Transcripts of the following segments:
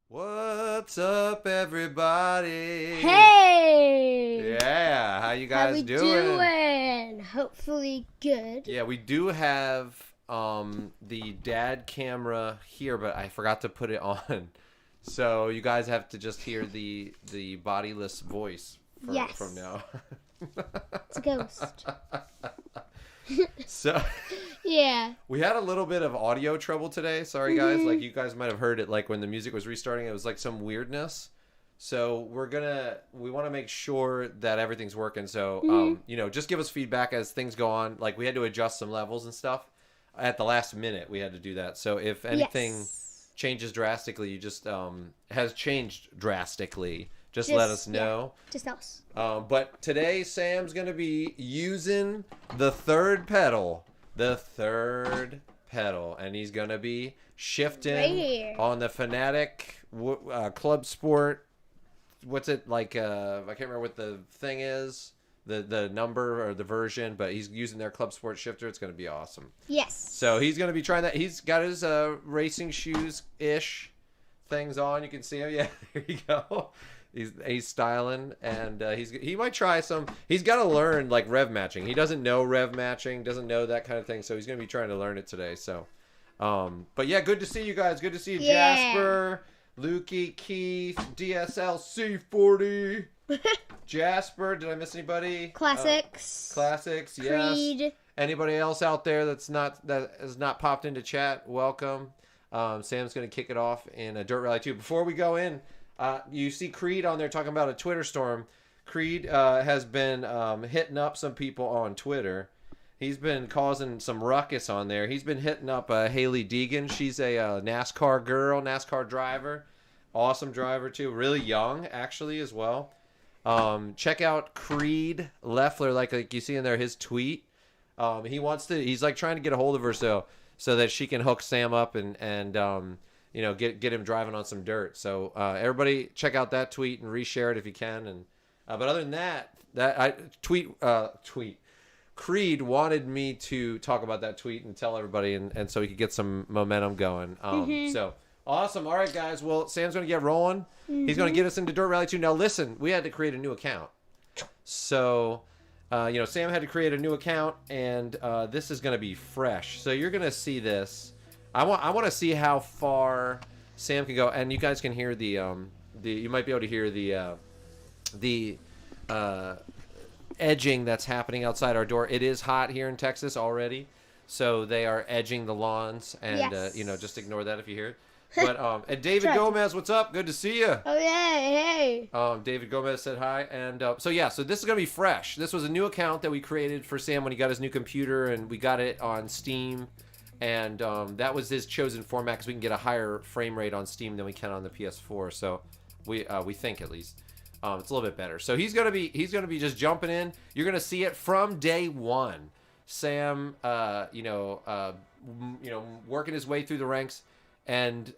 What's up, everybody? Hey! Yeah, how you guys How we doing? Hopefully good. Yeah, we do have the dad camera here, but I forgot to put it on. So you guys have to just hear the bodiless voice from now. It's a ghost. So yeah. We had a little bit of audio trouble today. Sorry, guys. Like, you guys might have heard it, like, when the music was restarting, it was like some weirdness. So we want to make sure that everything's working. So, you know, just give us feedback as things go on. Like, we had to adjust some levels and stuff at the last minute. We had to do that. So if anything changes drastically, you just has changed drastically, just let us know. Yeah, just us. But today Sam's going to be using the third pedal. And he's going to be shifting on the FANATEC Clubsport. What's it like? I can't remember what the thing is, the number or the version, but he's using their Clubsport shifter. It's going to be awesome. Yes. So he's going to be trying that. He's got his racing shoes-ish things on. You can see him. Yeah, there you go. He's styling, and he might try some. He's got to learn, like, rev matching. He doesn't know rev matching, doesn't know that kind of thing, so he's going to be trying to learn it today. So, but yeah, good to see you guys. Good to see you, Jasper, Lukey, Keith, DSL C40, Jasper. Did I miss anybody? Classics. Classics. Creed. Yes. Anybody else out there that has not popped into chat? Welcome. Sam's going to kick it off in a Dirt Rally 2. Before we go in. You see Creed on there talking about a Twitter storm. Creed has been hitting up some people on Twitter. He's been causing some ruckus on there. He's been hitting up Haley Deegan. She's a NASCAR girl, NASCAR driver. Awesome driver, too. Really young, actually, as well. Check out Creed Leffler, like you see in there, his tweet. He's like trying to get a hold of her so that she can hook Sam up and you know, get him driving on some dirt. So everybody check out that tweet and reshare it if you can. And but other than that Creed wanted me to talk about that tweet and tell everybody, and so we could get some momentum going. So awesome. All right, guys. Well, Sam's going to get rolling. He's going to get us into Dirt Rally 2. Now, listen, we had to create a new account. So, you know, Sam had to create a new account, and this is going to be fresh. So you're going to see this. I want to see how far Sam can go, and you guys can hear you might be able to hear the edging that's happening outside our door. It is hot here in Texas already, so they are edging the lawns, and you know, just ignore that if you hear it. But and David Gomez, what's up? Good to see you. Oh yeah, hey. David Gomez said hi, and so yeah, so this is gonna be fresh. This was a new account that we created for Sam when he got his new computer, and we got it on Steam. and that was his chosen format because we can get a higher frame rate on Steam than we can on the PS4. So we think at least it's a little bit better. So he's gonna be just jumping in. You're gonna see it from day one. Sam, working his way through the ranks, and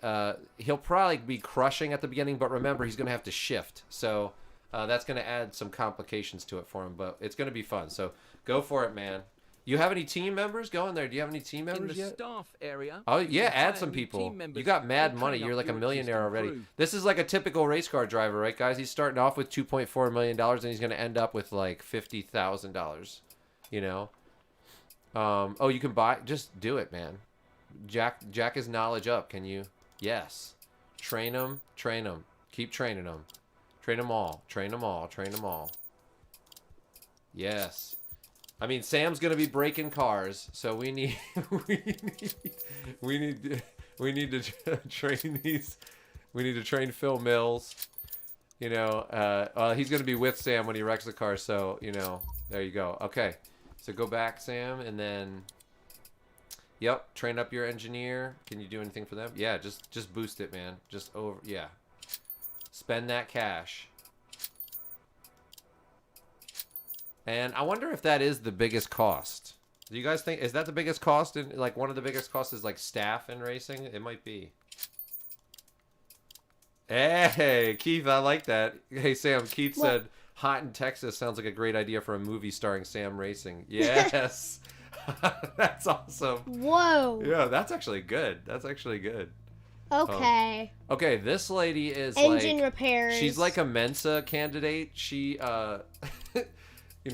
he'll probably be crushing at the beginning. But remember, he's gonna have to shift. So that's gonna add some complications to it for him. But it's gonna be fun. So go for it, man. You have any team members going there? Do you have any team members yet? Staff area. Oh yeah, add some people. You got mad money. You're like a millionaire already. This is like a typical race car driver, right, guys? He's starting off with $2.4 million, and he's going to end up with like $50,000. You know. Oh, you can buy. Just do it, man. Jack his knowledge up. Can you? Yes. Train them. Train them. Keep training them. Train them all. Train them all. Train them all. Yes. I mean, Sam's gonna be breaking cars, so we need to train these. We need to train Phil Mills. You know, he's gonna be with Sam when he wrecks the car. So there you go. Okay, so go back, Sam, and then, yep, train up your engineer. Can you do anything for them? Yeah, just boost it, man. Yeah. Spend that cash. And I wonder if that is the biggest cost. Do you guys think, is that the biggest cost? Like one of the biggest costs is like staff in racing? It might be. Hey, Keith, I like that. Hey, Sam, Keith said, hot in Texas sounds like a great idea for a movie starring Sam racing. Yes. That's awesome. Whoa. Yeah, that's actually good. That's actually good. Okay. Okay, this lady is engine repairs. She's like a Mensa candidate. She,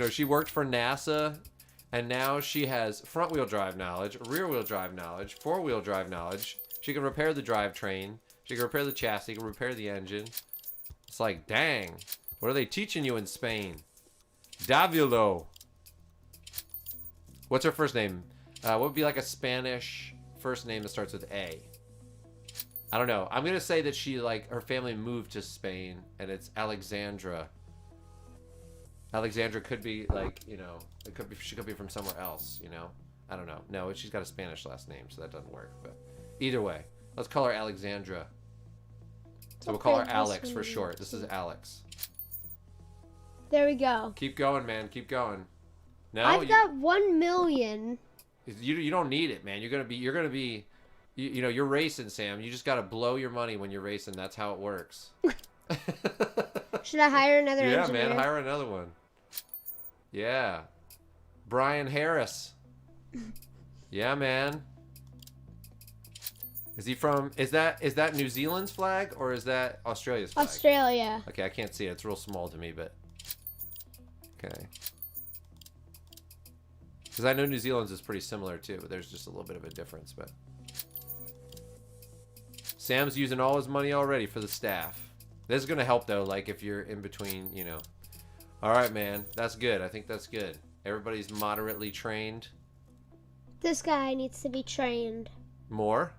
she worked for NASA, and now she has front-wheel drive knowledge, rear-wheel drive knowledge, four-wheel drive knowledge. She can repair the drivetrain. She can repair the chassis. She can repair the engine. It's like, dang. What are they teaching you in Spain? Davilo. What's her first name? What would be like a Spanish first name that starts with A? I don't know. I'm going to say that her family moved to Spain, and it's Alexandra. Alexandra could be she could be from somewhere else, I don't know. No, she's got a Spanish last name, so that doesn't work. But either way, let's call her Alexandra. So we'll call her Alex for short. This is Alex. There we go. Keep going, man. Keep going. No, I've got 1 million. You don't need it, man. You're gonna be you're racing, Sam. You just gotta blow your money when you're racing. That's how it works. Should I hire another engineer? Yeah, man, hire another one. Yeah. Brian Harris. Yeah, man. Is that New Zealand's flag or is that Australia's flag? Australia. Okay, I can't see it. It's real small to me, but okay. Because I know New Zealand's is pretty similar too, but there's just a little bit of a difference. But Sam's using all his money already for the staff. This is gonna help though, like if you're in between, All right, man, that's good. I think that's good. Everybody's moderately trained. This guy needs to be trained. More?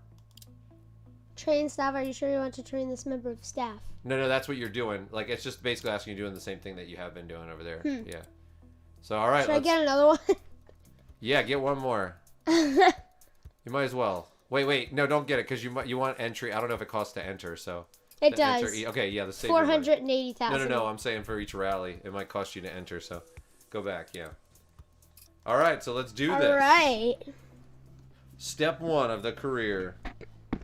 Train staff. Are you sure you want to train this member of staff? No, that's what you're doing. Like it's just basically asking you doing the same thing that you have been doing over there. Yeah. So all right. Should I get another one? Yeah, get one more. You might as well. Wait. No, don't get it because you want entry. I don't know if it costs to enter. So. It does. Okay, yeah, the save 480,000. No. I'm saying for each rally, it might cost you to enter. So, go back. Yeah. All right, so let's do this. All right. Step 1 of the career.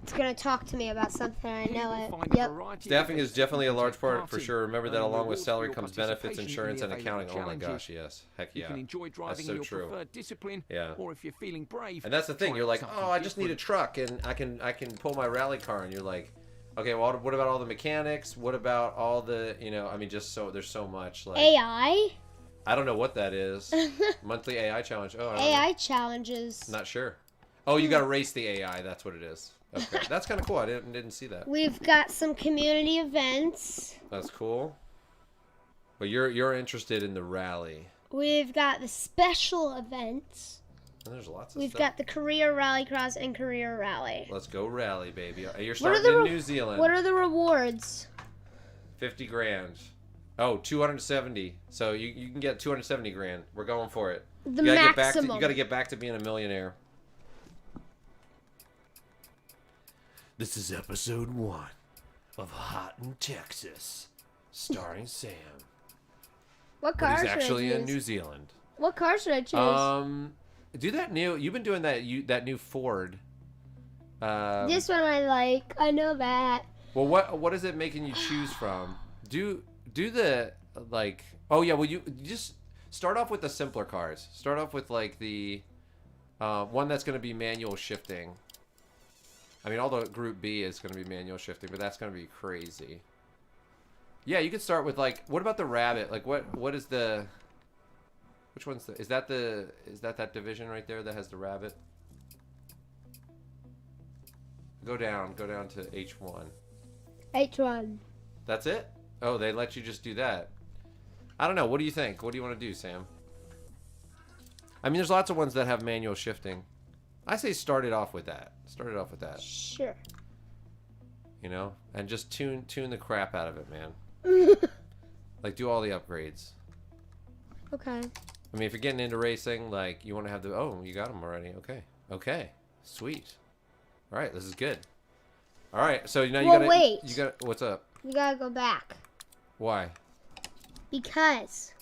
It's gonna talk to me about something. I know it. Yep. Staffing is definitely a large part for sure. Remember that along with salary comes benefits, insurance, and accounting. Oh my gosh, yes. Heck yeah. That's so true. Yeah. Or if you're feeling brave. And that's the thing. You're like, oh, I just need a truck, and I can pull my rally car, and you're like. Okay, well, what about all the mechanics? What about all the, there's so much. Like AI? I don't know what that is. Monthly AI challenge. Oh, AI challenges. Not sure. Oh, you got to race the AI. That's what it is. Okay, that's kind of cool. I didn't see that. We've got some community events. That's cool. But you're interested in the rally. We've got the special events. And there's lots of We've stuff. got the career rallycross and career rally. Let's go rally, baby. You're starting in New Zealand. What are the rewards? 50 grand. Oh, 270. So you can get 270 grand. We're going for it. The maximum. You got to get back to being a millionaire. This is episode 1 of Hot in Texas, starring Sam. What car But he's should actually I choose? in New Zealand. What car should I choose? Do that new. You've been doing that new Ford. This one I like. I know that. Well, what is it making you choose from? Do the like? Oh yeah. Well, you just start off with the simpler cars. Start off with like the one that's going to be manual shifting. I mean, all the Group B is going to be manual shifting, but that's going to be crazy. Yeah, you could start with like, what about the Rabbit? Like, what is the? Which one's the? Is that that division right there that has the Rabbit? Go down to H1. H1. That's it? Oh, they let you just do that. I don't know. What do you think? What do you want to do, Sam? I mean, there's lots of ones that have manual shifting. I say start it off with that. Start it off with that. Sure. You know? And just tune the crap out of it, man. Like, do all the upgrades. Okay. I mean, if you're getting into racing, like, you want to have the... Oh, you got them already. Okay. Okay. Sweet. All right, this is good. All right, so now you wait. You got what's up? We gotta go back. Why? Because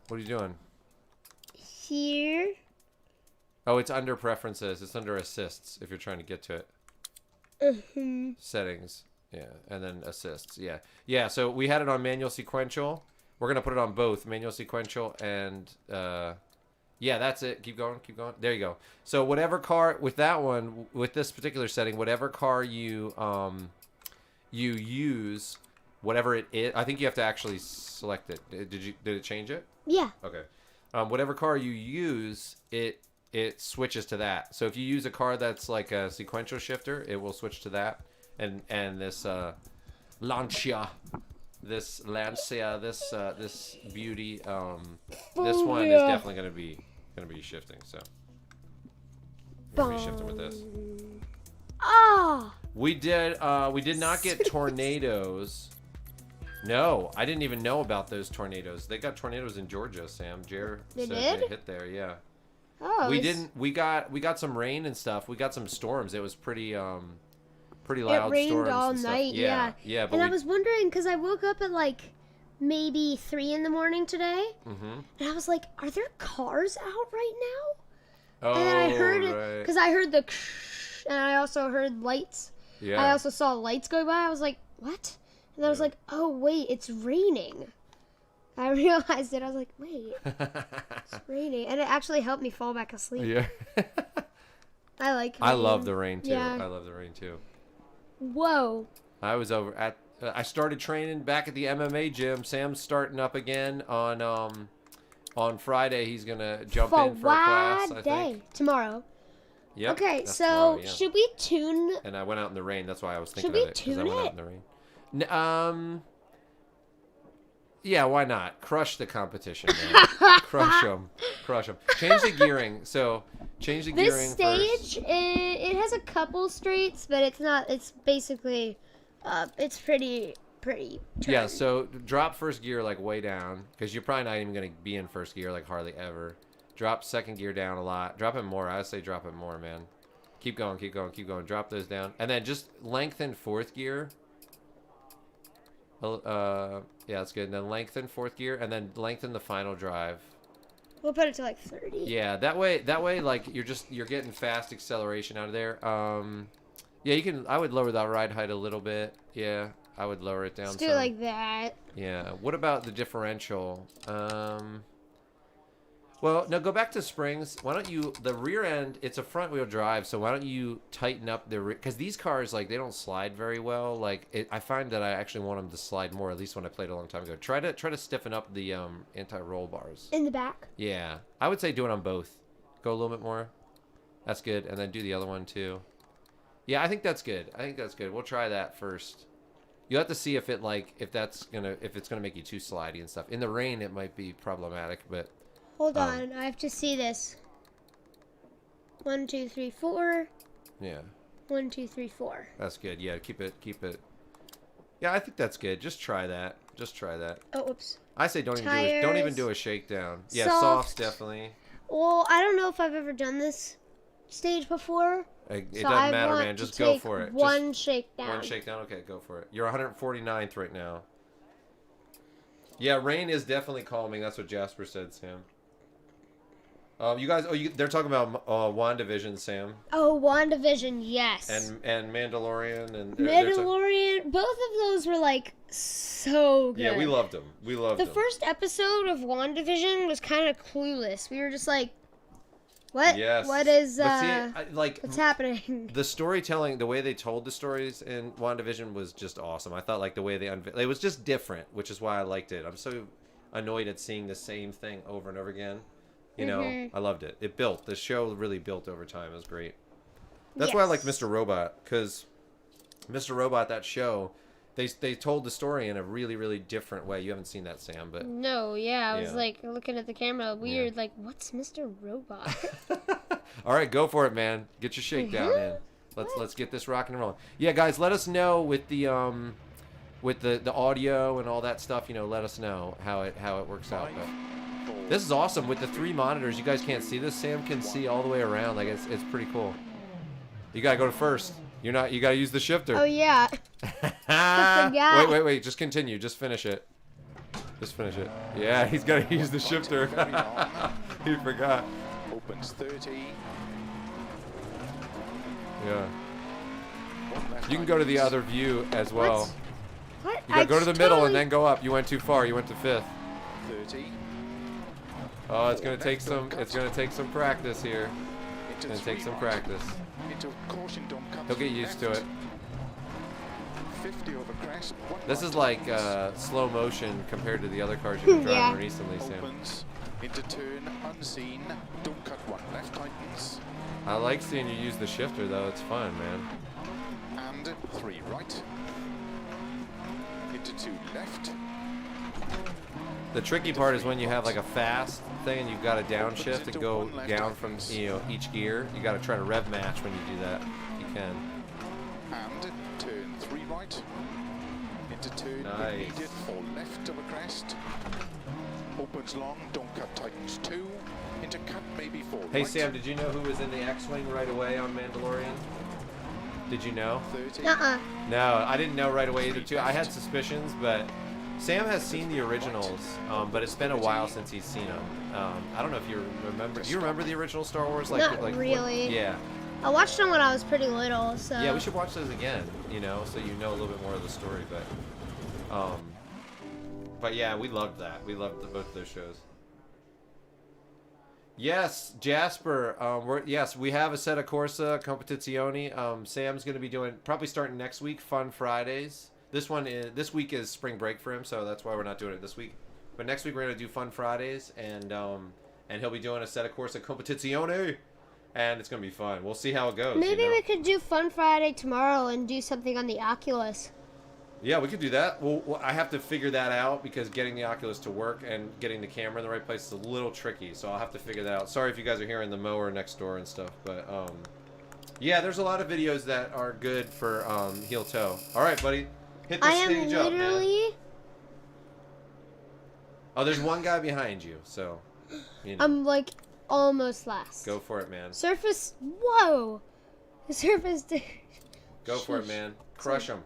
What are you doing? here. Oh, it's under preferences. It's under assists if you're trying to get to it. Mm-hmm. Settings. Yeah, and then assists. Yeah. Yeah, so we had it on manual sequential. We're going to put it on both manual sequential and yeah, that's it. Keep going. Keep going. There you go. So whatever car with that one, with this particular setting, whatever car you you use, whatever it is, I think you have to actually select it. Did it change it? Yeah. Okay. Whatever car you use, it switches to that. So if you use a car that's like a sequential shifter, it will switch to that. And this Lancia, this beauty, this one is definitely gonna be shifting. So we're gonna be shifting with this. Ah. We did not get tornadoes. No, I didn't even know about those tornadoes. They got tornadoes in Georgia, Sam. Jer They said did? they hit there, yeah. Oh. We didn't. We got some rain and stuff. We got some storms. It was pretty loud It rained storms all and stuff. night. Yeah. But and I was wondering because I woke up at like maybe 3 in the morning today, and I was like, "Are there cars out right now?" Oh, And then I heard it right. because I heard the, and I also heard lights. Yeah. I also saw lights go by. I was like, "What?" And I was like, "Oh wait, it's raining." I realized it. I was like, "Wait, it's raining," and it actually helped me fall back asleep. Yeah. I like. I rain. love the rain too. Yeah. I love the rain too. Whoa. I was over at. I started training back at the MMA gym. Sam's starting up again on Friday. He's gonna jump in for a class. I think. Tomorrow. Yep. Okay, that's so tomorrow, yeah. should we tune? And I went out in the rain. That's why I was thinking Should we of it because I tune went out it? in the rain. Yeah, why not? Crush the competition, man. Crush them. Change the gearing. So, change the gearing This stage, first. it has a couple straights, but it's not. It's basically, it's pretty. Yeah, so drop first gear like way down because you're probably not even going to be in first gear like hardly ever. Drop second gear down a lot. Drop it more. I would say drop it more, man. Keep going. Drop those down. And then just lengthen fourth gear. Yeah, that's good. And then lengthen fourth gear, and then lengthen the final drive. We'll put it to like 30. Yeah, that way, like you're getting fast acceleration out of there. Yeah, you can. I would lower that ride height a little bit. Yeah, I would lower it down. Let's do some. it like that. Yeah. What about the differential? Well, no, go back to springs. Why don't you, the rear end, it's a front wheel drive, so why don't you tighten up the rear, because these cars, like, they don't slide very well. Like, I find that I actually want them to slide more, at least when I played a long time ago. Try to stiffen up the anti-roll bars. In the back. Yeah. I would say do it on both. Go a little bit more. That's good. And then do the other one, too. Yeah, I think that's good. We'll try that first. You'll have to see if it's gonna make you too slidey and stuff. In the rain, it might be problematic, but... Hold on, I have to see this. 1, 2, 3, 4. Yeah. 1, 2, 3, 4. That's good. Yeah, keep it. Yeah, I think that's good. Just try that. Oh, oops. I say don't even do a shakedown. Yeah, Soft. softs definitely. Well, I don't know if I've ever done this. stage before. It So doesn't I matter, want man. to Just go take for it. One Just shakedown. one shakedown. Okay, go for it. You're 149th right now. Yeah, rain is definitely calming. That's what Jasper said, Sam. You guys, they're talking about WandaVision, Sam. Oh, WandaVision, yes. And Mandalorian and Mandalorian, both of those were like so good. Yeah, we loved them. We loved them. The first episode of WandaVision was kind of clueless. We were just like, what? Yes. What is what's happening? The storytelling, the way they told the stories in WandaVision was just awesome. I thought like the way they it was just different, which is why I liked it. I'm so annoyed at seeing the same thing over and over again. You know, I loved it. It built. The show really built over time. It was great. That's why I like Mr. Robot, because Mr. Robot, that show, they told the story in a really, really different way. You haven't seen that, Sam, but No, I was like looking at the camera, weird. Like, what's Mr. Robot? All right, go for it, man. Get your shakedown in. Let's get this rocking and rolling. Yeah, guys, let us know with the audio and all that stuff. You know, let us know how it works out. But this is awesome with the 3 monitors. You guys can't see this. Sam can see all the way around. Like it's pretty cool. You gotta go to first. You gotta use the shifter. Oh yeah. Wait. Just continue. Just finish it. Just finish it. Yeah, he's gotta use the shifter. He forgot. Opens 30. Yeah. You can go to the other view as well. What? You gotta go to the middle and then go up. You went too far. You went to 5th. 30. Oh, it's gonna take some practice here. It's gonna take some practice. Into caution, don't cut. He'll get used to it. 50 over crest. This is like slow motion compared to the other cars you've been driving recently, Sam. Opens into turn unseen. Don't cut one left, tightens. I like seeing you use the shifter though. It's fun, man. And 3 right. Into 2 left. The tricky part is when you have like a fast thing and you've got a downshift and go down from each gear. You got to try to rev match when you do that. You can. And turn 3 right. Into turn immediate 4 left over crest. Opens long, don't cut, tightens 2. Into cut maybe 4 Hey right. Sam, did you know who was in the X-Wing right away on Mandalorian? Did you know? 30. No, I didn't know right away either too. I had suspicions, but Sam has seen the originals, but it's been a while since he's seen them. I don't know if you remember. Do you remember the original Star Wars? Not really. Yeah. I watched them when I was pretty little, so. Yeah, we should watch those again. You know, so you know a little bit more of the story. But yeah, we loved that. We loved both of those shows. Yes, Jasper. We have Assetto Corsa Competizione. Sam's going to be doing probably starting next week. Fun Fridays. This week is spring break for him, so that's why we're not doing it this week. But next week we're going to do Fun Fridays, and he'll be doing Assetto Corsa Competizione, and it's going to be fun. We'll see how it goes. Maybe we could do Fun Friday tomorrow and do something on the Oculus. Yeah, we could do that. Well, I have to figure that out because getting the Oculus to work and getting the camera in the right place is a little tricky. So I'll have to figure that out. Sorry if you guys are hearing the mower next door and stuff, but yeah, there's a lot of videos that are good for heel toe. All right, buddy, hit the stage up, man. Oh, there's one guy behind you, so you know. I'm like almost last. Go for it, man. Surface. Whoa. Surface. Go for it, man. Crush him.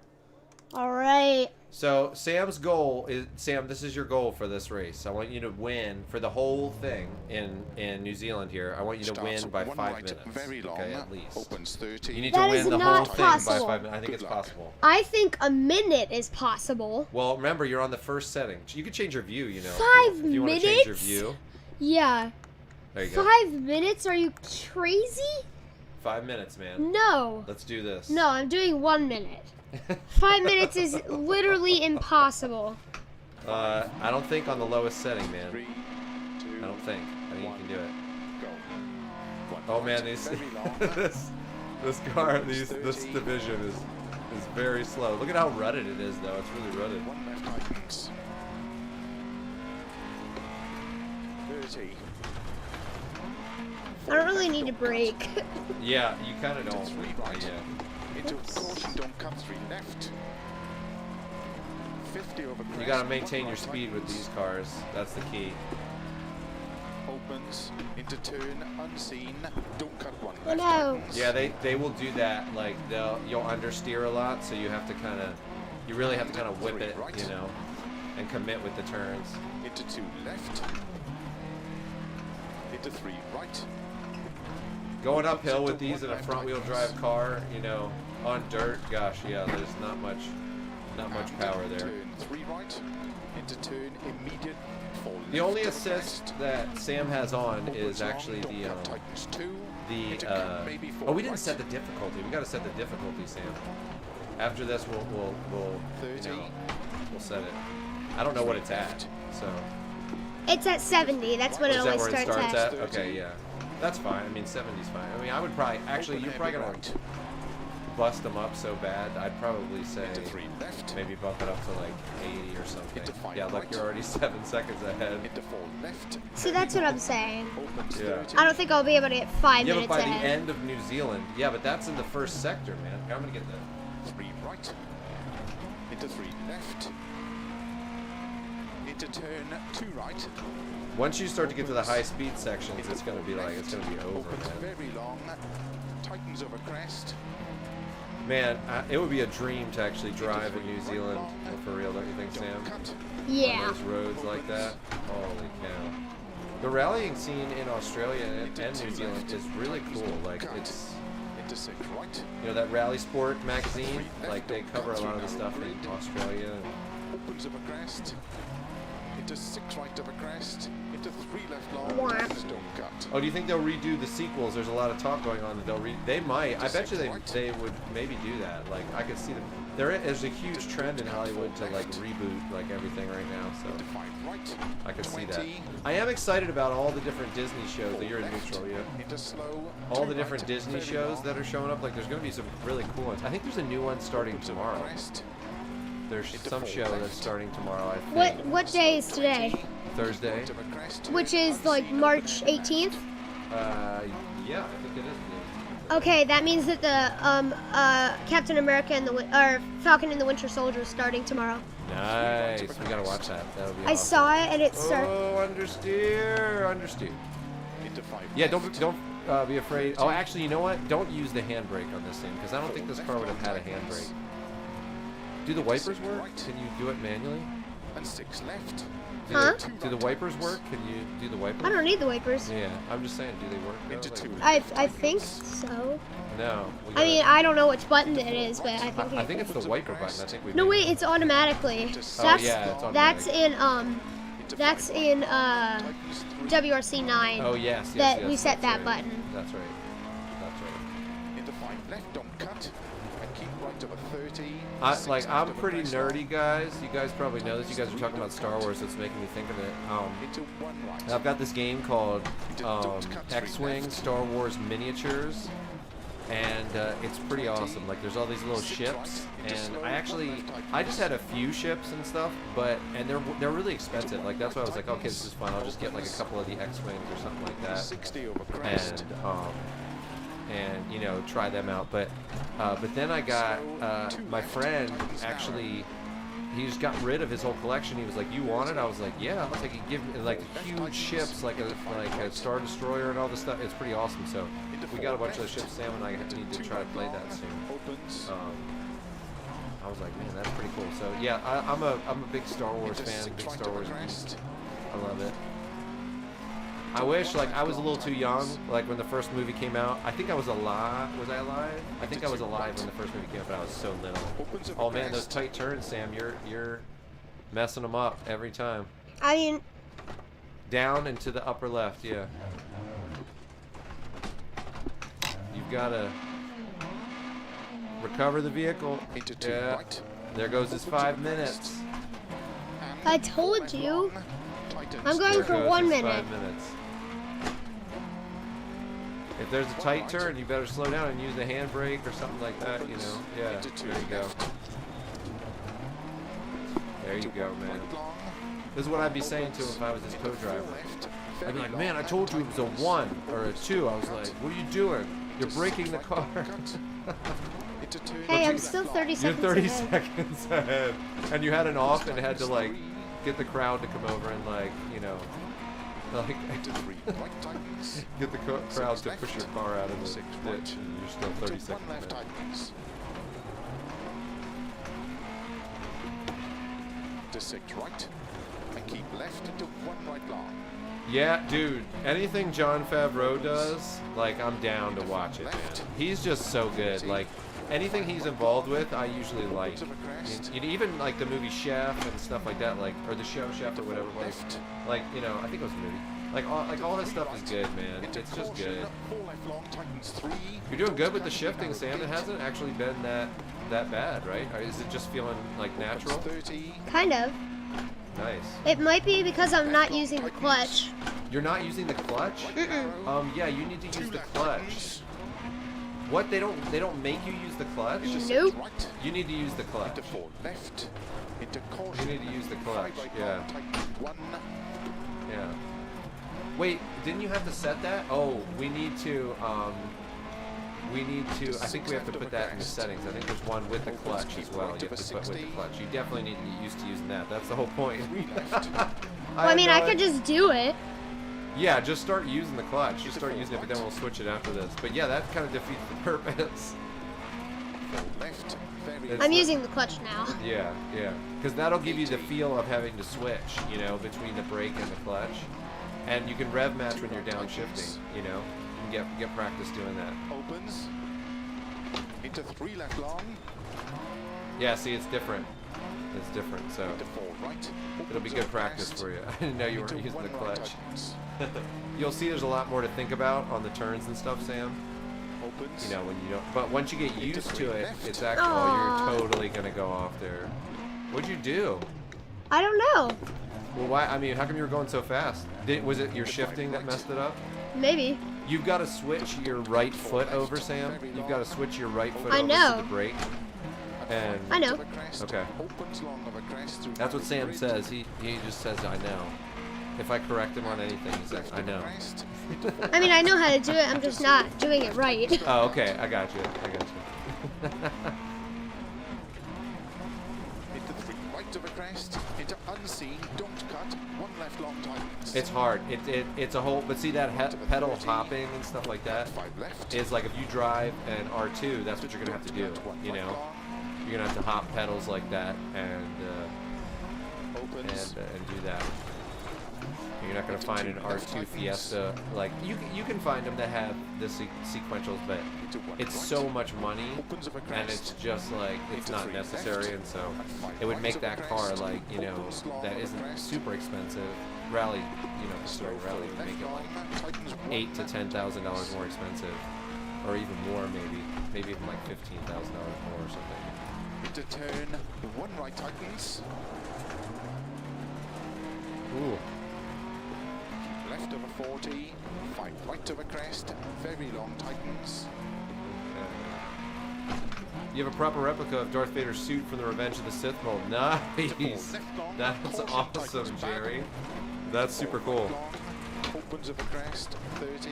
All right. So Sam's goal is, Sam, this is your goal for this race. I want you to win for the whole thing in New Zealand here. I want you to win by 5 minutes. Very long, okay, at least. Opens 30. You need to win the whole thing by 5 minutes. I think it's possible. I think a minute is possible. Well, remember, you're on the first setting. You can change your view, you know. 5 if you minutes? want to change your view. Yeah. There you go. 5 minutes? Are you crazy? 5 minutes, man. No. Let's do this. No, I'm doing 1 minute. 5 minutes is literally impossible. I don't think on the lowest setting, man. 3, 2, I don't think. I think you can do it. Go. Oh man, this car, this division is very slow. Look at how rutted it is, though. It's really rutted. 1 left tightens. 30. I don't really need to brake. Yeah, you kind of don't. 3 right. Yeah. Into caution, don't cut 3 left. 50 over crest. You gotta maintain your speed with these cars. That's the key. opens into turn unseen. Don't cut one. Oh no. Yeah, they will do that. Like you'll understeer a lot, so you have to kind of, you really have to kind of whip it, you know, and commit with the turns. Into 2 left. Into 3 right. Going uphill with these in a front-wheel drive car, you know, on dirt, gosh, yeah, there's not much power there. Turn 3 right. Into turn immediate. The only assist that Sam has on is actually oh, we didn't set the difficulty. We got to set the difficulty, Sam. After this, we'll set it. I don't know what it's at, so. It's at 70. That's when it Is that always where it starts starts at. at? Okay, yeah. That's fine. I mean, 70's fine. I mean, I would probably, actually, you're probably going to bust them up so bad, I'd probably say maybe bump it up to like 80 or something. Yeah, look, you're already 7 seconds ahead. See, that's what I'm saying. Yeah. I don't think I'll be able to get 5 Yeah, minutes but by ahead. the end of New Zealand, yeah, but that's in the first sector, man. I'm gonna get the 3 right. Into 3 left. Into turn 2 right. Once you start to get to the high speed sections, it's gonna be like, it's gonna be over, Opens man. very long. Tightens over crest. Man, it would be a dream to actually drive in New Zealand, for real, don't you think, Sam? Yeah. On those roads like that. Holy cow. The rallying scene in Australia and New Zealand is really cool. Like, it's, Into 6 right. you know, that Rally Sport magazine, like, they cover a lot of the stuff in Australia. Opens over crest. Into 6 right over crest. Into 3 left long. Wow. Tightens don't cut. Oh, do you think they'll redo the sequels? There's a lot of talk going on that they might. I bet you they would maybe do that. Like, I could see them. There is a huge trend in Hollywood to like reboot like everything right now, so Into 5 right. I could see that. 20. I am excited about all the different Disney shows that you're in neutral, yeah. Into slow. All 2 the different right, Disney very shows long. that are showing up. Like, there's going to be some really cool ones. I think there's a new one starting Opens over tomorrow. crest. There's Into some 4 show left. that's starting tomorrow. I think What day is today? Thursday. Right over crest. Which is like March 18th? Yeah, I think it is. Okay, that means that the Captain America and or Falcon and the Winter Soldier is starting tomorrow. Nice. We gotta watch that. That'll be I awesome. saw it and it started. Oh, understeer. Into 5 Yeah, left. don't be afraid. Oh, actually, you know what? Don't use the handbrake on this thing because I don't think this car would have had a handbrake. Do the wipers work? Can you do it manually? And 6 left. Huh? Do the wipers work? Can you do the wipers? I don't need the wipers. Yeah, I'm just saying, do they work? though? Into Like, 2 I think so. no. we I mean, gotta- I don't know which button it is, but I think. I think it's the wiper button. I think we. No, did. wait, it's automatically. That's Oh, yeah, it's that's automatic. that's in WRC 9. Oh yes. that we set that's that right. button. That's right. That's right. Into 5 left, don't cut. And keep right over 30. I'm pretty nerdy, guys. You guys probably know this. You guys are talking about Star Wars, so it's making me think of it. Into 1 right. I've got this game called X-Wing Star Wars Miniatures, and it's pretty awesome. Like, there's all these little ships, and I just had a few ships and stuff, and they're really expensive. Like, that's why I was like, okay, this is fun. I'll just get like a couple of the X-Wings or something like that, 60 over crest. and you know, try them out. But then I got my friend actually. He just got rid of his whole collection. He was like, "You want it?" I was like, "Yeah." I was like, "He give me like huge ships, like a Star Destroyer and all this stuff. It's pretty awesome." So we got a bunch of those ships. Sam and I need to try to play that soon. I was like, "Man, that's pretty cool." So yeah, I'm a big Star Wars fan. Big Star Wars geek. I love it. I wish, like, I was a little too young, like, when the first movie came out. I think I was alive. Was I alive? I think I was alive when the first movie came out, but I was so little. Oh, man, those tight turns, Sam, you're messing them up every time. I mean, Down and to the upper left, yeah. You've got to recover the vehicle. Yeah. There goes his 5 minutes. I told you. I'm going There for goes 1 his minute. 5 minutes. If there's a tight turn, you better slow down and use the handbrake or something like that, you know. Yeah, there you go. There you go, man. This is what I'd be saying to him if I was his co-driver. I'd be like, man, I told you it was a 1 or a 2. I was like, what are you doing? You're braking the car. Hey, I'm still 30 You're seconds 30 ahead. seconds ahead. And you had an off and had to, like, get the crowd to come over and, like, you know, Like, Into 3 right tightens. get the crowd to push your car out of the 6 ditch, right. and you're still 30 Into 1 seconds left in. tightens. To 6 right. And keep left into 1 right long. Yeah, dude, anything Jon Favreau does, like, I'm down to watch it, man. He's just so good. Like, anything he's involved with, I usually like. Even, like, the movie Chef and stuff like that, like, or the show Chef or whatever it was. Like, you know, I think it was a movie. Like all his stuff is good, man. It's just good. You're doing good with the shifting, Sam. It hasn't actually been that bad, right? Or is it just feeling, like, natural? Kind of. Nice. It might be because I'm not using the clutch. You're not using the clutch? Yeah, you need to use the clutch. What? They don't make you use the clutch? Nope. You need to use the clutch. Left. You need to use the clutch. Yeah. Yeah. Wait, didn't you have to set that? Oh, we need to I think we have to put that in the settings. I think there's one with the clutch as well. You have to put with the clutch. You definitely need to get used to using that. That's the whole point. Well, I mean, I could just do it. Yeah, just start using the clutch. Just start using it, but then we'll switch it after this. But yeah, that kind of defeats the purpose. I'm using the clutch now. Yeah, yeah. Because that'll give you the feel of having to switch, you know, between the brake and the clutch. And you can rev match when you're downshifting, you know. You can get practice doing that. Opens. Into 3 left long. Yeah, see, it's different. It's different, so Into 4 right. it'll be good practice for you. I didn't know you weren't using the clutch. You'll see there's a lot more to think about on the turns and stuff, Sam. Opens. You know, when you don't. But once you get used to it, it's actually, oh, you're totally going to go off there. What'd you do? I don't know. Well, why? I mean, how come you were going so fast? Was it your shifting that messed it up? Maybe. You've got to switch your right foot over, Sam. You've got to switch your right foot over know. to the brake. And I know. Okay. That's what Sam says. He just says, I know. If I correct him on anything, he says, I know. I mean, I know how to do it. I'm just not doing it right. Oh, okay. I got you. I got you. Into 3 right of a crest. Into unseen. Don't cut. 1 left long tightens. It's hard. It's a whole. But see that pedal hopping and stuff like that 5 left. is like if you drive an R2, that's what you're gonna have to do. You know, you're gonna have to hop pedals like that and do that. You're not gonna find an R2 Fiesta like you can find them that have the sequentials, but it's so much money and it's just like it's not necessary, and so it would make that car like, you know, that isn't super expensive. Rally, you know, historic rally would make it like $8,000 to $10,000 more expensive, or even more, maybe even like $15,000 more or something. Into turn 1 right tightens. Ooh. Left of a 40, 5 right of a crest, very long tightens. You have a proper replica of Darth Vader's suit from the Revenge of the Sith mold. Nice! That's awesome, Jerry. That's super cool. Opens of a crest, 30.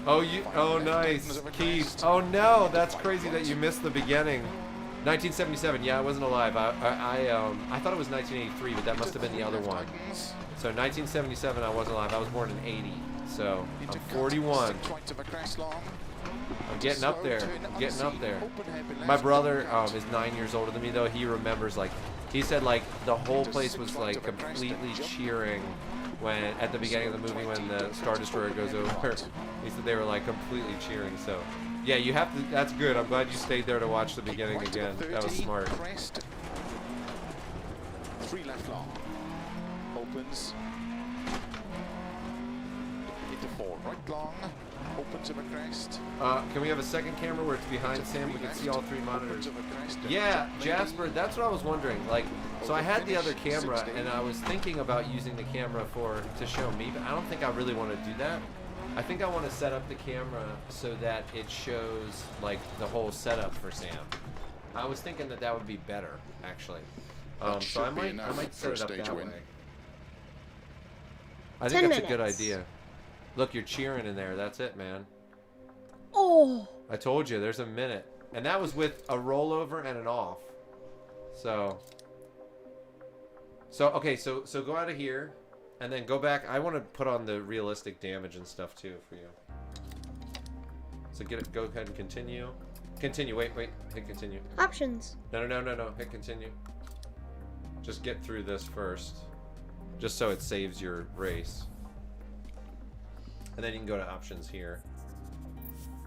Oh, nice. Keith. Oh, no, that's crazy that you missed the beginning. 1977, yeah, I wasn't alive. I thought it was 1983, but that must have been the other one. So 1977, I wasn't alive. I was born in 80, so I'm 41. I'm getting up there. I'm getting up there. My brother is 9 years older than me, though. He remembers, like, he said, like, the whole place was, like, completely cheering when, at the beginning of the movie, when the Star Destroyer goes over. He said they were, like, completely cheering, so. Yeah, you have to, that's good. I'm glad you stayed there to watch the beginning again. That was smart. 3 left long. Opens. Into 4 right long. Opens of a crest. Can we have a second camera where it's behind Sam? We can see all 3 monitors. Yeah, Jasper, that's what I was wondering. Like, so I had the other camera, and I was thinking about using the camera to show me, but I don't think I really want to do that. I think I want to set up the camera so that it shows, like, the whole setup for Sam. I was thinking that would be better, actually. So I might set it up that way. I think that's a good idea. Look, you're cheering in there. That's it, man. Oh. I told you, there's a minute. And that was with a rollover and an off. So okay, so go out of here. And then go back. I want to put on the realistic damage and stuff too for you. So get it. Go ahead and continue. Continue. Wait. Hit continue. Options. No. Hit continue. Just get through this first. Just so it saves your race. And then you can go to options here.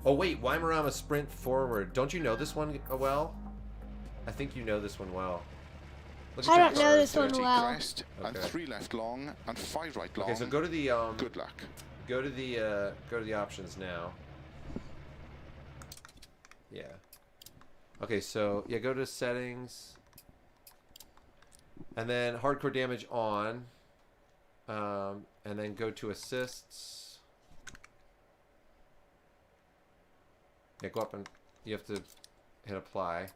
Oh wait, Weimarama sprint forward. Don't you know this one well? I think you know this one well. I don't know this one 30 well. crest, and 3 left long and 5 right long. Okay, so go to the good luck. Go to the options now. Yeah. Okay, so yeah, go to settings. And then hardcore damage on. And then go to assists. Yeah, go up and you have to hit apply.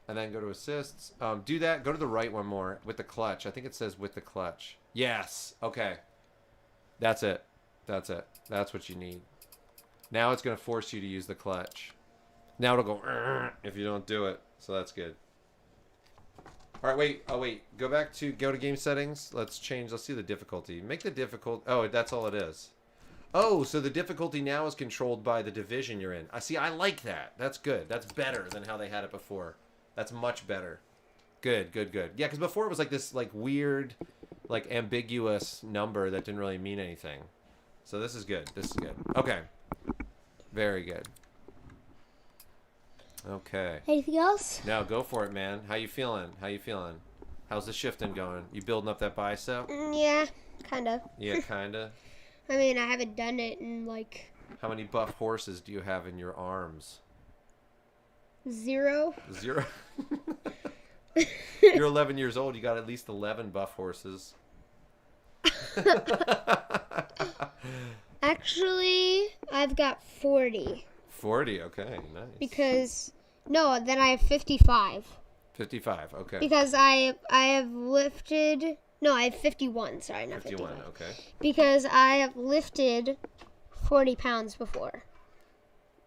And then go to assists. Do that. Go to the right one more with the clutch. I think it says with the clutch. Yes. Okay. That's it. That's it. That's what you need. Now it's going to force you to use the clutch. Now it'll go if you don't do it. So that's good. All right, wait. Oh, wait. Go to game settings. Let's change. Let's see the difficulty. Make the difficult. Oh, that's all it is. Oh, so the difficulty now is controlled by the division you're in. I see. I like that. That's good. That's better than how they had it before. That's much better. Good. Yeah, because before it was like this like weird, like ambiguous number that didn't really mean anything. So this is good. This is good. Okay. Very good. Okay. Anything else? Now go for it, man. How you feeling? How's the shifting going? You building up that bicep? Yeah, kind of. Yeah, kinda. I mean, I haven't done it in like... How many buff horses do you have in your arms? 0. 0? You're 11 years old. You got at least 11 buff horses. Actually, I've got 40. 40, okay, nice. Because, no, then I have 55. 55, okay. Because I have lifted... No, I have 51. Sorry, not 51. 51, okay. Because I have lifted 40 pounds before.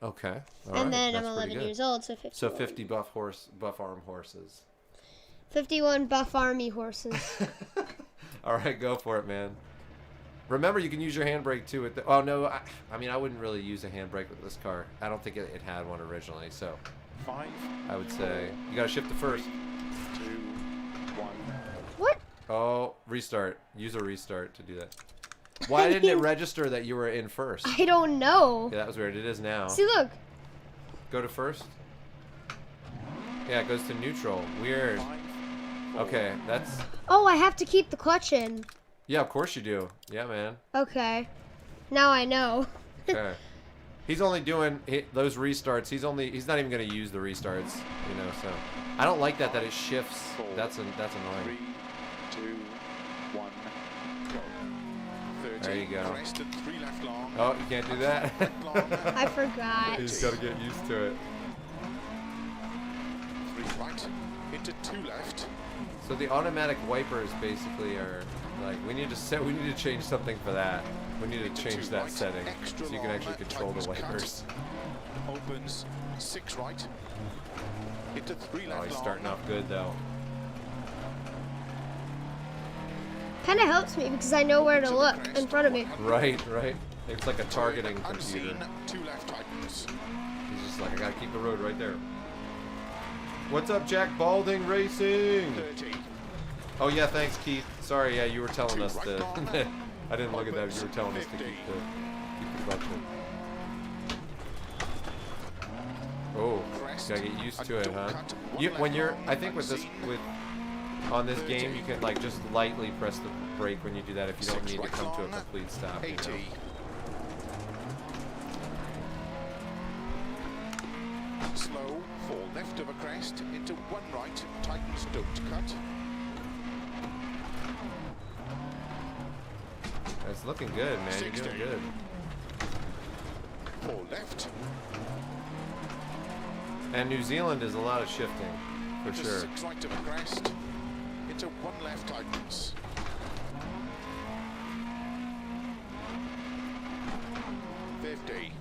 Okay. All and right. then That's I'm 11 pretty good. years old, so 51. So 50 buff arm horses. 51 buff army horses. All right, go for it, man. Remember, you can use your handbrake too. With the, oh no, I mean I wouldn't really use a handbrake with this car. I don't think it had one originally. So 5. I would say you got to shift to first. 2, 1. What? Oh, restart. Use a restart to do that. Why didn't it register that you were in first? I don't know. Yeah, that was weird. It is now. See, look. Go to first. Yeah, it goes to neutral. Weird. Okay, that's... Oh, I have to keep the clutch in. Yeah, of course you do. Yeah, man. Okay. Now I know. Okay. He's only doing those restarts. He's not even going to use the restarts, you know, so... I don't like that it shifts. That's annoying. 3, 2, 1, go. 30, There you go. crest and 3 left long. Oh, you can't do that. I forgot. He's got to get used to it. 3 right, into 2 left. So the automatic wipers basically are like we need to change something for that. We need to change that setting so you can actually control the wipers. Opens 6 right. Into 3 left. Oh, he's starting off good though. Kind of helps me because I know where to look in front of me. Right. It's like a targeting computer. Unseen, 2 left tightens. He's just like, I gotta keep the road right there. What's up, Jack Balding Racing? 30. Oh yeah, thanks, Keith. Sorry, yeah, you were telling 2 us right to. long. I didn't look at that. You were telling us to 50. keep the clutch in. Oh, gotta get used to it, huh? I think with on this game, you can like just lightly press the brake when you do that if you don't need to come to a complete stop. You 80. know? Slow, fall left of a crest, into 1 right, tightens, don't cut. It's looking good, man. 60. You're doing good. Fall left, And New Zealand is a lot of shifting, for into sure. 6 right of a crest, into 1 left, tightens. 50.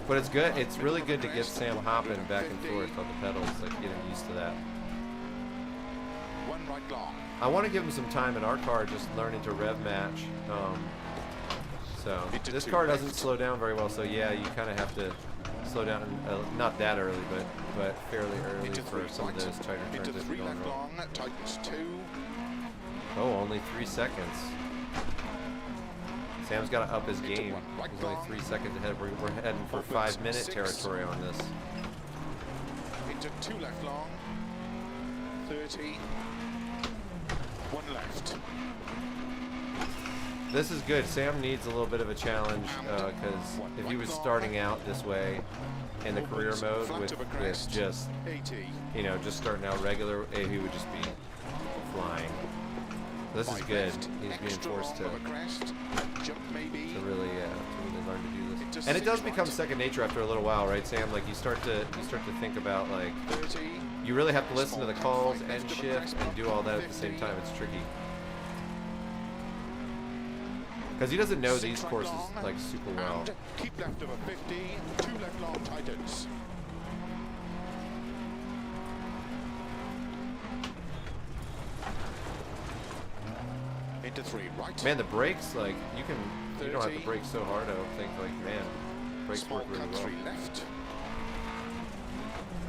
But it's good. It's really good to get Sam hopping back and forth on the pedals, like getting used to that. 1 right long. I want to give him some time in our car, just learning to rev match. So this car doesn't slow down very well. So yeah, you kind of have to slow down, not that early, but fairly early for some of those tighter turns. Into 3 left long, tightens 2. Oh, only 3 seconds. Sam's got to up his game. He's only 3 seconds ahead. We're heading for 5-minute territory on this. Into 2 left long, 30. 1 left. This is good. Sam needs a little bit of a challenge because if he was starting out this way in the career mode with just, you know, just starting out regular, he would just be flying. This is good. He's being forced to really learn to do this. And it does become second nature after a little while, right, Sam? Like you start to think about, like, you really have to listen to the calls and shift and do all that at the same time. It's tricky. Because he doesn't know these courses like super well. Keep left over 50, 2 left long tightens. Into 3 right. Man, the brakes, like you don't have to brake so hard. I don't think. Like, man, brakes work really well. 3 left.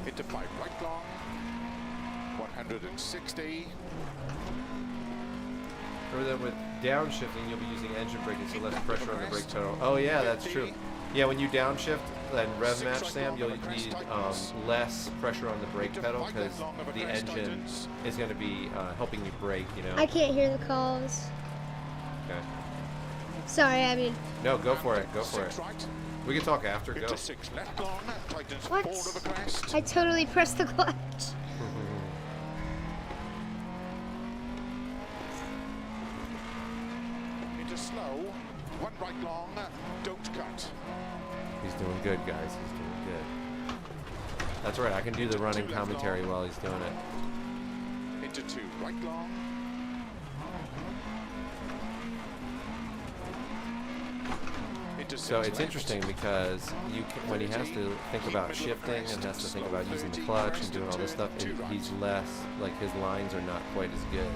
Into 5 right long. 160. Remember that with downshifting, you'll be using engine braking, so less pressure on the brake pedal. Oh yeah, that's true. Yeah, when you downshift and rev match, Sam, you'll need less pressure on the brake pedal because the engine is going to be helping you brake, you know. I can't hear the calls. Okay. Sorry, I mean. No, go for it. Go for it. We can talk after. Go. What? I totally pressed the clutch. Slow, 1 right long, don't cut. He's doing good, guys. He's doing good. That's right. I can do the running commentary while he's doing it. Into 2 right long. So it's interesting because when he has to think about shifting and has to think about using the clutch and doing all this stuff, he's less, like his lines are not quite as good.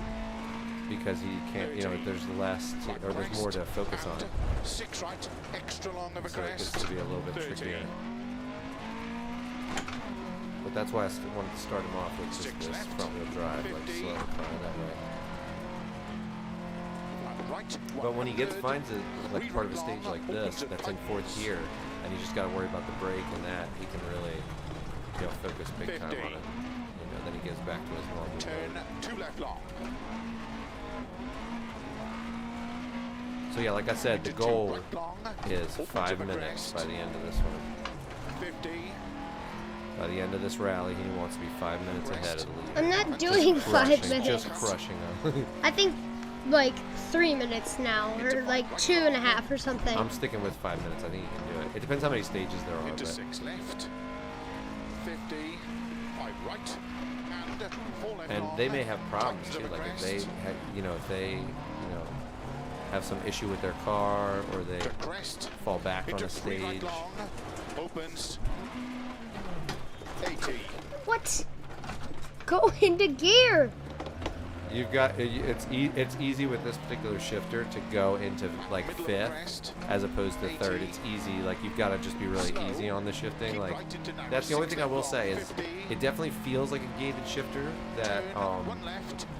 Because he can't, you know, there's less, or there's more to focus on. 6 right, extra long of a so it gets to be a little bit trickier. But that's why I wanted to start him off with just this front-wheel drive, like slow, kind of that way. But when he finds a, like part of a stage like this, that's in 4th gear, and you just got to worry about the brake and that, he can really, you know, focus big time on it. You know, then he gets back to his normal turn 2 left long. So yeah, like I said, the goal is 5 minutes by the end of this one. 50. By the end of this rally, he wants to be 5 minutes ahead of the lead. I'm not doing 5 minutes. Just crushing them. I think like 3 minutes now, or like 2.5 or something. I'm sticking with 5 minutes. I think you can do it. It depends how many stages there are. Into 6 left. 50. 5 right. And 4 left. And they may have problems too. Like if they, if they have some issue with their car, or they fall back on a stage. Opens 80. What? Go into gear. You've got it's easy with this particular shifter to go into like 5th as opposed to 3rd. It's easy. Like you've got to just be really easy on the shifting. Like that's the only thing I will say is it definitely feels like a gated shifter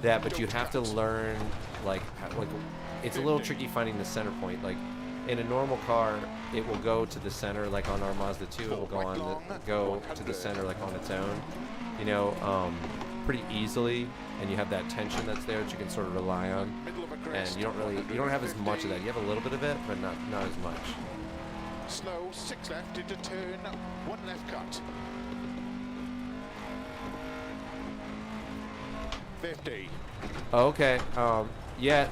but you have to learn like it's a little tricky finding the center point. Like in a normal car, it will go to the center. Like on our Mazda 2, it will go to the center like on its own, pretty easily. And you have that tension that's there that you can sort of rely on. And you don't have as much of that. You have a little bit of it, but not as much. Slow, 6 left into turn, 1 left cut. 50. Okay. Yeah,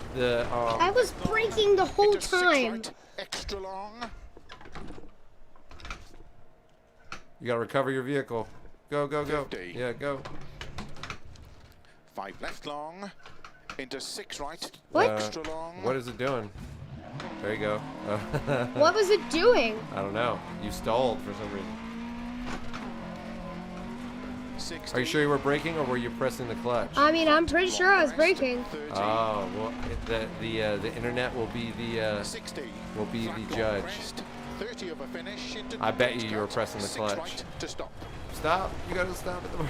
I was braking the whole time. Right, extra long. You gotta recover your vehicle. Go, go, go. 50. Yeah, go. 5 left long. Into 6 right. What? Extra long. What is it doing? There you go. What was it doing? I don't know. You stalled for some reason. Are you sure you were braking or were you pressing the clutch? I mean, I'm pretty sure I was braking. Oh, well, the internet will be the judge. 30 of a finish into I bet you were pressing the clutch. right to stop. Stop! You gotta stop at the.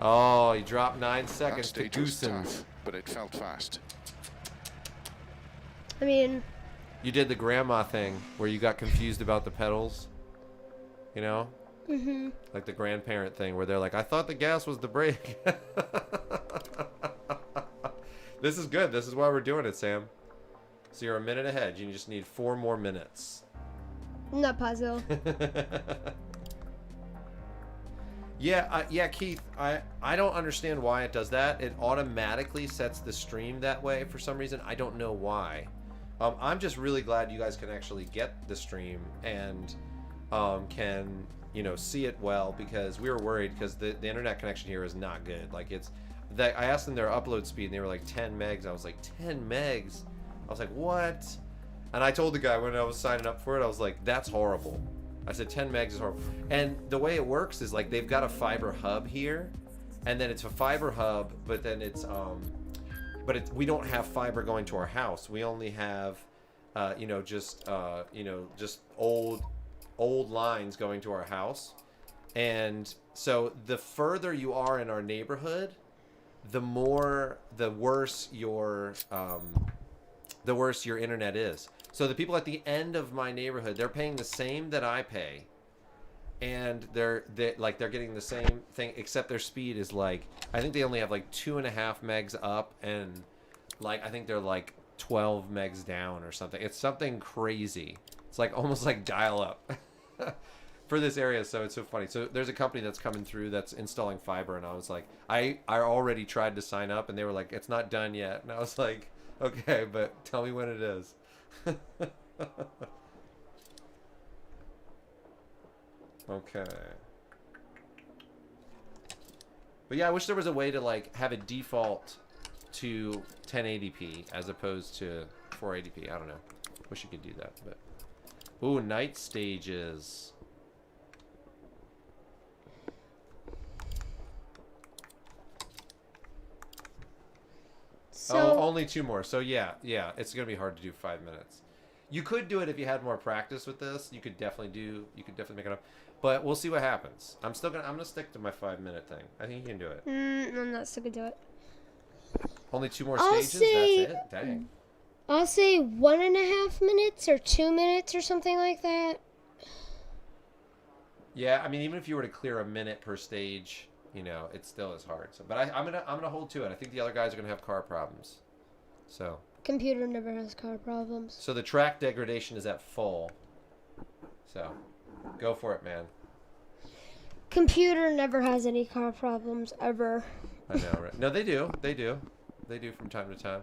Oh, he dropped 9 seconds to Goosens. But it felt fast. I mean, You did the grandma thing where you got confused about the pedals. You know? mm-hmm. Like the grandparent thing where they're like, I thought the gas was the brake. This is good. This is why we're doing it, Sam. So you're a minute ahead. You just need 4 more minutes. Not puzzle. Yeah, Keith, I don't understand why it does that. It automatically sets the stream that way for some reason. I don't know why. I'm just really glad you guys can actually get the stream and can, you know, see it well, because we were worried because the internet connection here is not good. Like it's that I asked them their upload speed and they were like 10 megs. I was like 10 megs. I was like, what? And I told the guy when I was signing up for it, I was like, that's horrible. I said 10 megs is horrible. And the way it works is like they've got a fiber hub here, and then it's a fiber hub, but then it's we don't have fiber going to our house. We only have just old lines going to our house. And so the further you are in our neighborhood, the worse your internet is. So the people at the end of my neighborhood, they're paying the same that I pay, and they're getting the same thing, except their speed is like, I think they only have like 2.5 megs up, and like I think they're like 12 megs down or something. It's something crazy. It's like almost like dial up for this area. So it's so funny. So there's a company that's coming through that's installing fiber, and I was like, I already tried to sign up, and they were like, it's not done yet, and I was like, okay, but tell me when it is. Okay. But yeah, I wish there was a way to like have a default to 1080p as opposed to 480p. I don't know. Wish you could do that, but ooh, night stages. So, oh, only 2 more. So yeah, it's gonna be hard to do 5 minutes. You could do it if you had more practice with this. You could definitely make it up. But we'll see what happens. I'm gonna stick to my 5-minute thing. I think you can do it. I'm not still gonna do it. Only 2 more stages? That's it? Dang. I'll say 1.5 minutes or 2 minutes or something like that. Yeah, I mean, even if you were to clear a minute per stage, you know, it still is hard. So, but I'm gonna hold to it. I think the other guys are gonna have car problems. So. Computer never has car problems. So the track degradation is at full. So, go for it, man. Computer never has any car problems ever. I know, right? No, they do. They do from time to time.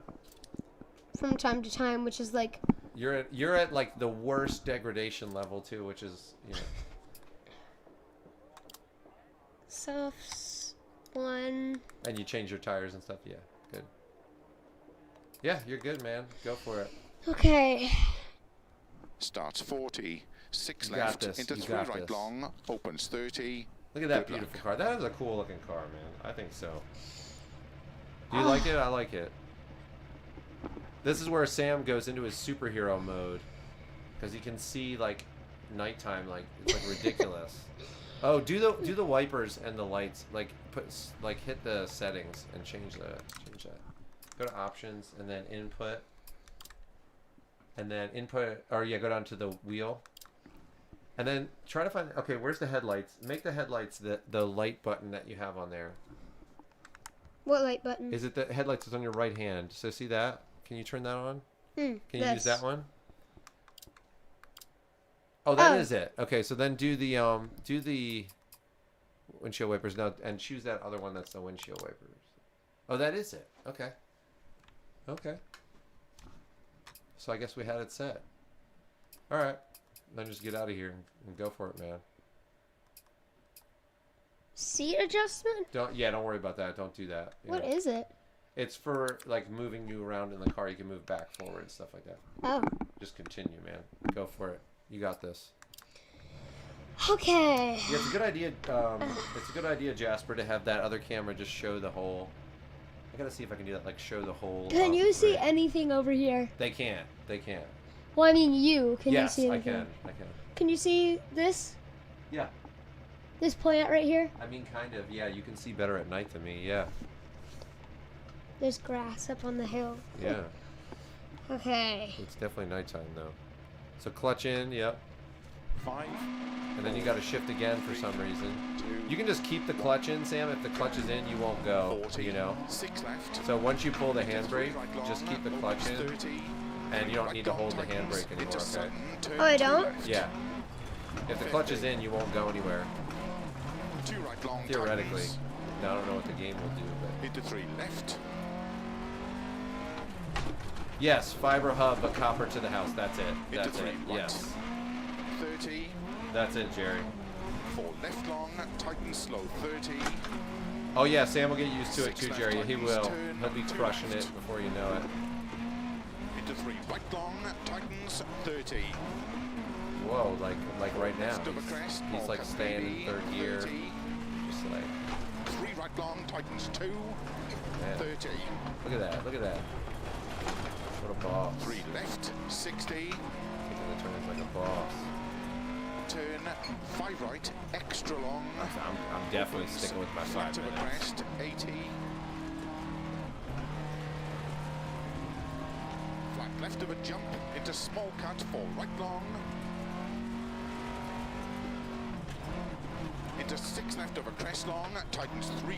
From time to time, which is like. You're at like the worst degradation level too, which is, you know. Softs 1. And you change your tires and stuff. Yeah, good. Yeah, you're good, man. Go for it. Okay. Starts 40, 6 You left, got this. into You 3 got right this. long, opens 30. Look at that Good beautiful luck. car. That is a cool looking car, man. I think so. Do you like it? I like it. This is where Sam goes into his superhero mode, because he can see like nighttime, like it's like ridiculous. Oh, do the wipers and the lights, hit the settings and change that. Go to options and then input. And then go down to the wheel. And then try to find, okay, where's the headlights? Make the headlights the light button that you have on there. What light button? Is it the headlights that's on your right hand? So see that? Can you turn that on? Can you use that one? Oh, that is it. Okay, so then do the windshield wipers now, and choose that other one that's the windshield wipers. Oh, that is it. Okay. Okay. So I guess we had it set. All right. Then just get out of here and go for it, man. Seat adjustment? Don't worry about that. Don't do that. What is it? It's for like moving you around in the car. You can move back, forward, stuff like that. Oh. Just continue, man. Go for it. You got this. Okay. Yeah, it's a good idea. It's a good idea, Jasper, to have that other camera just show the whole. I gotta see if I can do that. Like show the whole. Can you see grid. anything over here? They can't. They can't. Well, I mean, you. Can Yes, you see I anything? can. I can. Can you see this? Yeah. This plant right here? I mean, kind of. Yeah, you can see better at night than me. Yeah. There's grass up on the hill. Yeah. Okay. It's definitely nighttime though. So clutch in. Yep. 5. And then you got to shift again for some reason. You can just keep the clutch in, Sam. If the clutch is in, you won't go. 40, You know. 6 left. So once you pull the handbrake, Right long, just keep the clutch in, 30. and you don't Right need to long hold the tightens handbrake anymore. into Okay. Sutton, turn Oh, I 2 don't? left. Yeah. If the clutch is in, you won't go anywhere. 2 right long Theoretically. tightens. Now I don't know what the game will do, but Into 3 left. yes, fiber hub, but copper to the house. That's it. Into That's 3 it. right. Yes. 30. That's it, Jerry. 4 left long, tightens slow 30. Oh yeah, Sam will get used to it too, Six Jerry. left He tightens, will. turn He'll be 2 crushing left. it before you know it. Into 3 right long, tightens 30. Whoa, like right now. Left of a crest, He's like cut staying in maybe, third gear. 30. Just like, 3 right long, tightens 2. man. 30. Look at that. Look at that. What a boss. 3 left, 60. Taking the turns like a boss. Turn 5 right, extra long. I'm definitely Opens sticking with my flat 5 of a minutes. crest, 80. Flat left of a jump into small cut, 4 right long. Into 6 left of a crest long, tightens 3.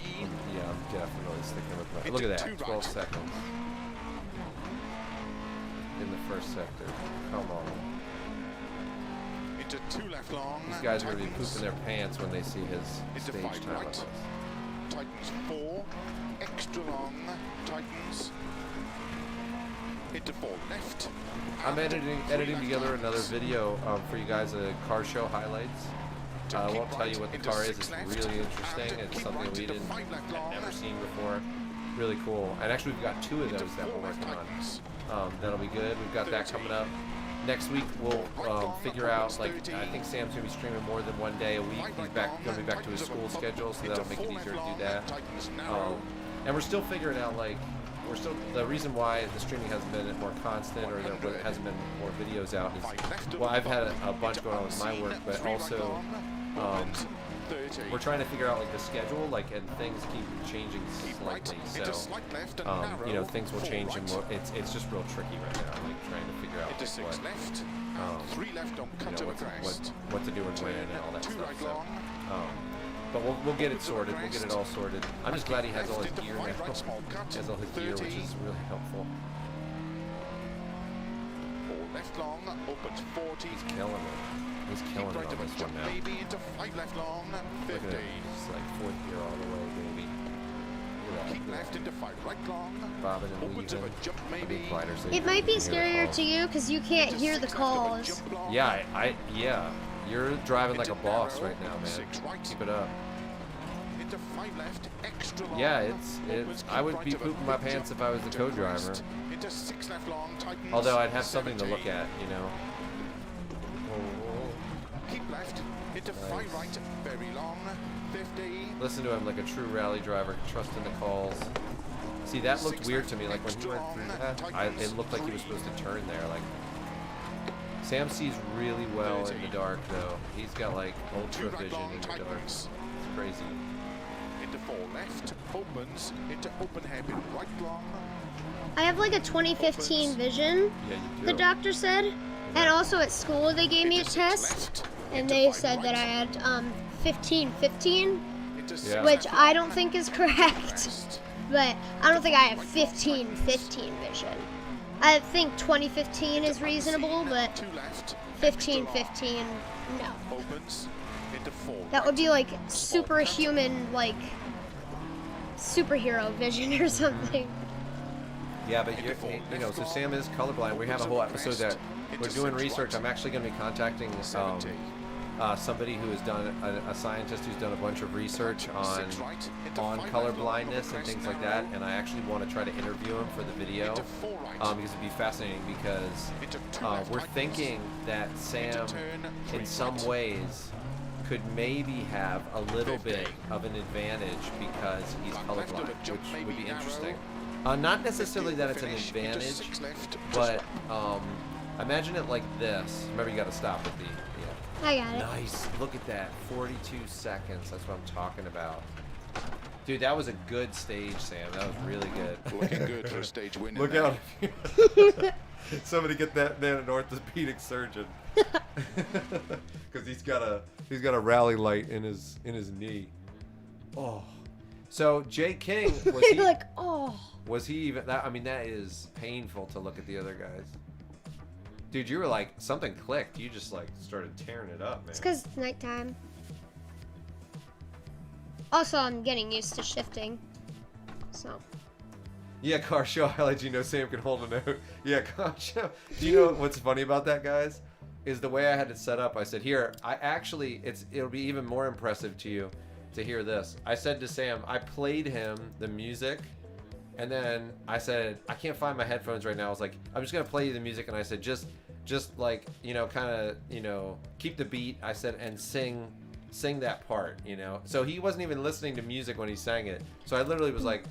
Yeah, I'm definitely sticking with my. Into Look at 2 that. right. 12 seconds. In the first sector. Come on. Into 2 left long. These guys are going to be tightens. pooping their pants when they see his Into stage 5 time. right. on this. Tightens 4. Extra long, tightens. Into 4 left. I'm and editing 3 left together tightens. another video for you guys, car show highlights. I won't tell you what the car is. It's really interesting. It's something we didn't had never seen before. Really cool. And actually, we've got 2 of those that we're working on. That'll be good. We've got that coming up. Next week we'll figure out, like, I think Sam's gonna be streaming more than one day a week. He's gonna be back to his school schedule, so that'll make it easier to do that. And we're still figuring out, like, the reason why the streaming hasn't been more constant, or there hasn't been more videos out is, well, I've had a bunch going on with my work, but also we're trying to figure out, like, the schedule, like, and things keep changing slightly, so you know, things will change, and it's just real tricky right now, like trying to figure out Into 6 what, left. 3 left on you cut know, of a crest. what to do and when and all that 2 stuff. right So, long. but we'll get it sorted. We'll get it all sorted. I'm just glad he has all his Into gear 5 now. right, small cut, He has all his gear, which 30. is really helpful. 4 left long, opens 40. He's killing it. He's killing Keep it right on of a this jump one now. maybe into 5 left long, Look 50. at it. It's like 4th gear all the way, baby. Look at that. Keep left into 5 right long. Bobbing and Opens of weaving. a jump I maybe. think gliders, they It might be can hear the scarier calls. to you because you can't Into hear the 6 left of a calls. jump long. Yeah, yeah. You're driving like a Into boss narrow, right now, man. 6 right. Keep it up. Into 5 left, extra long. Yeah, it's. Opens, I keep would right be of a pooping my quick pants jump if I was the into co-driver. crest. Into 6 left long, tightens. Although I'd have something to look 70. at, you know. Keep left, into 5 Nice. right, very long, 50. Listen to him like a true rally driver, trusting the calls. See, that looked 6 weird left, to me. Like when he extra went through long, that, it looked like he was supposed to turn there. Like Sam sees really well in the 30. dark, though. He's got like 2 ultra right vision long, in the dark. tightens. It's crazy. Into 4 left, opens, into open hairpin right long. I have like a 2015 vision, Yeah, you do. the doctor said. And also at school they gave me a Into 6 test, left, and into they 5 said that I right, had 15-15, into 6 Yeah. which left, I don't think is correct. crest. But I don't think I have 15-15 vision. I think 2015 is reasonable, but 2 left, 15-15, no. opens, into 4 That would be like superhuman, like superhero vision or something. Yeah, but you know, so Sam is colorblind. We have a whole episode that we're doing research. I'm actually going to be contacting somebody who has done a scientist who's done a bunch of research on color blindness and things like that. And I actually want to try to interview him for the video because it'd be fascinating. Because we're thinking that Sam, in some ways, could maybe have a little bit of an advantage because he's colorblind, which would be interesting. Not necessarily that it's an advantage, but imagine it like this. Remember, you got to stop at the. Yeah. I got it. Nice. Look at that. 42 seconds. That's what I'm talking about. Dude, that was a good stage, Sam. That was really good. Looking good for a stage win. Look out. Somebody get that man an orthopedic surgeon. Because he's got a rally light in his knee. Oh. So Jay King was he like, oh. Was he even that? I mean, that is painful to look at the other guys. Dude, you were like, something clicked. You just like started tearing it up, man. It's because it's nighttime. Also, I'm getting used to shifting. So. Yeah, car show highlights. You know, Sam can hold a note. Yeah, car show. Do you know what's funny about that, guys? Is the way I had it set up. I said, here, it'll be even more impressive to you to hear this. I said to Sam, I played him the music, and then I said, I can't find my headphones right now. I was like, I'm just gonna play you the music, and I said, just like, you know, kind of, you know, keep the beat. I said, and sing that part, you know. So he wasn't even listening to music when he sang it. So I literally was like,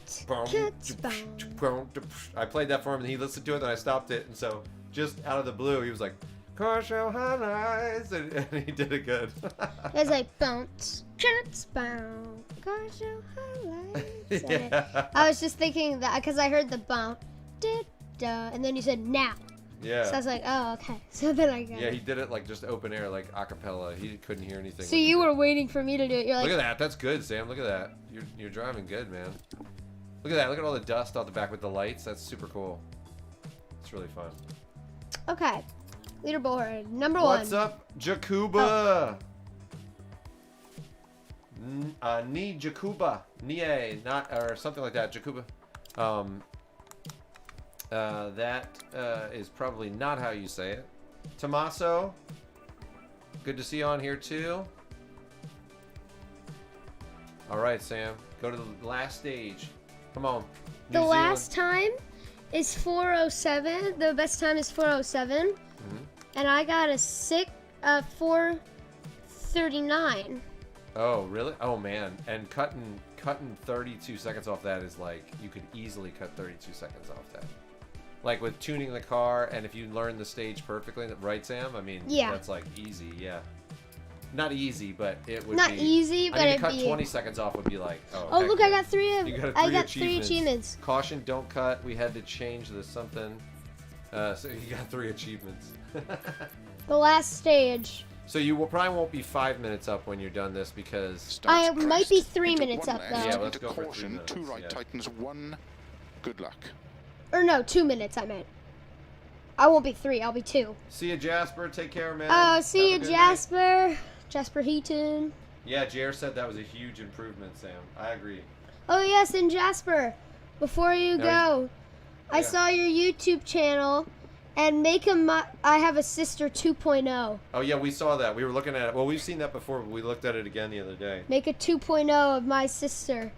I played that for him, and he listened to it, and I stopped it, and so just out of the blue, he was like, car show highlights, and he did it good. It was like bounce, chance, bounce, car show highlights. Yeah. I was just thinking that because I heard the bounce, and then you said now. Yeah. So I was like, oh, okay. So then I got Yeah, it. he did it like just open air, like a cappella. He couldn't hear anything. So you were waiting for me to do it. You're like, look at that. That's good, Sam. Look at that. You're driving good, man. Look at that. Look at all the dust out the back with the lights. That's super cool. It's really fun. okay. Leaderboard number one. What's up, Jakuba? Ni Jakuba. Nie, not, or something like that. Jakuba. That is probably not how you say it. Tommaso, good to see you on here too. All right, Sam, go to the last stage. Come on. The New last Zealand. time is 4:07. The best time is 4:07. Mhm. And I got a 4:39. Oh, really? Oh, man. And cutting 32 seconds off that is like, you could easily cut 32 seconds off that. Like with tuning the car, and if you learn the stage perfectly, right, Sam? I mean, yeah. That's like easy, yeah. Not easy, but it would Not be... easy, but I mean, it'd to cut be... 20 seconds off would be like, oh, Oh, heck look, yeah. I got three three achievements. Caution, don't cut. We had to change the something. So you got 3 achievements. The last stage. So you probably won't be 5 minutes up when you're done this because... I might be 3 minutes up, though. Yeah, let's go for 3 caution, minutes. 2 right Yeah. tightens, 1. Good luck. Or no, 2 minutes, I meant. I won't be 3, I'll be 2. See you, Jasper. Take care, man. Oh, see you, Have a good night. Jasper. Jasper Heaton. Yeah, JR said that was a huge improvement, Sam. I agree. Oh, yes, and Jasper, before you go, I Yeah. saw your YouTube channel, and make him I Have a Sister 2.0. Oh, yeah, we saw that. We were looking at it. Well, we've seen that before, but we looked at it again the other day. Make a 2.0 of my sister.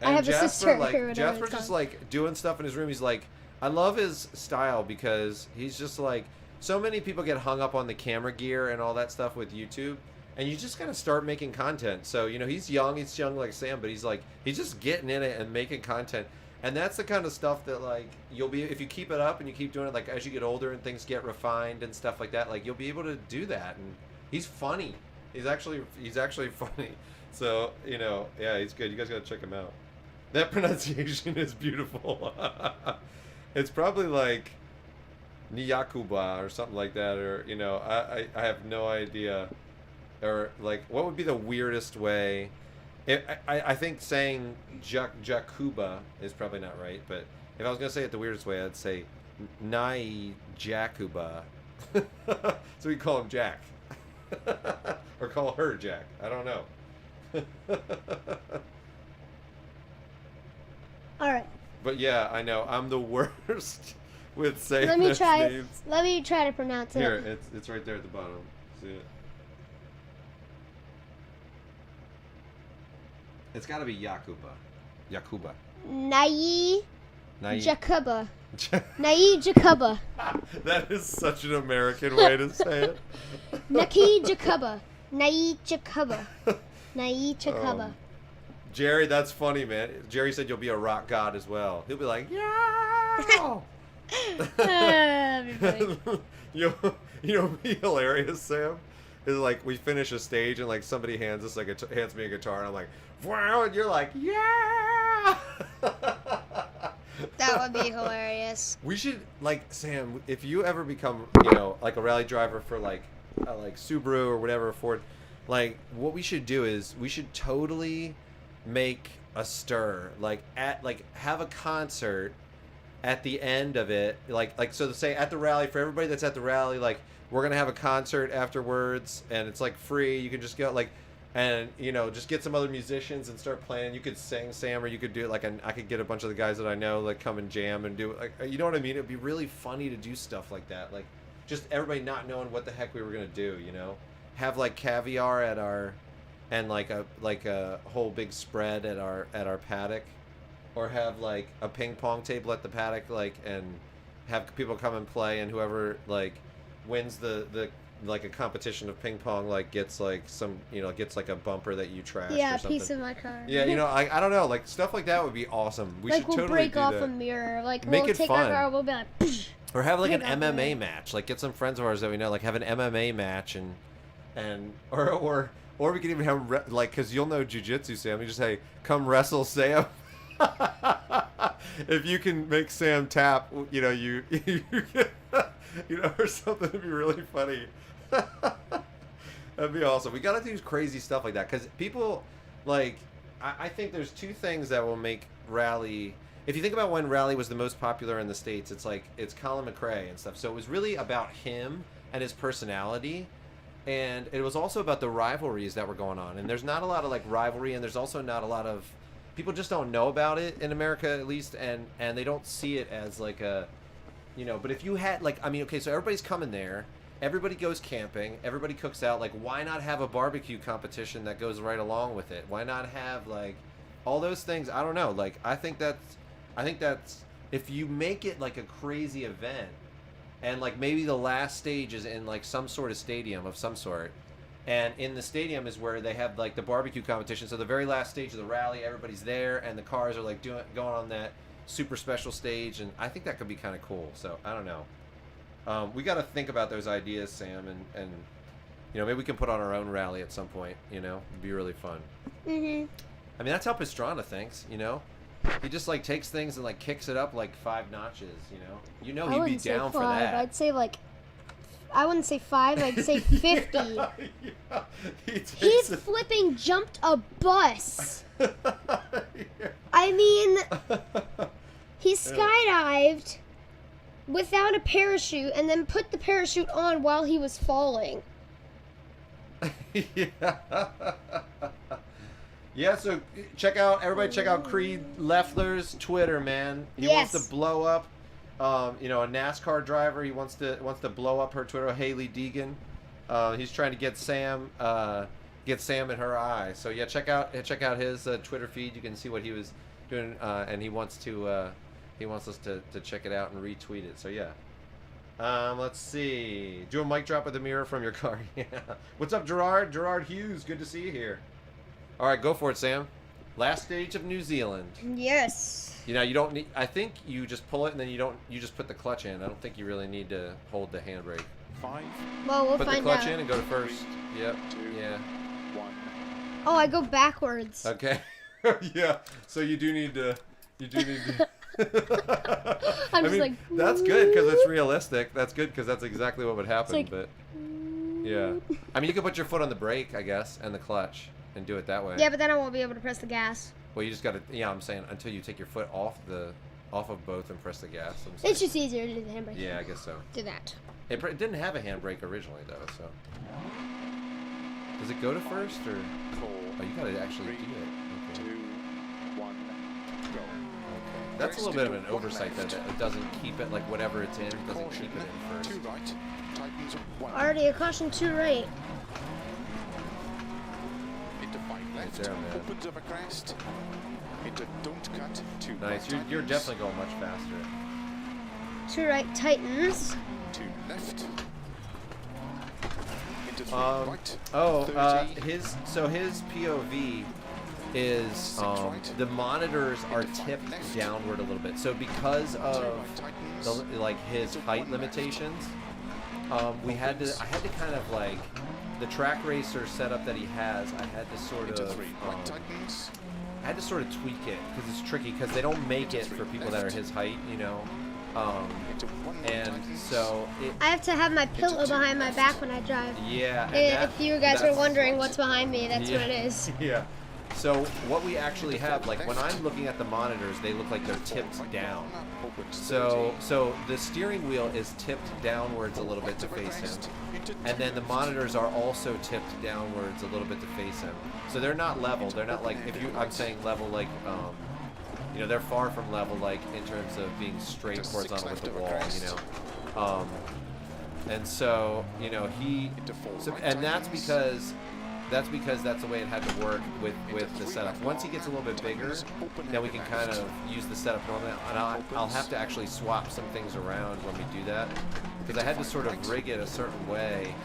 And I have Jasper, a sister. like, or whatever Jasper's it's just called. like doing stuff in his room. He's like, I love his style because he's just like, so many people get hung up on the camera gear and all that stuff with YouTube. And you just gotta start making content. So, you know, he's young like Sam, but he's just getting in it and making content. And that's the kind of stuff that, like, you'll be, if you keep it up and you keep doing it, like, as you get older and things get refined and stuff like that, like, you'll be able to do that. And he's funny. He's actually funny. So, you know, yeah, he's good. You guys gotta check him out. That pronunciation is beautiful. It's probably like Nyakuba or something like that, or, you know, I have no idea. Or, like, what would be the weirdest way? I think saying Jakuba is probably not right, but if I was going to say it the weirdest way, I'd say Nai Jakuba. So we call him Jack. Or call her Jack. I don't know. Alright. But yeah, I know. I'm the worst with saying Let me those try. names. Let me try to pronounce Here, it. it's right there at the bottom. See it? It's got to be Yakuba. Nai Nai- Jakuba. Nai Jakuba. That is such an American way to say it. Naki Jakuba. Naichakaba. Naichakaba. Jerry, that's funny, man. Jerry said you'll be a rock god as well. He'll be like, yeah. That'd be funny. you know, what'd be hilarious, Sam? Is like we finish a stage and like somebody hands us like hands me a guitar and I'm like, wow, and you're like, yeah. That would be hilarious. We should like Sam, if you ever become like a rally driver for like Subaru or whatever Ford, like what we should do is we should totally make a stir, have a concert at the end of it, so to say at the rally, for everybody that's at the rally, like we're gonna have a concert afterwards and it's like free, you can just go and just get some other musicians and start playing. You could sing, Sam, or you could do it I could get a bunch of the guys that I know like come and jam and do it, you know what I mean? It'd be really funny to do stuff like that, like just everybody not knowing what the heck we were gonna do, have like caviar at our, and like a whole big spread at our paddock, or have like a ping pong table at the paddock, and have people come and play, and whoever like wins the like a competition of ping pong gets like some gets like a bumper that you trashed, yeah, or something. a piece of my car. Yeah, I don't know, like stuff like that would be awesome. We should we'll totally break do off that. a mirror, Make we'll it take fun. our car, we'll be like Or have like an Break off a MMA mirror. match, like get some friends of ours that we know, like have an MMA match, or we can even have because you'll know jiu-jitsu, Sam. You just say, come wrestle Sam. If you can make Sam tap, you or something, it'd be really funny. That'd be awesome. We gotta do crazy stuff like that, because people I think there's two things that will make rally. If you think about when rally was the most popular in the States, it's Colin McRae and stuff. So it was really about him and his personality. And it was also about the rivalries that were going on. And there's not a lot of rivalry, and there's also not a lot of people just don't know about it in America, at least, and they don't see it as like a, but if you had okay, so everybody's coming there, everybody goes camping, everybody cooks out, why not have a barbecue competition that goes right along with it? Why not have all those things? I don't know. I think that's if you make it like a crazy event, and maybe the last stage is in some sort of stadium of some sort, and in the stadium is where they have the barbecue competition. So the very last stage of the rally, everybody's there, and the cars are going on that super special stage, and I think that could be kind of cool. So I don't know. We got to think about those ideas, Sam, and maybe we can put on our own rally at some point. It'd be really fun. Mhm. I mean, that's how Pastrana thinks. He just takes things and kicks it up 5 notches. He'd be down for that. I'd say I wouldn't say 5. I'd say 50. Yeah. He flipping jumped a bus. I mean, he skydived without a parachute and then put the parachute on while he was falling. Yeah. Yeah, so everybody check out Creed Leffler's Twitter, man. He wants to blow up, a NASCAR driver. He wants to blow up her Twitter, Haley Deegan. He's trying to get Sam in her eye. So yeah, check out his Twitter feed. You can see what he was doing, and he wants us to check it out and retweet it. So yeah. Let's see. Do a mic drop with the mirror from your car. Yeah. What's up, Gerard? Gerard Hughes. Good to see you here. All right, go for it, Sam. Last stage of New Zealand. Yes. You don't need. I think you just pull it and then you just put the clutch in. I don't think you really need to hold the handbrake. 5. Well, we'll put find the clutch out. in and go to first. Yep. 2, Yeah. 1. Oh, I go backwards. Okay. Yeah. So you do need to. I'm I just mean, that's good because it's realistic. That's good because that's exactly what would happen. But yeah, I mean, you could put your foot on the brake, I guess, and the clutch, and do it that way. Yeah, but then I won't be able to press the gas. Well, you just gotta. Yeah, I'm saying until you take your foot off of both and press the gas. I'm saying. It's just easier to do the handbrake. Yeah, I guess so. Do that. It didn't have a handbrake originally, though. So does it go to first or? 4. Oh, you gotta actually 3, do it. 2, Okay. 1, go. Okay. That's a little bit of an oversight that it doesn't keep it whatever it's in. It doesn't keep it in first. 2 right, tightens 1. Already a caution 2 right. Into 5 left, there, man. opens up a crest. Into don't cut, 2 Nice. right, You're tightens. definitely going much faster. 2 right tightens. 2 left. Into Into 3 right. 30. His POV is 6 right. the monitors are tipped downward a little bit. So because of his height limitations, I had to kind of like the track racer setup that he has. I had to sort of tweak it because it's tricky because they don't make it for people that are his height, you know. And so I have to have my pillow behind my back when I drive. Yeah. If you guys are wondering what's behind me, that's what it is. Yeah. So what we actually have, like when I'm looking at the monitors, they look like they're tipped down. So the steering wheel is tipped downwards a little bit to face him, and then the monitors are also tipped downwards a little bit to face him. So they're not level. They're not like I'm saying level like you know, they're far from level like in terms of being straight horizontal with the wall. You know, and so you know and that's because that's the way it had to work with the setup. Once he gets a little bit bigger, then we can kind of use the setup normally. And I'll have to actually swap some things around when we do that, because I had to sort of rig it a certain way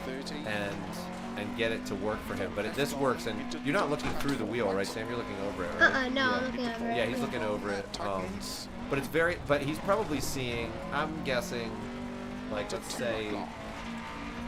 and get it to work for him. But this works, and you're not looking through the wheel, right, Sam? You're looking over it, right? No, I'm looking over it. Yeah, he's looking over it. But he's probably seeing, I'm guessing, like, let's say,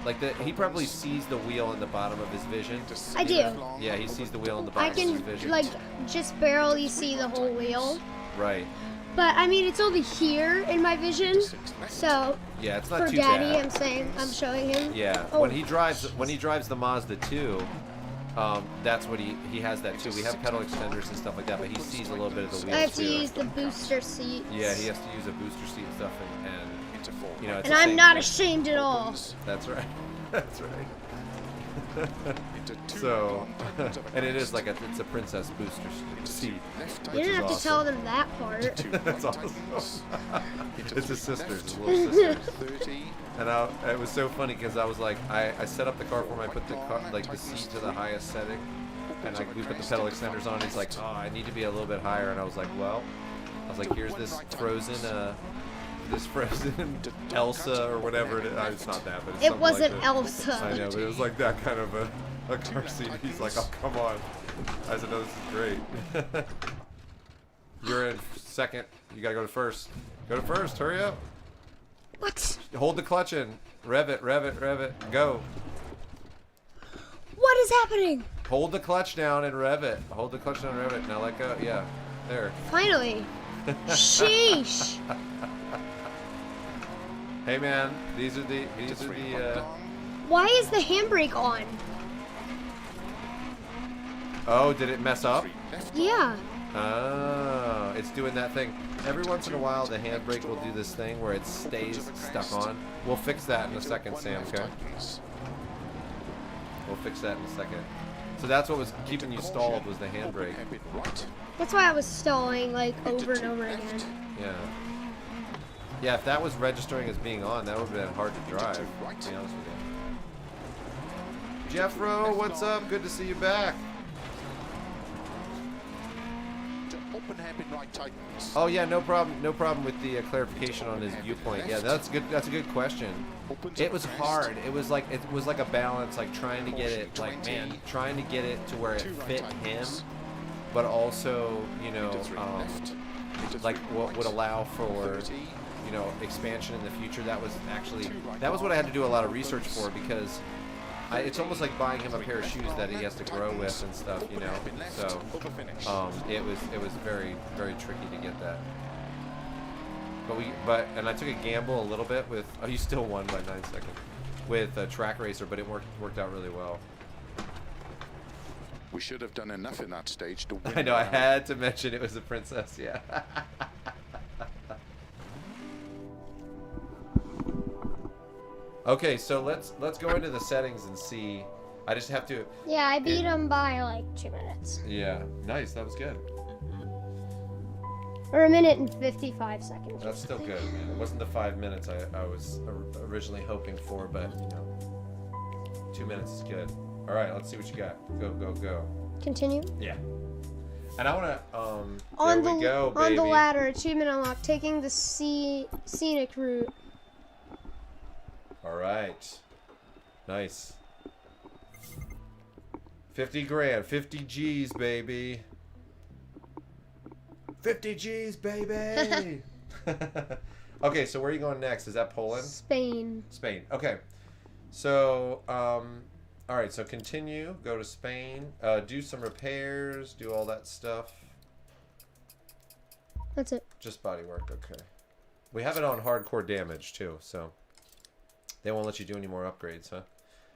like he probably sees the wheel in the bottom of his vision. I do. Yeah, he sees the wheel in the bottom of his vision. I can, like, just barely see the whole wheel. Right. But, I mean, it's only here in my vision, so... Yeah, it's not for too Daddy, bad. I'm showing him. Yeah, when he drives the Mazda 2, that's what he has that too. We have pedal extenders and stuff like that, but he sees a little bit of the wheel. I have to use the booster seat. Yeah, he has to use a booster seat and stuff, and you know. It's and I'm not ashamed at all. That's right. That's right. So, and it is like it's a princess booster seat. You didn't have to tell them that part. That's awesome. It's his sisters, his little sisters. And it was so funny because I was like, I set up the car for him. I put the seat to the highest setting, and we put the pedal extenders on. He's like, oh, I need to be a little bit higher. And I was like, well, here's this frozen Elsa or whatever it is. It's not that, but it wasn't like Elsa. I know, but it was like that kind of a car seat. He's like, oh, come on. I said, no, this is great. You're in second. You gotta go to first. Go to first. Hurry up. What? Hold the clutch in. Rev it. Go. What is happening? Hold the clutch down and rev it. Hold the clutch down and rev it. Now let go. Yeah. There. Finally. Sheesh. Hey man, these are the Why is the handbrake on? Oh, did it mess up? Yeah. Oh, it's doing that thing. Every once in a while, the handbrake will do this thing where it stays stuck on. We'll fix that in a second, Sam, okay? We'll fix that in a second. So that's what was keeping you stalled, was the handbrake. That's why I was stalling, like, over and over again. Yeah. Yeah, if that was registering as being on, that would have been hard to drive, to be honest with you. Jeffro, what's up? Good to see you back. Oh yeah, no problem with the clarification on his viewpoint. Yeah, that's good. That's a good question. It was hard. It was like a balance, like trying to get it, trying to get it to where it fit him, but also, you know, like what would allow for, you know, expansion in the future. That was what I had to do a lot of research for, because it's almost like buying him a pair of shoes that he has to grow with and stuff, you know. So it was very, very tricky to get that. And I took a gamble a little bit with. Oh, you still won by 9 seconds with a track racer, but it worked out really well. We should have done enough in that stage to win. I know. I had to mention it was a princess. Yeah. Okay, so let's go into the settings and see. I just have to. Yeah, I beat him by like 2 minutes. Yeah, nice. That was good. Or 1 minute and 55 seconds. That's still good, man. It wasn't the 5 minutes I was originally hoping for, but you know, 2 minutes is good. All right, let's see what you got. Go. Continue. Yeah. And I wanna on there we go, baby. On the ladder, achievement unlocked. Taking the scenic route. All right. Nice. 50 grand, 50 G's, baby. 50 G's, baby. Okay, so where are you going next? Is that Poland? Spain. Spain. Okay. So, all right. So continue. Go to Spain. Do some repairs. Do all that stuff. That's it. Just body work. Okay. We have it on hardcore damage too, so they won't let you do any more upgrades, huh?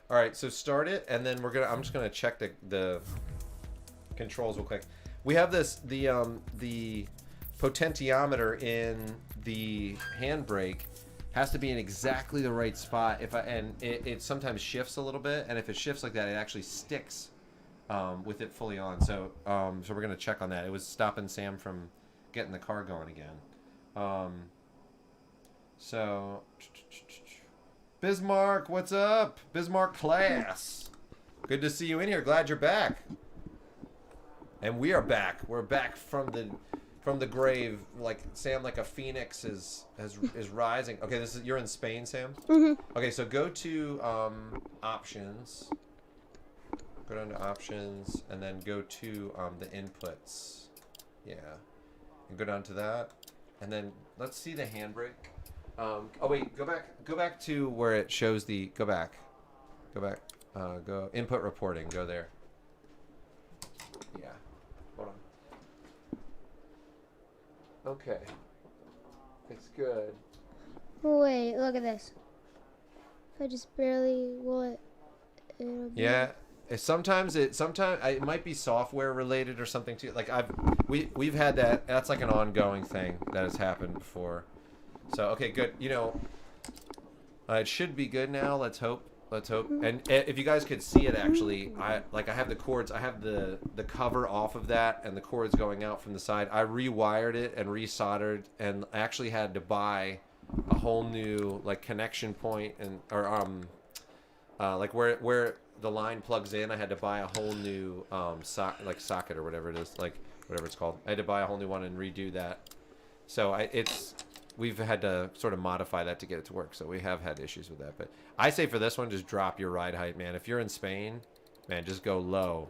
All right. So start it, and then I'm just gonna check the controls real quick. We have the potentiometer in the handbrake has to be in exactly the right spot. It sometimes shifts a little bit, and if it shifts like that, it actually sticks with it fully on. So we're gonna check on that. It was stopping Sam from getting the car going again. So Bismarck, what's up? Bismarck class. Good to see you in here. Glad you're back. And we are back. We're back from the grave, like Sam, like a phoenix is rising. Okay, you're in Spain, Sam. Okay, so go to options. Go down to options, and then go to the inputs. Yeah, and go down to that, and then let's see the handbrake. Oh wait, go back to where it shows the. Go back. Go input reporting. Go there. Yeah. Hold on. Okay. It's good. Wait, look at this. If I just barely it'll be... Yeah. Sometimes it might be software related or something too. Like we've had that. That's like an ongoing thing that has happened before. So okay, good. You know, it should be good now. Let's hope. And if you guys could see it, actually, I have the cords. I have the cover off of that, and the cords going out from the side. I rewired it and resoldered, and I actually had to buy a whole new like connection point like where the line plugs in. I had to buy a whole new socket or whatever it is, like whatever it's called. I had to buy a whole new one and redo that. So we've had to sort of modify that to get it to work. So we have had issues with that. But I say for this one, just drop your ride height, man. If you're in Spain, man, just go low.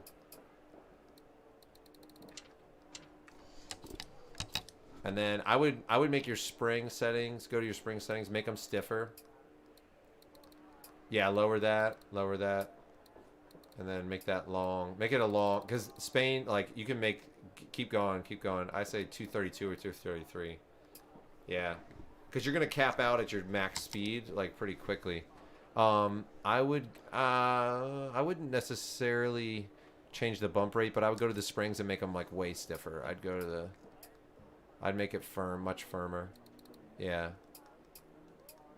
And then I would make your spring settings, go to your spring settings, make them stiffer. Yeah, lower that. And then make that long. Make it a long, because Spain, like, you can keep going. I say 232 or 233. Yeah, because you're gonna cap out at your max speed like pretty quickly. I wouldn't necessarily change the bump rate, but I would go to the springs and make them like way stiffer. I'd make it firm, much firmer. Yeah.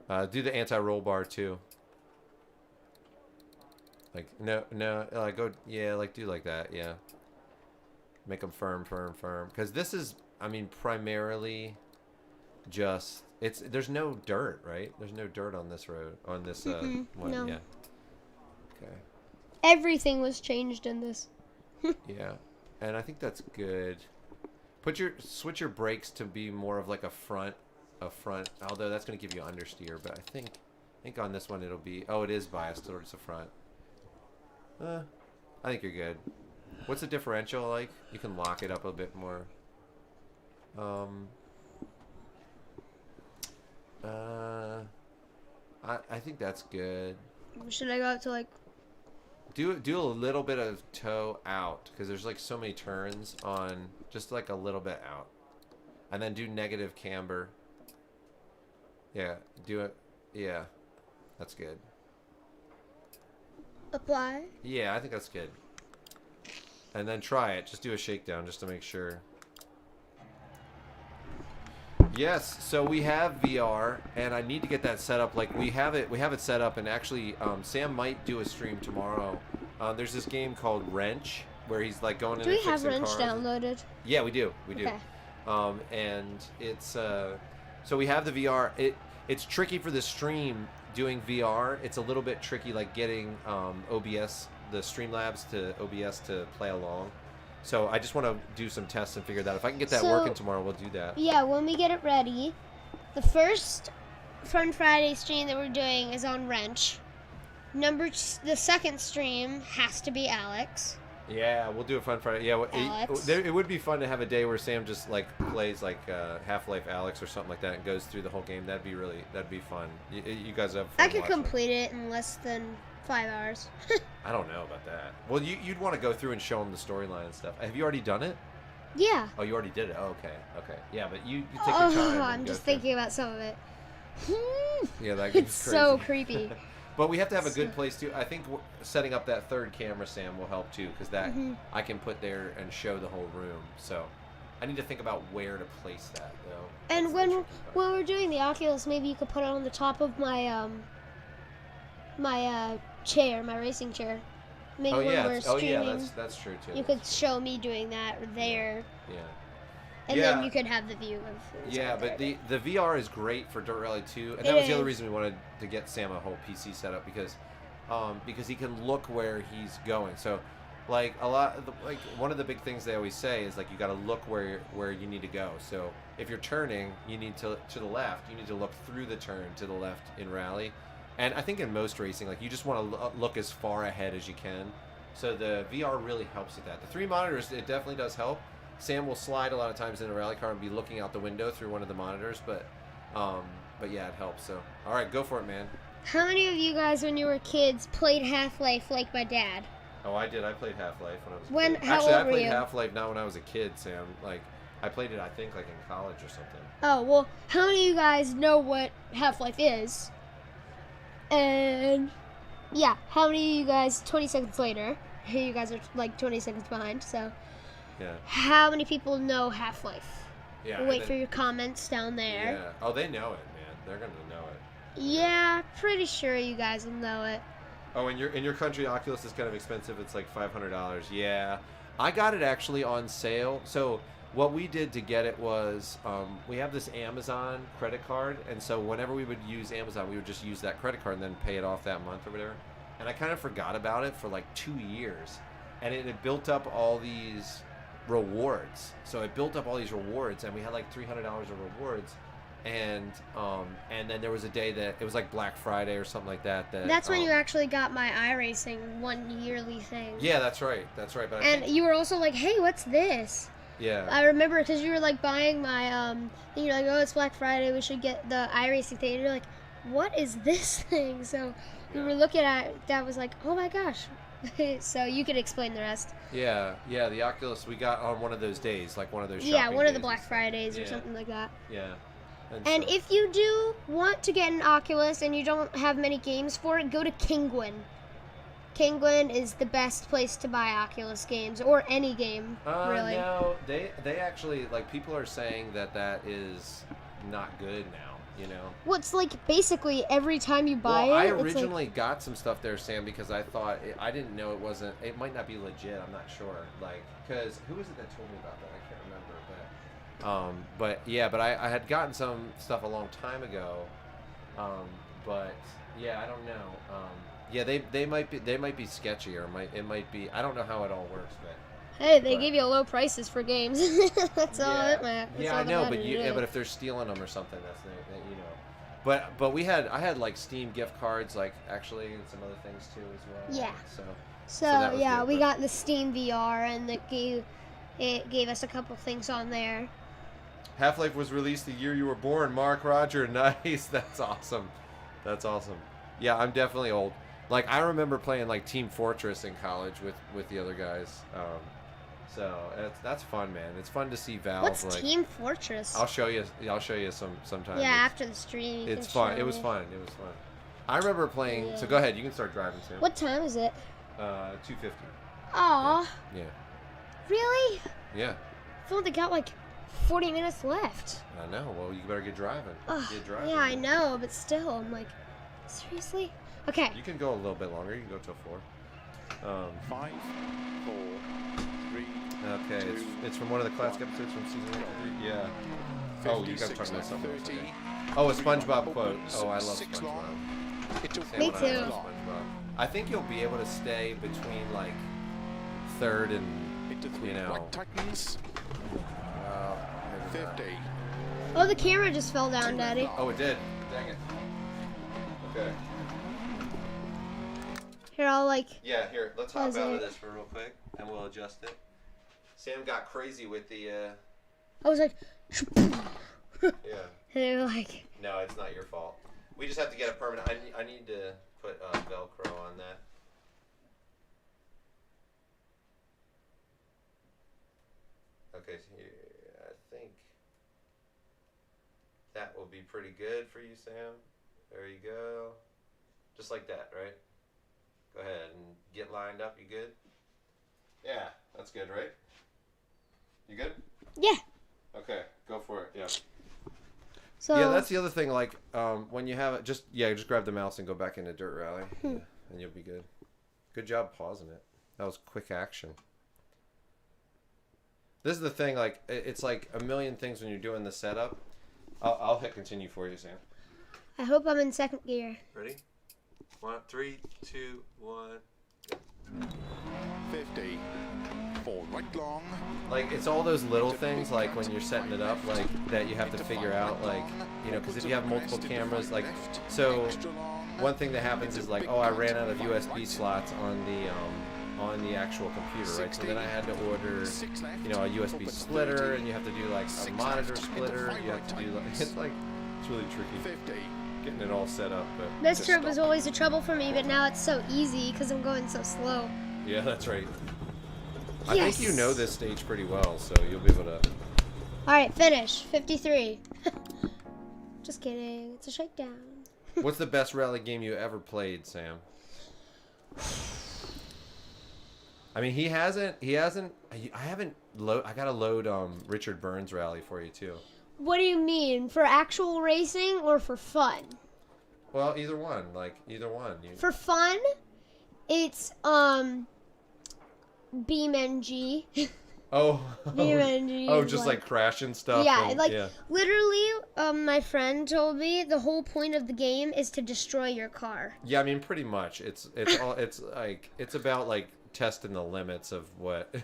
Do the anti-roll bar too. Like no, go do like that. Yeah. Make them firm. Because this is, I mean, primarily. Just there's no dirt, right? There's no dirt on this road, on this one. No. Yeah. Okay. Everything was changed in this. Yeah, and I think that's good. Switch your brakes to be more of like a front. Although that's gonna give you understeer, but I think on this one it'll be. Oh, it is biased towards the front. I think you're good. What's the differential like? You can lock it up a bit more. I think that's good. Should I go up to like... Do a little bit of toe out, because there's like so many turns on, just like a little bit out. And then do negative camber. Yeah, do it. Yeah, that's good. Apply? Yeah, I think that's good. And then try it. Just do a shakedown just to make sure. Yes, so we have VR, and I need to get that set up. Like we have it set up, and actually, Sam might do a stream tomorrow. There's this game called Wrench, where he's like going in and fixing cars. Do we have Wrench downloaded? Yeah, we do. Okay. And it's so we have the VR. It's tricky for the stream doing VR. It's a little bit tricky, like getting OBS, the Streamlabs to OBS to play along. So I just want to do some tests and figure that out. If I can get that working tomorrow, we'll do that. Yeah, when we get it ready, the first Fun Friday stream that we're doing is on Wrench. The second stream has to be Alex. Yeah, we'll do a fun Friday. Yeah, it would be fun to have a day where Sam just like plays like Half-Life Alex or something like that and goes through the whole game. That'd be fun. You guys have fun I could watching complete it in less than 5 hours. I don't know about that. Well, you'd want to go through and show them the storyline and stuff. Have you already done it? Yeah. Oh, you already did it. Oh, okay. Yeah, but you take your time. I'm just thinking about some of it. Yeah, that game's it's crazy. so creepy. But we have to have a good place too. I think setting up that third camera, Sam, will help too, because that I can put there and show the whole room. So I need to think about where to place that, though. And when we're doing the Oculus, maybe you could put it on the top of my chair, my racing chair. Maybe when we're streaming. That's true too. You could show me doing that there. Yeah. And then you could have the view of. Yeah, but the VR is great for Dirt Rally 2, and that was the other reason we wanted to get Sam a whole PC setup because he can look where he's going. So, like one of the big things they always say is like you got to look where you need to go. So if you're turning, you need to the left. You need to look through the turn to the left in rally, and I think in most racing, like you just want to look as far ahead as you can. So the VR really helps with that. The 3 monitors, it definitely does help. Sam will slide a lot of times in a rally car and be looking out the window through one of the monitors, but yeah, it helps. So, all right, go for it, man. How many of you guys, when you were kids, played Half-Life like my dad? Oh, I did. I played Half-Life when I was a kid. How Actually, old I were played you? Half-Life not when I was a kid, Sam. Like, I played it, I think, like in college or something. Oh, well, how many of you guys know what Half-Life is? And, yeah, how many of you guys, 20 seconds later, you guys are like 20 seconds behind, so... Yeah. How many people know Half-Life? Yeah. We'll wait for your comments down there. Yeah. Oh, they know it, man. They're gonna know it. Yeah, pretty sure you guys will know it. Oh, in your country, Oculus is kind of expensive. It's like $500. Yeah. I got it actually on sale. So what we did to get it was we have this Amazon credit card, and so whenever we would use Amazon, we would just use that credit card and then pay it off that month or whatever. And I kind of forgot about it for like 2 years, and it had built up all these rewards. So it built up all these rewards, and we had like $300 of rewards, and then there was a day that it was like Black Friday or something like that. That's when you actually got my iRacing 1 yearly thing. Yeah, that's right. But you were also like, hey, what's this? Yeah. I remember because you were like buying my and you're like, oh, it's Black Friday, we should get the iRacing thing. And you're like, what is this thing? So we were looking at it, Dad was like, oh my gosh. So you could explain the rest. Yeah, the Oculus we got on one of those days, like one of those shopping one of the days Black Fridays or something like that. Yeah. And if you do want to get an Oculus and you don't have many games for it, go to Kinguin. Kinguin is the best place to buy Oculus games, or any game, really. No, they actually, like, people are saying that is not good now. You know. Well, it's like basically every time you buy I it. originally got some stuff there, Sam, because I thought I didn't know it might not be legit. I'm not sure, like, because who was it that told me about that? I can't remember, but I had gotten some stuff a long time ago, but yeah, I don't know. Yeah, they might be sketchy, or it might be. I don't know how it all works, but. Hey, they give you low prices for games. That's all it matters. Yeah, I know, but if they're stealing them or something, that's you know. But I had like Steam gift cards, like actually, and some other things too as well. Yeah. So yeah, we got the Steam VR, and it gave us a couple things on there. Half-Life was released the year you were born, Mark Roger. Nice, that's awesome. Yeah, I'm definitely old. Like I remember playing like Team Fortress in college with the other guys. So that's fun, man. It's fun to see Valve. What's Team Fortress? I'll show you sometime. Yeah, after the stream. It's fun. It was fun. I remember playing. Yeah. So go ahead. You can start driving soon. What time is it? 2:50. Aw. Yeah. Really? Yeah. I've only got like 40 minutes left. I know. Well, you better get driving. Get driving. Yeah, I know, but still, I'm like, seriously? Okay. You can go a little bit longer. You can go till 4. 5, 4, 3. Okay, it's from one of the classic episodes from season 1. Yeah. Oh, you guys talking about something else. Okay. Oh, a SpongeBob quote. Oh, I love SpongeBob. Me too. I think you'll be able to stay between like third and you know. 50. Oh, the camera just fell down, Daddy. Oh, it did. Dang it. Okay. Here, I'll like. Yeah, here. Let's hop out of this for real quick, and we'll adjust it. Sam got crazy with the. I was like. Yeah. And they were like. No, it's not your fault. We just have to get a permanent. I need to put Velcro on that. Okay, so here, I think that will be pretty good for you, Sam. There you go. Just like that, right? Go ahead and get lined up. You good? Yeah, that's good, right? You good? Yeah. Okay, go for it. Yeah. So. Yeah, that's the other thing. Like, when you have it, just grab the mouse and go back into Dirt Rally, and you'll be good. Good job pausing it. That was quick action. This is the thing. Like, it's like a million things when you're doing the setup. I'll hit continue for you, Sam. I hope I'm in second gear. Ready? 3, 2, 1. 50. 4 right long. Like, it's all those little things, like when you're setting it up, like that you have to figure out, like, you know, because if you have multiple cameras, like, so one thing that happens is like, oh, I ran out of USB slots on the actual computer, right? So then I had to order, you know, a USB splitter, and you have to do like a monitor splitter. You have to do like it's really tricky getting it all set up. But This trip was always a trouble for me, but now it's so easy because I'm going so slow. yeah, that's right. Yes. I think you know this stage pretty well, so you'll be able to. All right, finish 53. Just kidding. It's a shakedown. What's the best rally game you ever played, Sam? I mean, he hasn't. I gotta load Richard Burns rally for you too. What do you mean? For actual racing or for fun? Well, either one. Like either one. For fun, it's BeamNG. Oh. BeamNG. Oh, just like crashing stuff. Yeah, and, like literally, my friend told me the whole point of the game is to destroy your car. Yeah, I mean, pretty much. It's all. It's like it's about like testing the limits of what.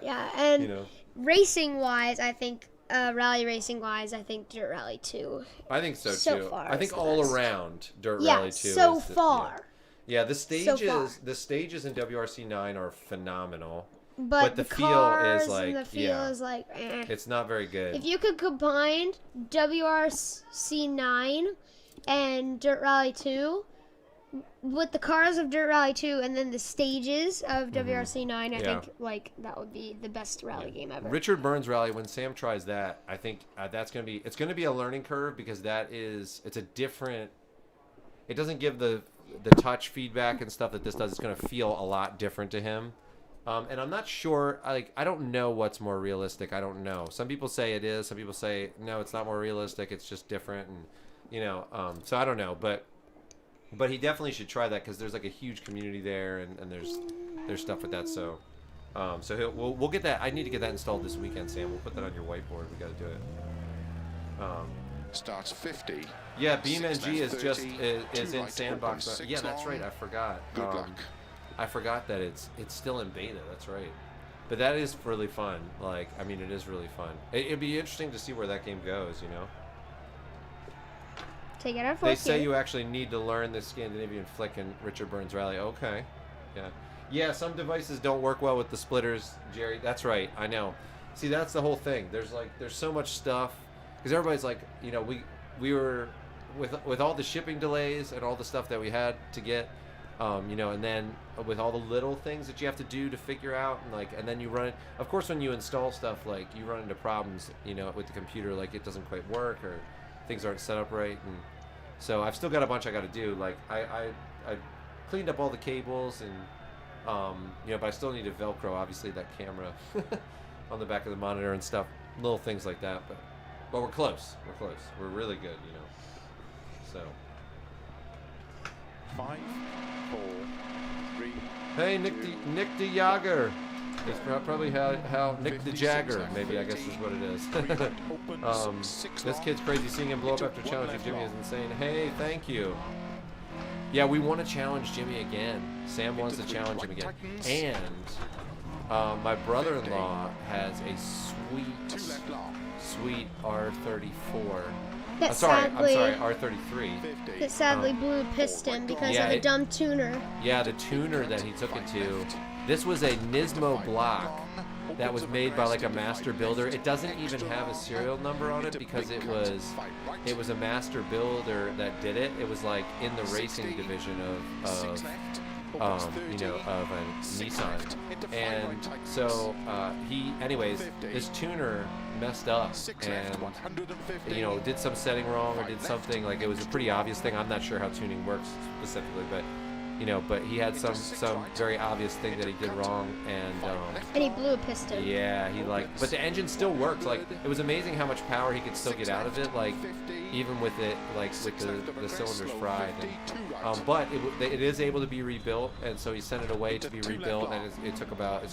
Yeah, and you know. racing wise, I think. Rally racing wise, I think Dirt Rally 2. I think so too. So far, I think all around Dirt yeah, Rally 2. So is far. Yeah, the stages. far. The stages in WRC 9 are phenomenal. But the feel cars is like and the feel is like It's not very good. If you could combine WRC 9 and Dirt Rally 2 with the cars of Dirt Rally 2 and then the stages of WRC 9, I think like that would be the best rally game ever. Richard Burns rally, when Sam tries that, I think it's going to be a learning curve because it's a different. It doesn't give the touch feedback and stuff that this does. It's going to feel a lot different to him. And I'm not sure, I don't know what's more realistic. I don't know. Some people say it is. Some people say, no, it's not more realistic. It's just different. And, you know, so I don't know. But he definitely should try that because there's like a huge community there and there's stuff with that. So we'll get that. I need to get that installed this weekend, Sam. We'll put that on your whiteboard. We got to do it. Starts 50. Yeah, BeamNG is 30, just is in right, Sandbox. Yeah, that's right. I forgot. Good luck. I forgot that it's still in beta. That's right. But that is really fun. Like, I mean, it is really fun. It'd be interesting to see where that game goes, you know? Take it out for They say you actually need to learn the Scandinavian flick in Richard Burns Rally. Okay. Yeah. Yeah, some devices don't work well with the splitters, Jerry. That's right. I know. See, that's the whole thing. There's so much stuff. Because everybody's like, you know, we were, with all the shipping delays and all the stuff that we had to get, you know, and then with all the little things that you have to do to figure out, and then you run. Of course, when you install stuff, like you run into problems, you know, with the computer, like it doesn't quite work or things aren't set up right, and so I've still got a bunch I got to do. Like I cleaned up all the cables and you know, but I still need to Velcro obviously that camera on the back of the monitor and stuff, little things like that. But we're close. We're really good, you know. So. 5, 4, 3. Hey, Nick de Jager. It's probably how Nick the Jagger, maybe, I guess is what it is. This kid's crazy. Seeing him blow up after challenging Jimmy is insane. Hey, thank you. Yeah, we want to challenge Jimmy again. Sam wants to challenge him again. And My brother-in-law has a sweet R34. That I'm sadly, sorry, R33. that sadly blew a piston because of a dumb tuner. Yeah, the tuner that he took it to. This was a Nismo block that was made by like a master builder. It doesn't even have a serial number on it because it was a master builder that did it. It was like in the racing division of a Nissan. And so this tuner messed up and did some setting wrong or did something, like it was a pretty obvious thing. I'm not sure how tuning works specifically, but but he had some very obvious thing that he did wrong, and he blew a piston. Yeah, but the engine still worked. Like, it was amazing how much power he could still get out of it, like even with it, like with the cylinders fried. And, but it is able to be rebuilt, and so he sent it away to be rebuilt, and it's going to take about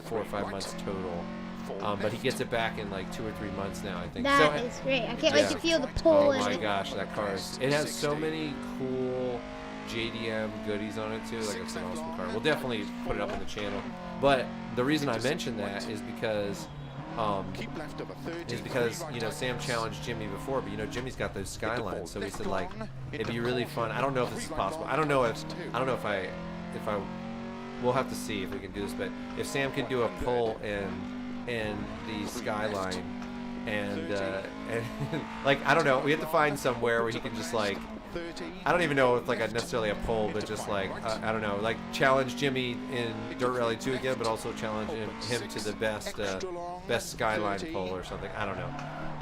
4 or 5 months total. But he gets it back in like 2 or 3 months now, I think. That is great. I can't wait to feel the pull. Oh my gosh, that car it has so many cool JDM goodies on it too. Like, it's an awesome car. We'll definitely put it up on the channel. But the reason I mentioned that is because Sam challenged Jimmy before, but Jimmy's got those Skylines, so we said, like, it'd be really fun. I don't know if this is possible. I don't know if we'll have to see if we can do this, but if Sam can do a pull in the Skyline and like, I don't know, we have to find somewhere where he can just, like, I don't even know if like necessarily a pull, but just like I don't know, like challenge Jimmy in Dirt Rally 2 again, but also challenge him to the best Skyline pull or something. I don't know.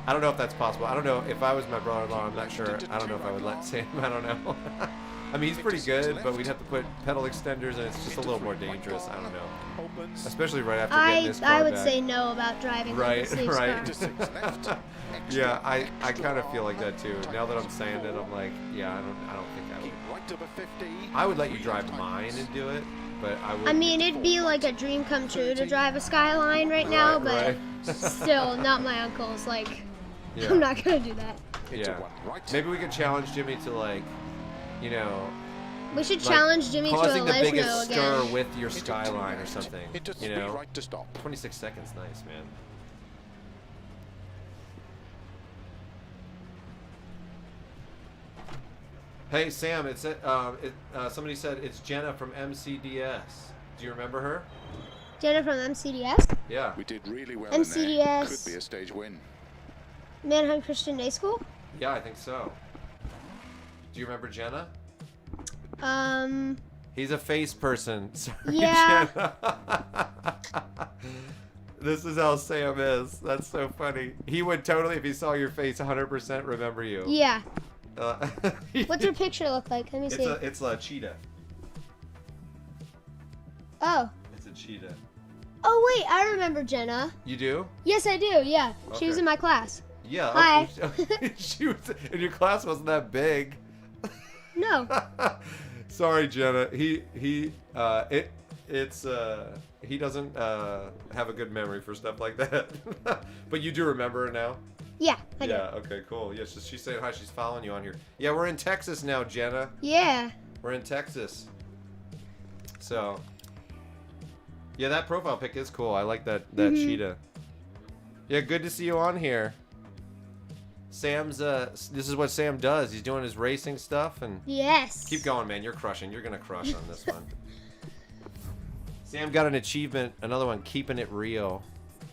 I don't know if that's possible. I don't know if I was my brother-in-law. I'm not sure. I don't know if I would let Sam. I don't know. I mean, he's pretty good, but we'd have to put pedal extenders, and it's just a little more dangerous. I don't know. Especially right after getting this car I would back. say no about driving right. car. Yeah, I kind of feel like that too. Now that I'm saying it, I'm like, yeah, I don't think I would. I would let you drive mine and do it, but I would. I mean, it'd be like a dream come true to drive a Skyline right now, but still, not my uncle's. Like, yeah. I'm not gonna do that. Yeah. Maybe we could challenge Jimmy to, like, we should challenge Jimmy to a causing the biggest again. stir with your Skyline or something. 26 seconds, nice, man. Hey Sam, it said somebody said it's Jenna from MCDS. Do you remember her? Jenna from MCDS? Yeah. We did really well. MCDS could be a stage win. Manheim Christian Day School? Yeah, I think so. Do you remember Jenna? He's a face person. Sorry, yeah. Jenna. This is how Sam is. That's so funny. He would totally, if he saw your face, 100% remember you. Yeah. What's her picture look like? Let me see. It's a cheetah. Oh. It's a cheetah. Oh wait, I remember Jenna. You do? Yes, I do. Yeah, okay. She was in my class. Yeah. Hi. She was in your class. Wasn't that big? No. Sorry, Jenna. He doesn't have a good memory for stuff like that. But you do remember her now? Yeah, I do. Yeah, okay, cool. Yeah, she's saying hi. She's following you on here. Yeah, we're in Texas now, Jenna. Yeah. We're in Texas. So, yeah, that profile pic is cool. I like that cheetah. Yeah, good to see you on here. Sam's, this is what Sam does. He's doing his racing stuff, and yes. Keep going, man. You're crushing. You're gonna crush on this one. Sam got an achievement, another one, keeping it real.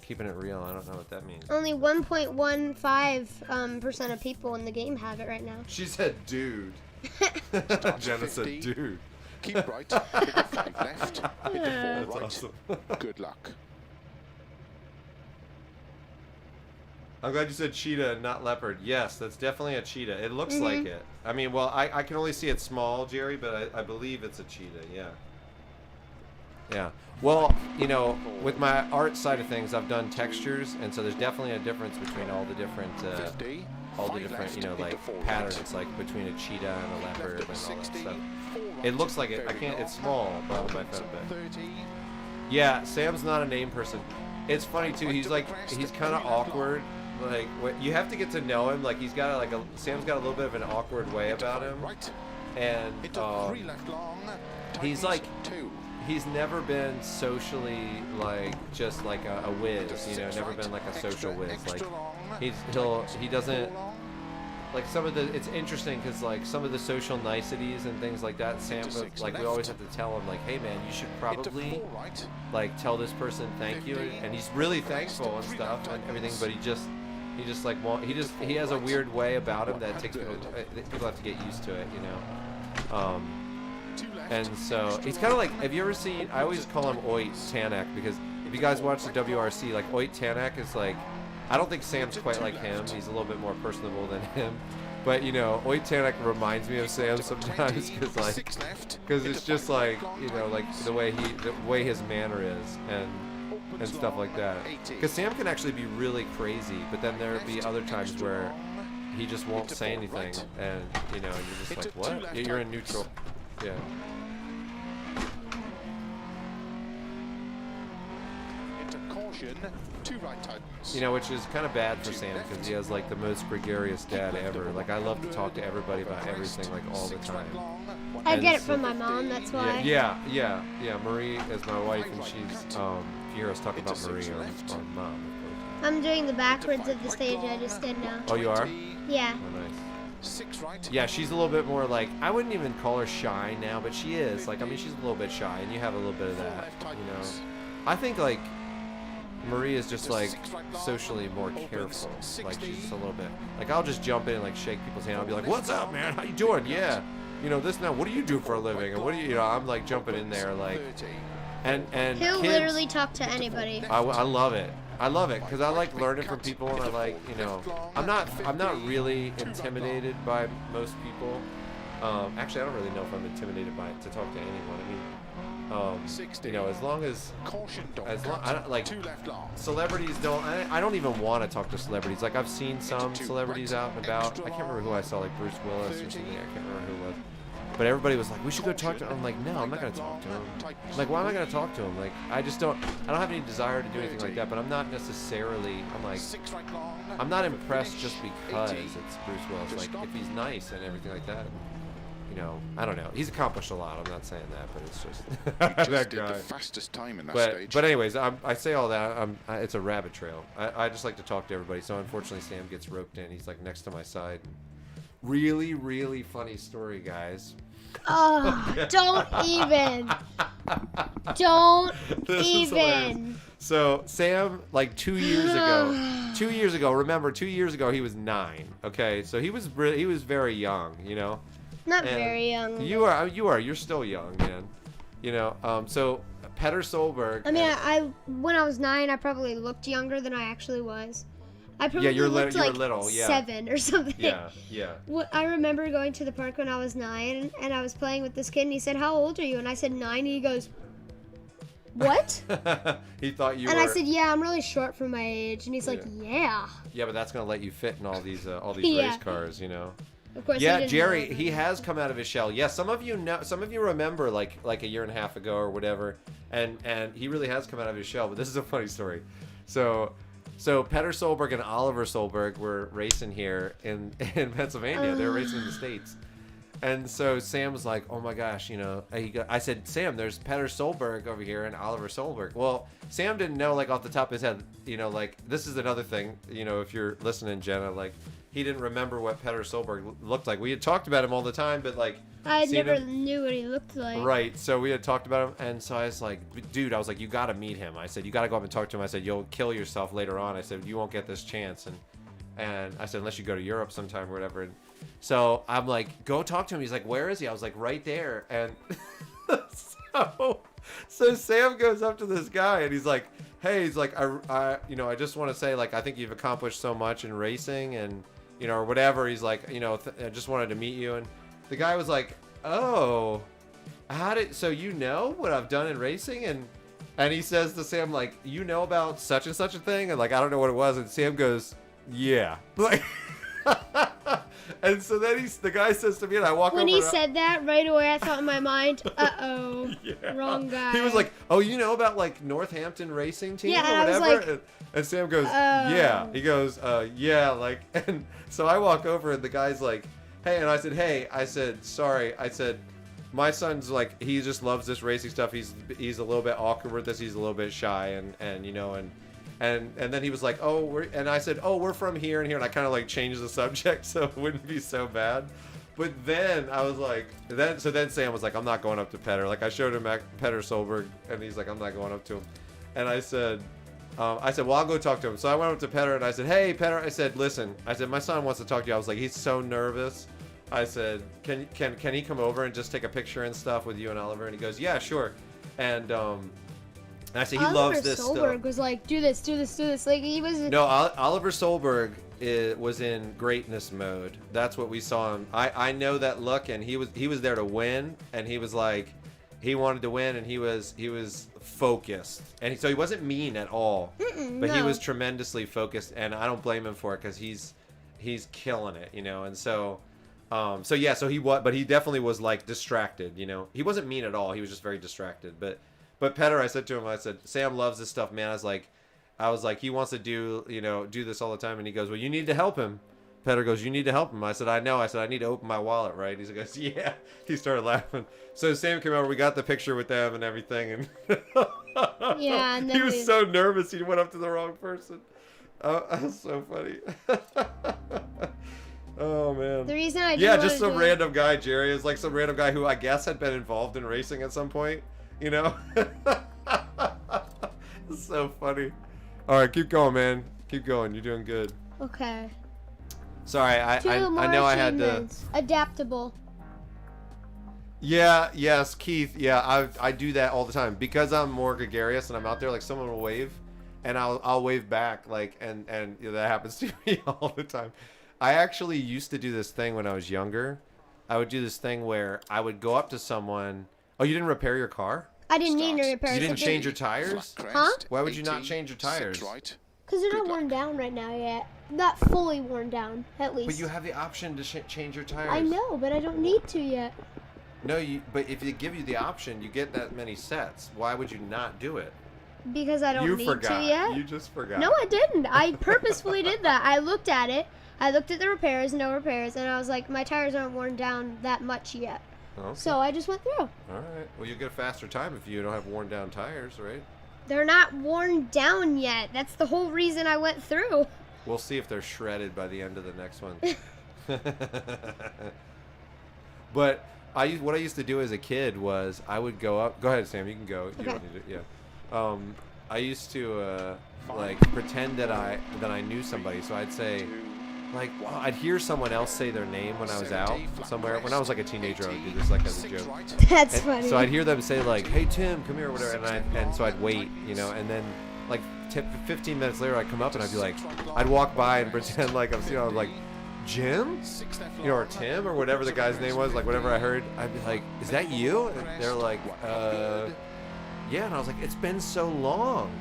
Keeping it real. I don't know what that means. Only 1.15% of people in the game have it right now. She said, "Dude." Jenna said, "Dude." Keep right. Hit the 5 left. Hit the 4 That's right. awesome. Good luck. I'm glad you said cheetah and not leopard. Yes, that's definitely a cheetah. It looks like it. I mean, well, I can only see it small, Jerry, but I believe it's a cheetah. Yeah. Yeah. Well, with my art side of things, I've done textures, and so there's definitely a difference between all the different, like patterns, like between a cheetah and a leopard and all that stuff. It looks like it. It's small, but with my phone. Yeah, Sam's not a name person. It's funny too. He's kind of awkward. Like, you have to get to know him. Like, Sam's got a little bit of an awkward way about him, and he's like. he's never been socially like just like a whiz, you know, never been like a social whiz. Like he doesn't like some of the. It's interesting because like some of the social niceties and things like that. Sam, like we always have to tell him like, hey man, you should probably like tell this person thank you, and he's really thankful and stuff and everything. But he just like he has a weird way about him that takes people have to get used to it, you know. And so he's kind of like, have you ever seen, I always call him Oit Tanak, because if you guys watch the WRC, like Oit Tanak is like, I don't think Sam's quite like him. He's a little bit more personable than him. But, you know, Oit Tanak reminds me of Sam sometimes because it's just like, you know, like the way his manner is and stuff like that. Because Sam can actually be really crazy, but then there'll be other times where he just won't say anything, and, you know, you're just like, what? You're in neutral. Yeah. Into caution, 2 right tightens. You know, which is kind of bad for Sam because he has like the most gregarious dad ever. Like I love to talk to everybody about everything like all the time. I get it from my mom, that's why. Yeah. Marie is my wife, and she's you hear us talk about Marie on Mom. I'm doing the backwards of the stage I just did now. Oh, you are? Yeah. Oh, nice. Yeah, she's a little bit more like, I wouldn't even call her shy now, but she is. Like, I mean, she's a little bit shy, and you have a little bit of that, you know. I think, like, Marie is just, like, socially more careful. Like, she's just a little bit, like, I'll just jump in and, like, shake people's hand. I'll be like, what's up, man? How you doing? Yeah. You know, this now, what do you do for a living? And what do you know, I'm, like, jumping in there, like, and he'll kids, literally talk to anybody. I love it. I love it because I like learning from people, and I like, you know, I'm not really intimidated by most people. Actually, I don't really know if I'm intimidated by to talk to anyone. I mean, you know, as long I don't, like celebrities don't. I don't even want to talk to celebrities. Like I've seen some celebrities out and about. I can't remember who I saw, like Bruce Willis or something. I can't remember who it was. But everybody was like, we should go talk to him. I'm like, no, I'm not going to talk to him. I'm like, why am I going to talk to him? Like, I don't have any desire to do anything like that, but I'm not necessarily, I'm not impressed just because it's Bruce Willis. Like, if he's nice and everything like that, you know, I don't know. He's accomplished a lot. I'm not saying that, but it's just that guy. The fastest time in that stage. But anyways, I say all that. It's a rabbit trail. I just like to talk to everybody. So unfortunately, Sam gets roped in. He's like next to my side. Really, really funny story, guys. Oh, don't even. Don't even. So Sam, like 2 years ago, remember 2 years ago he was 9. Okay, so he was very young, you know. Not very young. You're still young, man. You know. So Petter Solberg. I mean, when I was 9, I probably looked younger than I actually was. I probably looked like little, 7 or something. Yeah. I remember going to the park when I was 9, and I was playing with this kid, and he said, "How old are you?" And I said 9, and he goes, "What?" He thought you and were. I said, "Yeah, I'm really short for my age." And he's like, "Yeah." Yeah, but that's gonna let you fit in all these race cars, you know. Of course. Yeah, Jerry, he has come out of his shell. Yeah, some of you remember like a year and a half ago or whatever, and he really has come out of his shell. But this is a funny story. So Petter Solberg and Oliver Solberg were racing here in Pennsylvania. They were racing in the States. And so Sam was like, oh my gosh, you know, I said, Sam, there's Petter Solberg over here and Oliver Solberg. Well, Sam didn't know, like, off the top of his head, you know, like, this is another thing, you know, if you're listening, Jenna, like, he didn't remember what Petter Solberg looked like. We had talked about him all the time, but, like, I never knew what he looked like. Right, so we had talked about him, and so I was like, dude, I was like, you got to meet him. I said, you got to go up and talk to him. I said, you'll kill yourself later on. I said, you won't get this chance. And I said, unless you go to Europe sometime or whatever. And so I'm like, go talk to him. He's like, where is he? I was like, right there. And so Sam goes up to this guy, and he's like, hey, he's like, I I just want to say, like, I think you've accomplished so much in racing and, you know, or whatever. He's like, you know, I just wanted to meet you. And the guy was like, oh, so you know what I've done in racing? And he says to Sam, like, you know about such and such a thing? And, like, I don't know what it was. And Sam goes, yeah. Like, and so then the guy says to me, and I walk over. When he said that, right away I thought in my mind, uh-oh, wrong guy. He was like, oh, you know about, like, Northampton Racing Team yeah, or whatever? I was like, and Sam goes, yeah. He goes, yeah, like, and so I walk over, and the guy's like, hey, and I said, sorry. I said, my son's like, he just loves this racing stuff. He's a little bit awkward with this. He's a little bit shy, and you know, and then he was like, oh, and I said, oh, we're from here and here, and I kind of like changed the subject so it wouldn't be so bad. But then I was like, then Sam was like, I'm not going up to Petter. Like I showed him Petter Solberg, and he's like, I'm not going up to him. And I said, well, I'll go talk to him. So I went up to Petter and I said, hey, Petter. I said, listen. I said, my son wants to talk to you. I was like, he's so nervous. I said, can he come over and just take a picture and stuff with you and Oliver? And he goes, yeah, sure. And I said, he loves this stuff. Oliver Solberg was like, do this. Like he was. No, Oliver Solberg was in greatness mode. That's what we saw him. I know that look, and he was there to win, and he was like, he wanted to win, and he was focused, and so he wasn't mean at all, but no. He was tremendously focused, and I don't blame him for it because he's killing it, you know, and so. So he was, but he definitely was like distracted, you know. He wasn't mean at all. He was just very distracted. But Petter, I said to him, I said, Sam loves this stuff, man. I was like, he wants to do this all the time. And he goes, well, you need to help him. Petter goes, you need to help him. I said, I know. I said, I need to open my wallet, right? He goes, yeah. He started laughing. So Sam came over. We got the picture with them and everything. And yeah, and then he was so nervous. He went up to the wrong person. Oh, that's so funny. Oh man. The reason I just some random guy, Jerry, is like some random guy who I guess had been involved in racing at some point, you know. It's so funny. All right, keep going, man. Keep going. You're doing good. Okay. Sorry, I know I had to. Adaptable. Yeah. Yes, Keith. Yeah, I do that all the time because I'm more gregarious and I'm out there. Like someone will wave, and I'll wave back. Like and you know, that happens to me all the time. I actually used to do this thing when I was younger. I would do this thing where I would go up to someone. Oh, you didn't repair your car? I didn't need to repair it. You didn't change your tires? Huh? Why would you not change your tires? Because they're not worn down right now yet. Not fully worn down, at least. But you have the option to change your tires. I know, but I don't need to yet. No, but if they give you the option, you get that many sets. Why would you not do it? Because I don't need to yet. You just forgot. No, I didn't. I purposefully did that. I looked at it. I looked at the repairs, no repairs, and I was like, my tires aren't worn down that much yet. Okay. So I just went through. All right. Well, you'll get a faster time if you don't have worn down tires, right? They're not worn down yet. That's the whole reason I went through. We'll see if they're shredded by the end of the next one. But what I used to do as a kid was I would go up. Go ahead, Sam. You can go. You don't need to. Yeah. I used to like pretend that I knew somebody. So I'd say. Like, I'd hear someone else say their name when I was out somewhere. When I was like a teenager, I would do this like as a joke. That's funny. So I'd hear them say like, "Hey Tim, come here," or whatever, and so I'd wait, you know, and then like 15 minutes later, I'd come up and I'd be like, I'd walk by and pretend like I'm like, Jim, you know, or Tim, or whatever the guy's name was, like whatever I heard, I'd be like, "Is that you?" And they're like, "Yeah," and I was like, "It's been so long."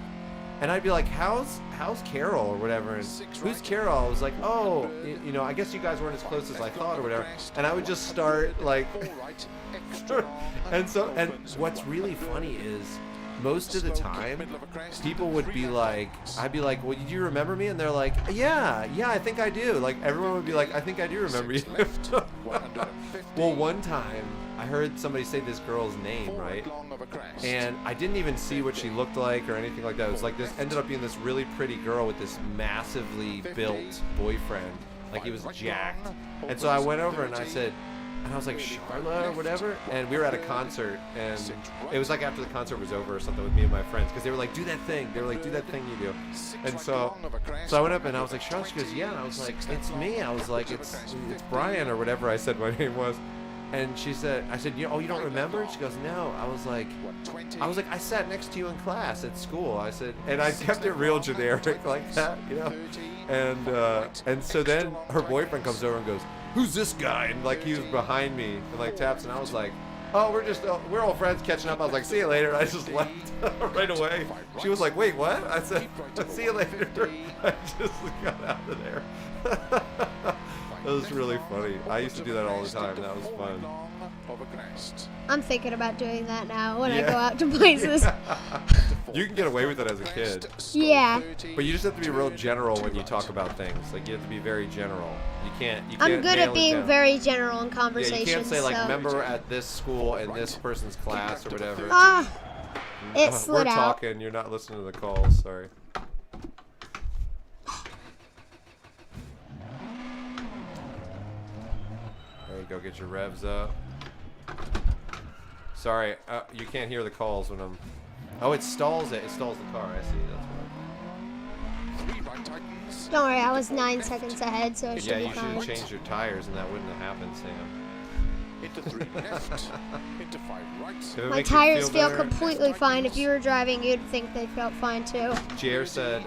And I'd be like, how's Carol or whatever? And who's Carol? I was like, oh, you know, I guess you guys weren't as close as I thought or whatever. And I would just start like, and what's really funny is most of the time people would be like, I'd be like, well, do you remember me? And they're like, yeah, I think I do. Like everyone would be like, I think I do remember you. Well, one time I heard somebody say this girl's name, right? And I didn't even see what she looked like or anything like that. It was like this ended up being this really pretty girl with this massively built boyfriend. Like he was jacked. And so I went over and I said, and I was like, Charla or whatever. And we were at a concert, and it was like after the concert was over or something with me and my friends, because they were like, do that thing. They were like, do that thing you do. And so I went up and I was like, Charla. She goes, yeah. And I was like, it's me. I was like, it's Brian or whatever I said my name was. And she said, I said, you don't remember? She goes, no. I was like, I sat next to you in class at school. I said, and I kept it real generic like that, you know. And so then her boyfriend comes over and goes, who's this guy? And like he was behind me and like taps, and I was like, oh, we're all friends catching up. I was like, see you later. And I just left right away. She was like, wait, what? I said, see you later. I just got out of there. That was really funny. I used to do that all the time. That was fun. I'm thinking about doing that now when I go out to places. You can get away with it as a kid. Yeah. But you just have to be real general when you talk about things. Like, you have to be very general. You can't I'm good nail at it being down. very general in Yeah, conversations. you can't say, like, so. member at this school and this person's class or whatever. It slid We're out. talking. You're not listening to the calls. Sorry. There you go. Get your revs up. Sorry, you can't hear the calls when I'm... Oh, it stalls it. It stalls the car. I see. That's why. Don't worry, I was 9 seconds ahead, so it should Yeah, be you should fine. have changed your tires and that wouldn't have happened, Sam. Into 3 left, into 5 right. If it My makes you tires feel better, completely fine. If you were driving, you'd think they felt fine too. Jer said,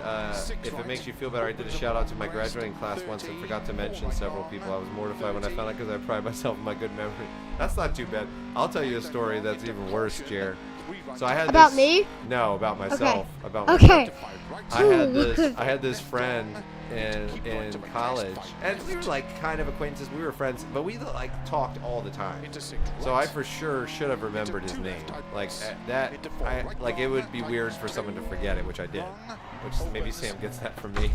if it makes you feel better, I did a shout out to my graduating class once and forgot to mention several people. I was mortified when I found out because I pride myself in my good memory. That's not too bad. I'll tell you a story that's even worse, Jer. So I had About this, me? No, about myself. About Okay. I had this friend in college, and we were like kind of acquaintances. We were friends, but we like talked all the time. So I for sure should have remembered his name. Like like it would be weird for someone to forget it, which I did. Which maybe Sam gets that from me.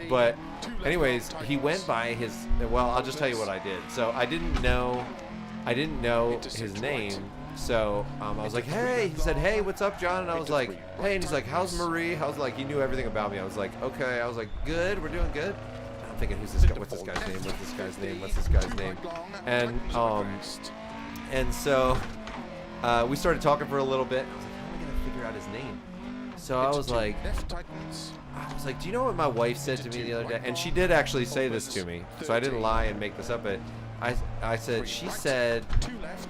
But anyways, he went by his. Well, I'll just tell you what I did. So I didn't know his name. So I was like, hey, he said, hey, what's up, John? And I was like, hey, and he's like, how's Marie? I was like, he knew everything about me. I was like, okay. I was like, good, we're doing good. And I'm thinking, who's this guy? What's this guy's name? What's this guy's name? What's this guy's name? And so we started talking for a little bit. I was like, how am I gonna figure out his name? So I was like, do you know what my wife said to me the other day? And she did actually say this to me, so I didn't lie and make this up. But she said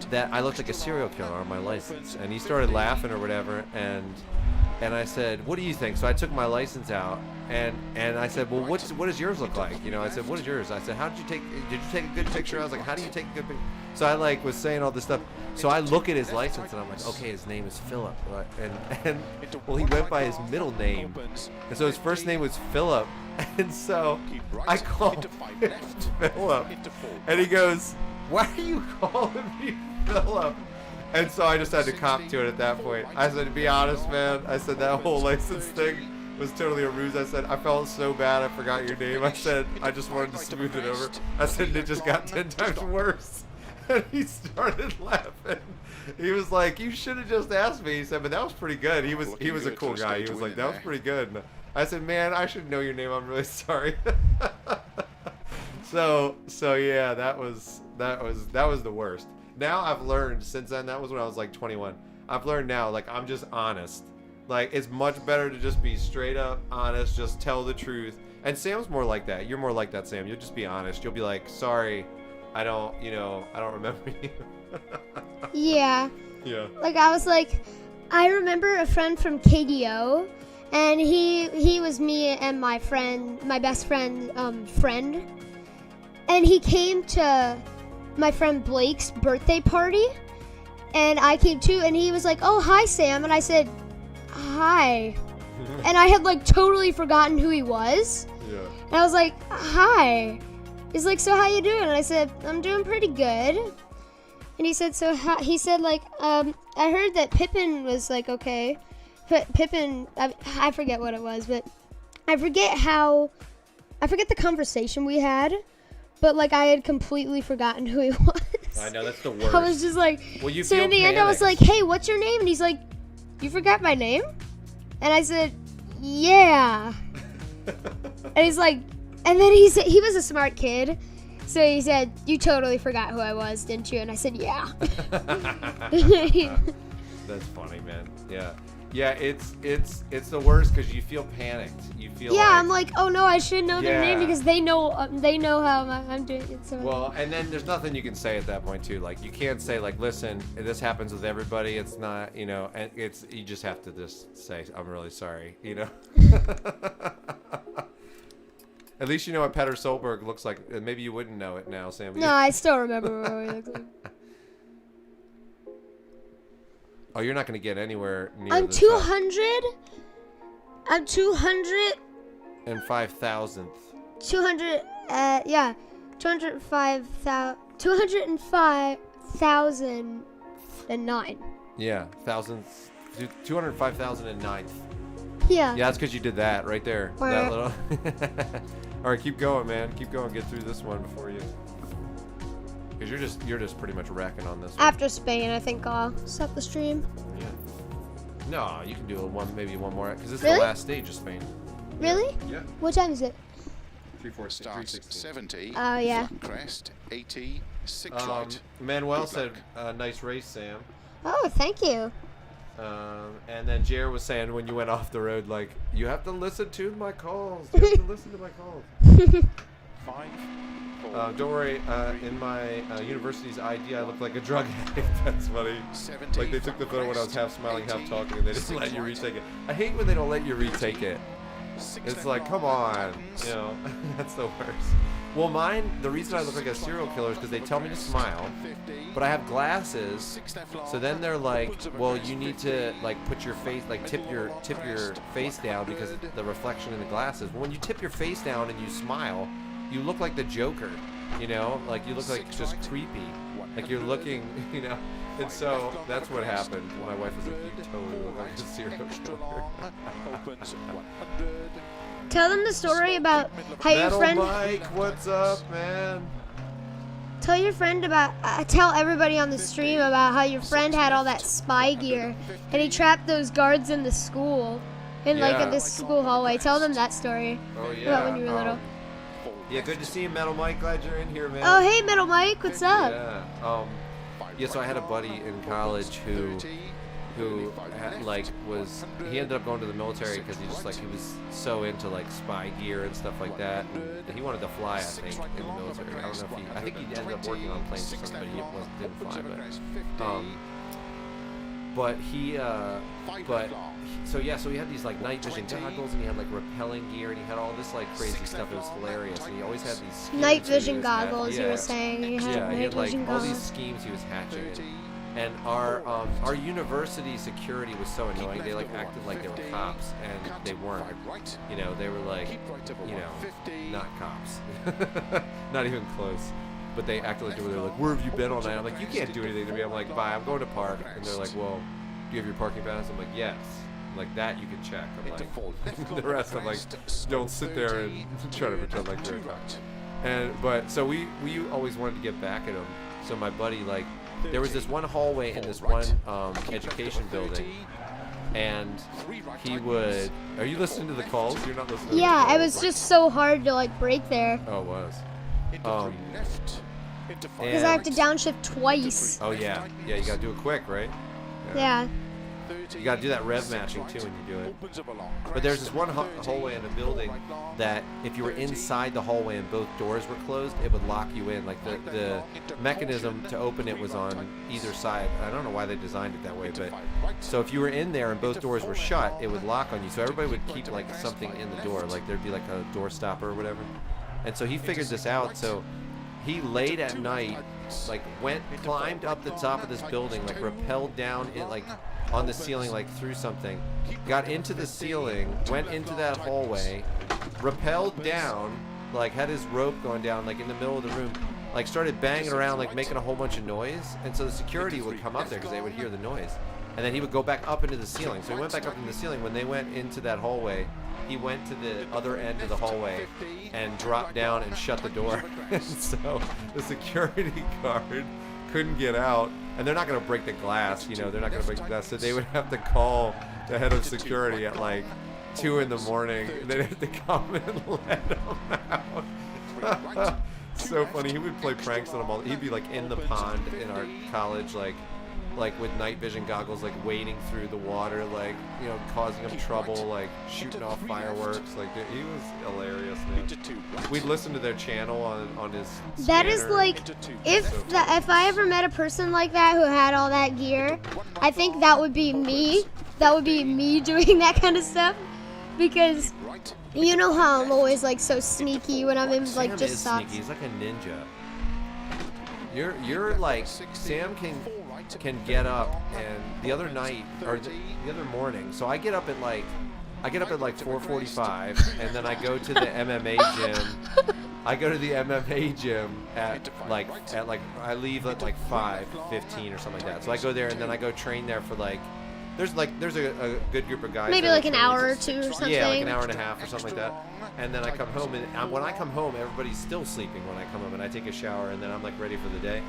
that I looked like a serial killer on my license, and he started laughing or whatever, and I said, what do you think? So I took my license out, and I said, well, what does yours look like? You know, I said, what is yours? I said, did you take a good picture? I was like, how do you take a good picture? So I like was saying all this stuff. So I look at his license and I'm like, okay, his name is Philip, and well, he went by his middle name, and so his first name was Philip. And so I called him Philip, and he goes, why are you calling me Philip? And so I just had to cop to it at that point. I said, to be honest, man, I said that whole license thing was totally a ruse. I said, I felt so bad I forgot your name. I said, I just wanted to smooth it over. I said, it just got 10 times worse. And he started laughing. He was like, you should have just asked me. He said, but that was pretty good. He was a cool guy. He was like, that was pretty good. And I said, man, I should know your name. I'm really sorry. So yeah, that was the worst. Now I've learned since then. That was when I was like 21. I've learned now, like, I'm just honest. Like, it's much better to just be straight up honest, just tell the truth. And Sam's more like that. You're more like that, Sam. You'll just be honest. You'll be like, sorry, I don't remember you. Yeah. Yeah. Like, I was like, I remember a friend from KDO, and he was me and my best friend, friend. And he came to my friend Blake's birthday party, and I came too, and he was like, oh, hi, Sam. And I said, hi. And I had like totally forgotten who he was. Yeah. And I was like, hi. He's like, so how you doing? And I said, I'm doing pretty good. And he said, he said like, I heard that Pippin was like, okay. But Pippin, I forget what it was, but I forget the conversation we had. But like, I had completely forgotten who he was. I know, that's the worst. I was just like, well, you so feel in the end I was like, hey, what's your name? And he's like, you forgot my name? And I said, yeah. And he's like, and then he said, he was a smart kid. So he said, you totally forgot who I was, didn't you? And I said, yeah. That's funny, man. Yeah. Yeah, it's the worst because you feel panicked. You feel I'm like, oh no, I should know their name Yeah. because they know how I'm doing it. So well, and then there's nothing you can say at that point too. Like, you can't say like, listen, this happens with everybody. It's not, and you just have to just say, I'm really sorry, At least you know what Petter Solberg looks like. Maybe you wouldn't know it now, Sam. No, I still remember what he looked like. Oh, you're not going to get anywhere near I'm the 200. I'm 200. And 5,000th. 200. 205,009. Yeah, thousandth 205,009th. Yeah. Yeah, that's because you did that right there. Right. That little. All right, keep going, man. Keep going. Get through this one before you. Because you're just pretty much wrecking on this one. After Spain, I think I'll stop the stream. Yeah. No, you can do maybe one more, because it's Really? the last stage of Spain. Really? Yeah. What time is it? 70. Oh, yeah. Flat crest. 80. 6 right. Manuel Good said, luck. nice race, Sam. Oh, thank you. And then Jer was saying when you went off the road, like, you have to listen to my calls. You have to listen to my calls. 5. 4. Don't worry, in my university's ID, I look like a drug addict. That's funny. 70. Like, they took the photo when I was half smiling, half talking, and they didn't let you retake it. I hate when they don't let you retake it. It's like, come on, you know, that's the worst. Well, mine, the reason I look like a serial killer is because they tell me to smile, but I have glasses, so then they're like, well, you need to, like, put your face, like, tip your face down because of the reflection in the glasses. But when you tip your face down and you smile, you look like the Joker, you know, like, you look like just creepy, like you're looking, you know, and so that's what happened. My wife was like, you totally look like a serial killer. Tell them the story about how your Metal friend. Mike, what's up, man? Tell your friend about. Tell everybody on the stream about how your friend had all that spy gear, and he trapped those guards in the school, in like Yeah. in this school hallway. Tell them that story Oh yeah. about when you were little. Yeah, good to see you, Metal Mike. Glad you're in here, man. Oh, hey, Metal Mike, what's up? Yeah. Yeah. So I had a buddy in college who had, like, he ended up going to the military because he was so into like spy gear and stuff like that. And he wanted to fly, I think, in the military. I don't know if I think he ended up working on planes or something, but he didn't fly. So he had these like night vision goggles, and he had like rappelling gear, and he had all this like crazy stuff. It was hilarious, and he always had these schemes Night that he vision was goggles, you yeah. were saying. You had Yeah, he night had like vision all these goggles. schemes he was hatching. And our university security was so annoying. They like acted like they were cops, and they weren't. You know, they were like, you know, not cops, not even close. But they acted like they were like, where have you been all night? I'm like, you can't do anything to me. I'm like, bye, I'm going to park. And they're like, well, do you have your parking pass? I'm like, yes. Like that you can check. I'm like, the rest I'm like, don't sit there and try to pretend like you're a cop. So we always wanted to get back at him. So my buddy, like, there was this one hallway in this one education building, and he would. Are you listening to the calls? You're not listening. Yeah, to the it calls. was just so hard to like break there. Oh, it was. Because I have to downshift twice. Oh yeah, you gotta do it quick, right? Yeah. You gotta do that rev matching too when you do it. But there's this one hallway in the building that if you were inside the hallway and both doors were closed, it would lock you in. Like the mechanism to open it was on either side. I don't know why they designed it that way, but so if you were in there and both doors were shut, it would lock on you. So everybody would keep like something in the door, like there'd be like a door stopper or whatever. And so he figured this out. So he late at night, like climbed up the top of this building, like rappelled down in like on the ceiling, like through something, got into the ceiling, went into that hallway, rappelled down, like had his rope going down, like in the middle of the room, like started banging around, like making a whole bunch of noise, and so the security would come up there because they would hear the noise, and then he would go back up into the ceiling. So he went back up into the ceiling. When they went into that hallway, he went to the other end of the hallway and dropped down and shut the door. And so the security guard couldn't get out, and they're not going to break the glass, you know, they're not going to break the glass, so they would have to call the head of security at like 2 in the morning, and they'd have to come and let him out. So funny. He would play pranks on them all. He'd be like in the pond in our college, like with night vision goggles, like wading through the water, like, you know, causing him trouble, like shooting off fireworks. Like, he was hilarious, man. We'd listen to their channel on his That is scanner. like, if I ever met a person like that who had all that gear, I think that would be me. That would be me doing that kind of stuff, because you know how I'm always like so sneaky when I'm in like Sam just is socks. sneaky. He's like a ninja. You're like, Sam can get up, and the other night or the other morning. So I get up at like 4:45, and then I go to the MMA gym. I go to the MMA gym at like I leave at like 5:15 or something like that. So I go there, and then I go train there for like there's a good group of guys. Maybe that like are an hour or trained. two or something. Yeah, like an hour and a half or something like that. And then I come home, and when I come home, everybody's still sleeping when I come home, and I take a shower, and then I'm like ready for the day.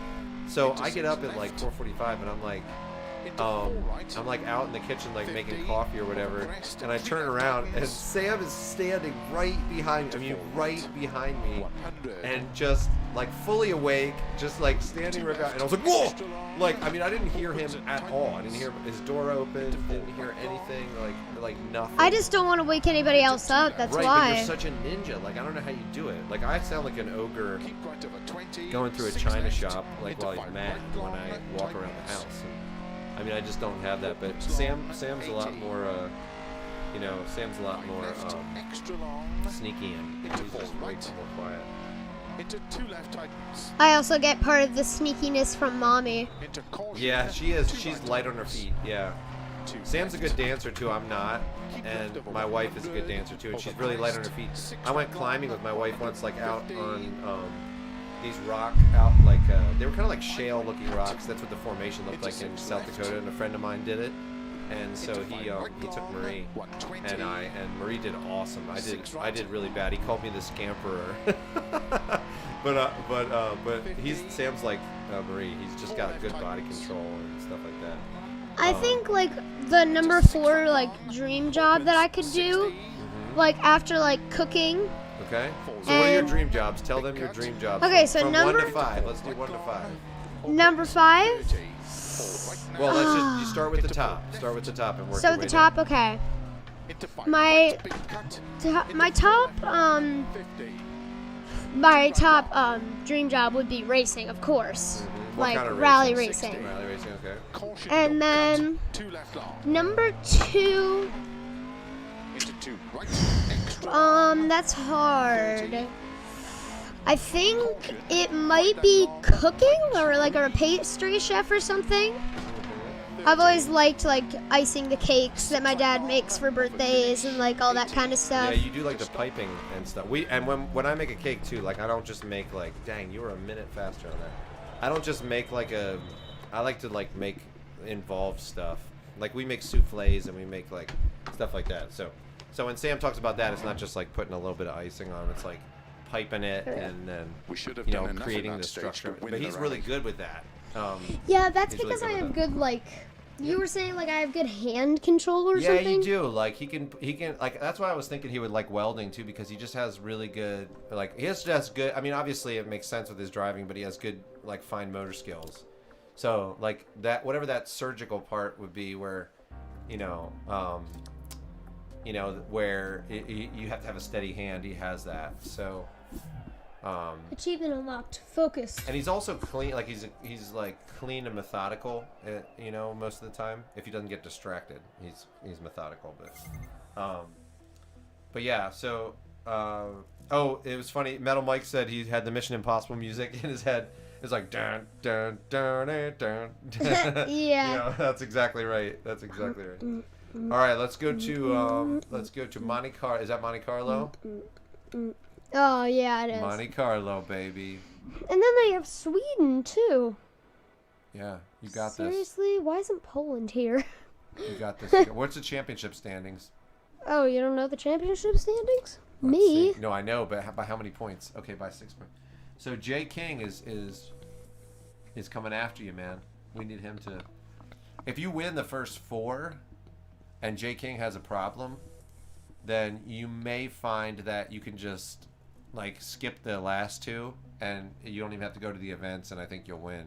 So I get up at like 4:45, and I'm like out in the kitchen like making coffee or whatever, and I turn around, and Sam is standing right behind me, and just like fully awake, just like standing right behind, and I was like, whoa! Like, I mean, I didn't hear him at all. I didn't hear his door open, didn't hear anything, like nothing. I just don't want to wake anybody else up, that's right, why. But you're such a ninja. Like, I don't know how you do it. Like, I sound like an ogre going through a china shop, like while he's mad when I walk around the house. I mean, I just don't have that. But Sam's a lot more, Sam's a lot more sneaky, and he's just way more quiet. Into 2 left tightens. I also get part of the sneakiness from mommy. Into caution. Yeah, she is. She's light on her feet. Yeah. Sam's a good dancer too. I'm not, and my wife is a good dancer too, and she's really light on her feet. I went climbing with my wife once, like out on these rock out like they were kind of like shale-looking rocks. That's what the formation looked like in South Dakota, and a friend of mine did it. And so he took Marie, and Marie did awesome. I did really bad. He called me the scamperer. but Sam's like Marie. He's just got good body control and stuff like that. I think like the number 4 like dream job that I could do, like after like cooking. Okay. So what are your dream jobs? Tell them your dream jobs. Okay, so from number 1 to 5. Let's do 1 to 5. Number 5. Well, you start with the top. Start with the top and work. So your at the way top, down. okay. My top dream job would be racing, of course. What Like kind of rally racing? racing. Rally racing, okay. And then number 2. That's hard. I think it might be cooking or like a pastry chef or something. I've always liked like icing the cakes that my dad makes for birthdays and like all that kind of stuff. Yeah, you do like the piping and stuff. When I make a cake too, like I don't just make like, dang, you were a minute faster on that. I don't just make like I like to like make involved stuff. Like we make souffles and we make like stuff like that. So when Sam talks about that, it's not just like putting a little bit of icing on. It's like piping it and then creating the structure. But he's really good with that. Yeah, that's he's because really I good have with good like. You were saying like I have good hand control or yeah, something? Yeah, you do. Like he can like that's why I was thinking he would like welding too, because he just has really good he has good. I mean, obviously it makes sense with his driving, but he has good like fine motor skills. So like that whatever that surgical part would be where, where you have to have a steady hand. He has that. So. Achievement unlocked. Focus. And he's also clean. Like he's like clean and methodical. Most of the time, if he doesn't get distracted, he's methodical. But yeah. So it was funny. Metal Mike said he had the Mission Impossible music in his head. It's like dun dun dun dun dun. Yeah. That's exactly right. That's exactly right. All right, let's go to Monte Carlo. Is that Monte Carlo? Oh yeah, it is. Monte Carlo, baby. And then they have Sweden too. Yeah, you got Seriously, why isn't Poland here? You got this. What's the championship standings? Oh, you don't know the championship standings? Let's Me? see. No, I know, but by how many points? Okay, by 6 points. So Jay King is coming after you, man. We need him to. If you win the first 4, and Jay King has a problem, then you may find that you can just like skip the last 2, and you don't even have to go to the events, and I think you'll win.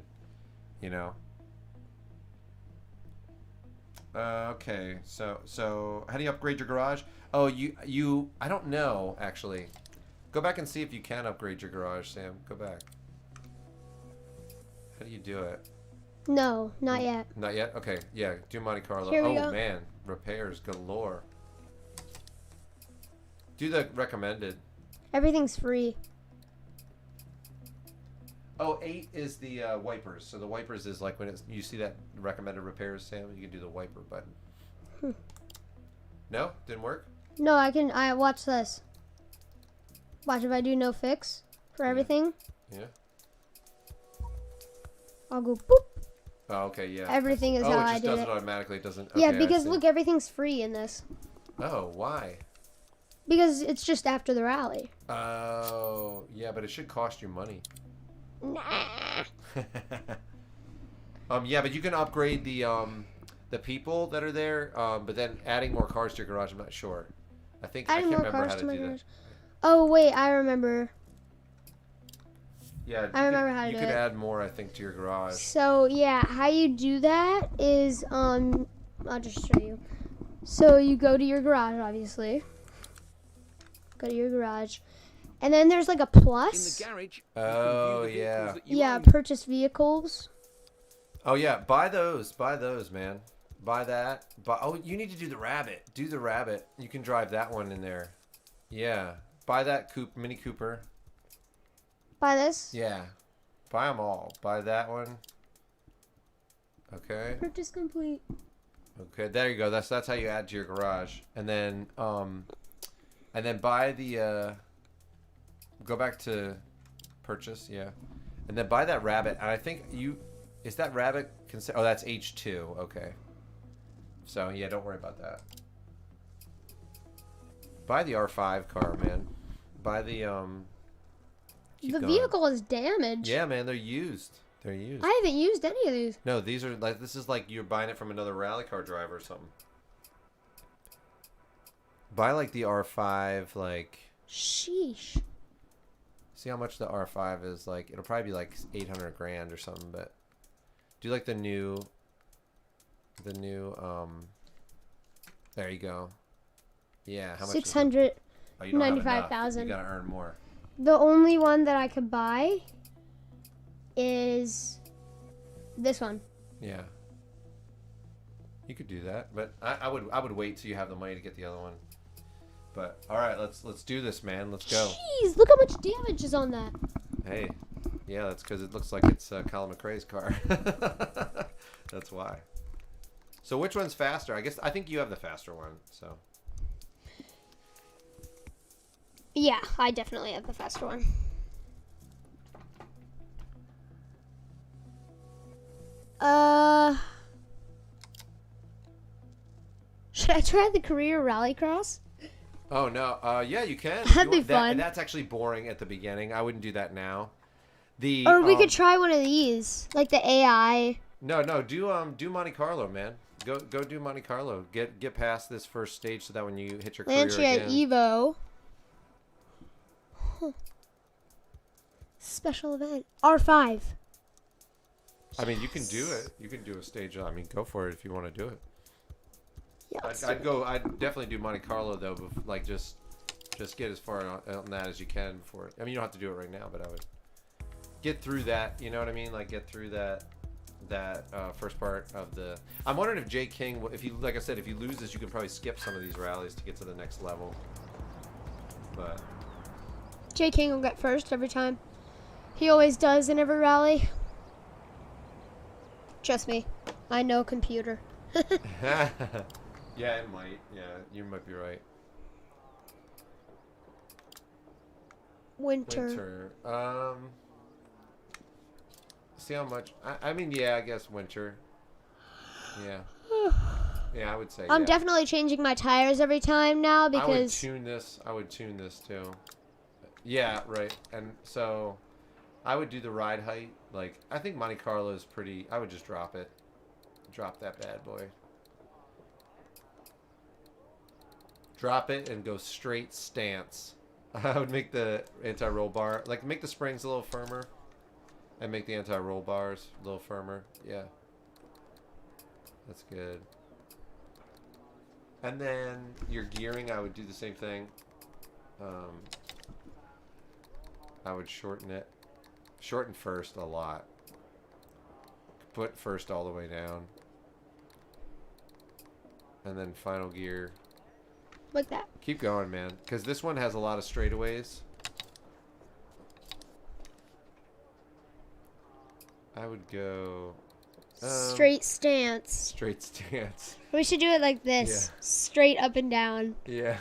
Okay, so how do you upgrade your garage? Oh, you I don't know actually. Go back and see if you can upgrade your garage, Sam. Go back. How do you do it? No, not yet. Not yet? Okay, yeah, do Monte Carlo. Here we go. Oh man, repairs galore. Do the recommended. Everything's free. Oh, 8 is the wipers. So the wipers is like when you see that recommended repairs, Sam, you can do the wiper button. No? Didn't work? No, I watch this. Watch if I do no fix for everything. Yeah. I'll go boop. Oh, okay, yeah. Everything is how I did it just does it. it automatically. It doesn't. Yeah, Okay, I because see. look, everyth's free in this. Oh, why? Because it's just after the rally. Oh, yeah, but it should cost you money. Nah. Yeah, but you can upgrade the people that are there. But then adding more cars to your garage, I'm not sure. I can't remember how to do that. Oh wait, I remember. Yeah, I remember how to you do could it. add more, I think, to your garage. So yeah, how you do that is I'll just show you. So you go to your garage, obviously. Go to your garage, and then there's like a plus. In the garage. Oh yeah. Yeah, purchase vehicles. Oh yeah, buy those, man. Buy that. Oh, you need to do the Rabbit. Do the Rabbit. You can drive that one in there. Yeah. Buy that Mini Cooper. Buy this. Yeah. Buy them all. Buy that one. Okay. Purchase complete. Okay, there you go. That's how you add to your garage. And then buy the go back to purchase, yeah. And then buy that Rabbit. And I think is that Rabbit oh, that's H2. Okay. So, yeah, don't worry about that. Buy the R5 car, man. Buy the The vehicle is damaged. Yeah, man, they're used. They're used. I haven't used any of these. No, these are like this is like you're buying it from another rally car driver or something. Buy like the R5, like. Sheesh. See how much the R5 is like. It'll probably be like 800 grand or something, but do like the new. There you go. Yeah, how much? 695,000. You gotta earn more. The only one that I could buy is this one. Yeah. You could do that, but I would wait till you have the money to get the other one. But all right, let's do this, man. Let's go. Jeez, look how much damage is on that. Hey, yeah, that's because it looks like it's Colin McRae's car. That's why. So which one's faster? I think you have the faster one. So. Yeah, I definitely have the faster one. Should I try the career rallycross? Oh no, yeah, you can. That'd be fun. That's actually boring at the beginning. I wouldn't do that now. Or we could try one of these, like the AI. No, do Monte Carlo, man. Go do Monte Carlo. Get past this first stage so that when you hit your career Entry again. at Evo. Huh. Special event R5. I mean, you can do it. You can do a stage. I mean, go for it if you want to do it. Yeah, I'd definitely do Monte Carlo though, but like just get as far on that as you can before. I mean, you don't have to do it right now, but I would get through that. You know what I mean? Like get through that first part of the. I'm wondering if Jay King, if he, like I said, if he loses, you can probably skip some of these rallies to get to the next level. But Jay King will get first every time. He always does in every rally. Trust me, I know computer. Yeah, it might. Yeah, you might be right. Winter. See how much? I mean, yeah, I guess winter. Yeah. Yeah, I would say. I'm yeah. definitely changing my tires every time now because. I would tune this too. Yeah, right. And so, I would do the ride height. Like, I think Monte Carlo is pretty. I would just drop it. Drop that bad boy. Drop it and go straight stance. I would make the anti-roll bar, like make the springs a little firmer, and make the anti-roll bars a little firmer. Yeah, that's good. And then your gearing, I would do the same thing. I would shorten it. Shorten first a lot. Put first all the way down. And then final gear. Like that. Keep going, man. Because this one has a lot of straightaways. I would go... straight stance. Straight stance. We should do it like this. Yeah. Straight up and down. Yeah.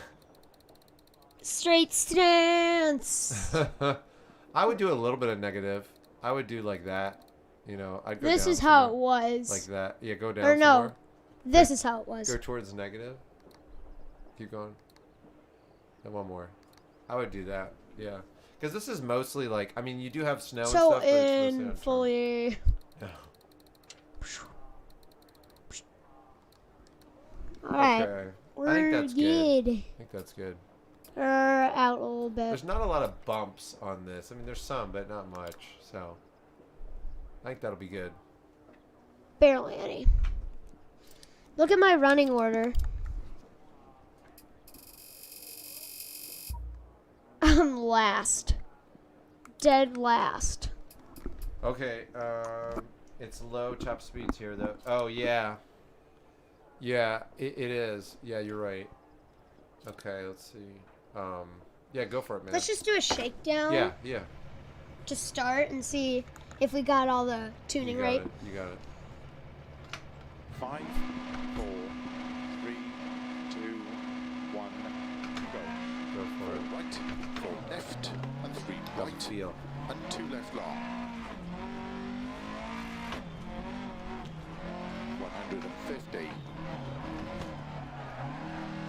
Straight stance. I would do a little bit of negative. I would do like that. You know, I'd go This down is some how it more. was. Like that. Yeah, go down Or some no, more. this is how it was. Go towards negative. Keep going. And one more. I would do that. Yeah. Because this is mostly like, I mean, you do have snow and So stuff, but it's mostly in on fully. Alright. Okay. We're I think that's good. I think that's good. We're out a little bit. There's not a lot of bumps on this. I mean, there's some, but not much. So, I think that'll be good. Barely any. Look at my running order. I'm last. Dead last. Okay, it's low top speeds here, though. Oh, yeah. Yeah, it is. Yeah, you're right. Okay, let's see. Yeah, go for it, man. Let's just do a shakedown. Yeah, yeah. Just start and see if we got all the tuning You got right. it. You got it. 5, 4, 3, 2, 1, go. Go for it. 4 right, 4 left, and 3 Double right, feel. and 2 left long. 150.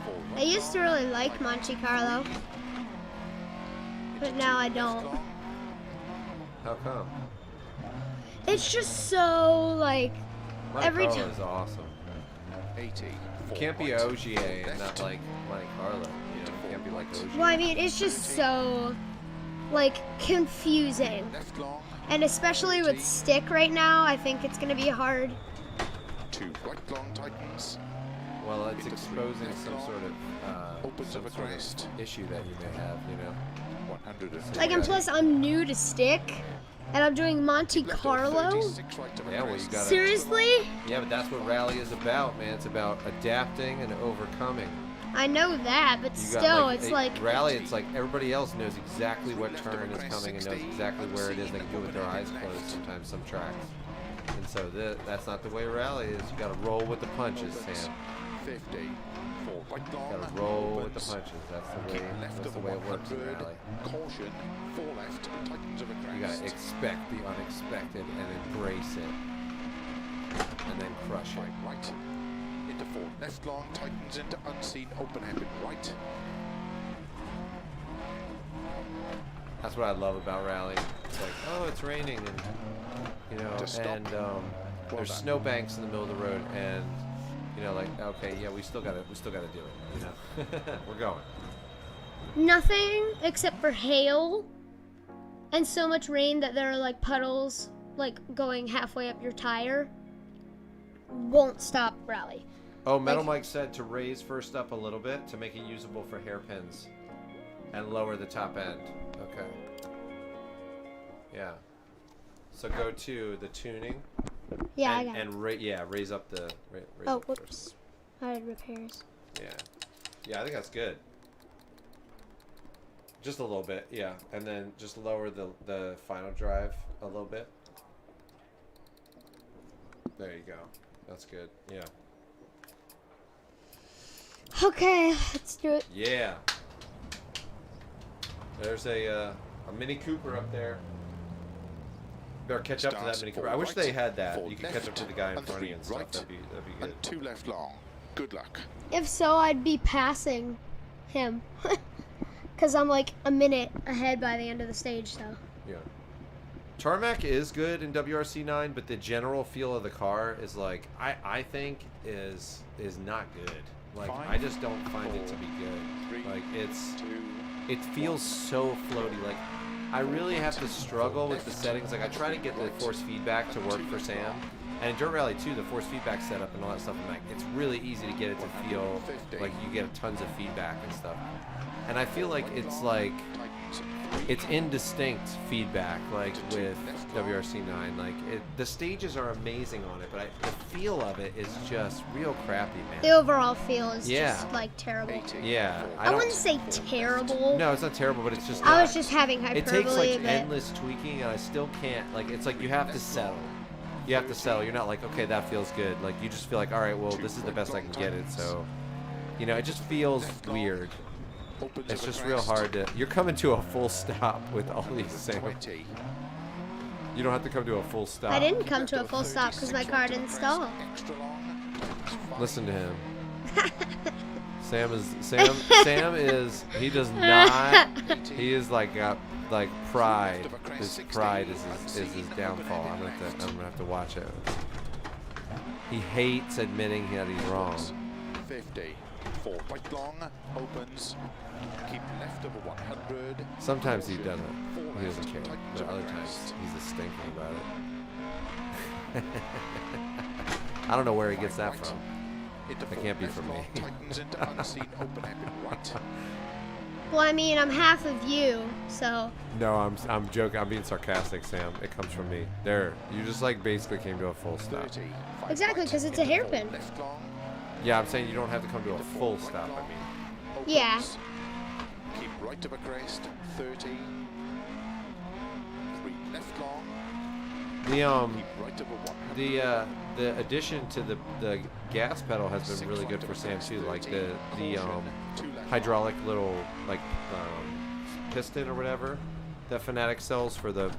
4 I right used to long, really like right, Monte Carlo, but into now 2 I left don't. long, How come? It's just so like Monte every Carlo time. is awesome. 80. You can't be Ogier and not like Monte Carlo. You know, you can't be like Ogier. Well, I mean, it's just so like confusing, Left long, and especially with stick right now, I think it's gonna be hard. 2 right long tightens. Well, it's exposing some sort of Opens some up a sort crest. of issue that you may have. You know. 150. Like, and plus I'm new to stick, and I'm doing Monte Left of Carlo. 36 right of a Yeah, well, you crest. gotta- Seriously? Yeah, but that's what rally is about, man. It's about adapting and overcoming. I know that, but You still, got, it's a- like rally. It's like everybody else knows exactly what turn is coming and knows exactly where it is. They can do it with their eyes closed. Sometimes some tracks, and so that's not the way rally is. You got to roll with the punches, Sam. 50. 4 right long. Got to roll with the opens. punches. That's the way. Keep left That's of the a way it works in 100. rally. Caution. 4 left. Tightens of a crest. You got to expect the unexpected and embrace it, and then crush it. Right. Into 4 left long. Tightens into unseen open hairpin right. That's what I love about rally. It's like, oh, it's raining, and you know, To stop. and there's done. snowbanks in the middle of the road, and you know, like, okay, yeah, we still gotta do it. You know, we're going. nothing except for hail and so much rain that there are like puddles like going halfway up your tire. Won't stop rally. Oh, Metal Mike said to raise first up a little bit to make it usable for hairpins, and lower the top end. Okay. Yeah. So go to the tuning. Yeah, and, I got it. and raise up the. Raise Oh, up first. whoops. I had repairs. Yeah. Yeah, I think that's good. Just a little bit, yeah. And then just lower the final drive a little bit. There you go. That's good. Yeah. Okay, let's do it. Yeah. There's a Mini Cooper up there. Better catch up to that Starts Mini 4 Cooper. I wish right, they had that. 4 You could catch up left, to the guy in and front of 3 you and stuff. right, That'd be good. And 2 left long. Good luck. If so, I'd be passing him. Because I'm like a minute ahead by the end of the stage, so. Yeah. Tarmac is good in WRC9, but the general feel of the car is like I think is not good. Like 5, I just don't find it to 4, be good. 3, Like 2, it feels so floaty. Like I really have to struggle with the settings. Like I try to get the force feedback to work for Sam. And in Dirt Rally 2, the force feedback setup and all that stuff, I'm like, it's really easy to get it to feel like you get tons of feedback and stuff. And I feel like it's indistinct feedback, like with WRC9. Like the stages are amazing on it, but the feel of it is just real crappy, man. The overall feel is Yeah. just like terrible. Yeah, I wouldn't say terrible. No, it's not terrible, but it's just. I not- was just having hyperbole. It takes like but endless tweaking, and I still can't. Like it's like you have to settle. You have to settle. You're not like, okay, that feels good. Like you just feel like, all right, well, this is the best I can get it. So, you know, it just feels weird. It's just real hard to. You're coming to a full stop with all these Sam. 20. You don't have to come to a full stop. I didn't come to a full stop because my car didn't stall. Listen to him. Sam is he does not, he is like got like pride. His pride is his downfall. I'm gonna have to watch it. He hates admitting that he's wrong. 50. 4 right long, opens, keep left over 100. Sometimes he doesn't. He doesn't care. But other times he's just thinking about it. I don't know where he gets that from. It can't be from me. Well, I mean, I'm half of you, so. No, I'm joking. I'm being sarcastic, Sam. It comes from me. There, you just like basically came to a full stop. Exactly, because it's a hairpin. Yeah, I'm saying you don't have to come to a full stop. I mean. Yeah. Keep right of a crest. 30. 3 left long. The addition to the gas pedal has been really good for Sam too. Like the hydraulic little like piston or whatever that FANATEC sells for the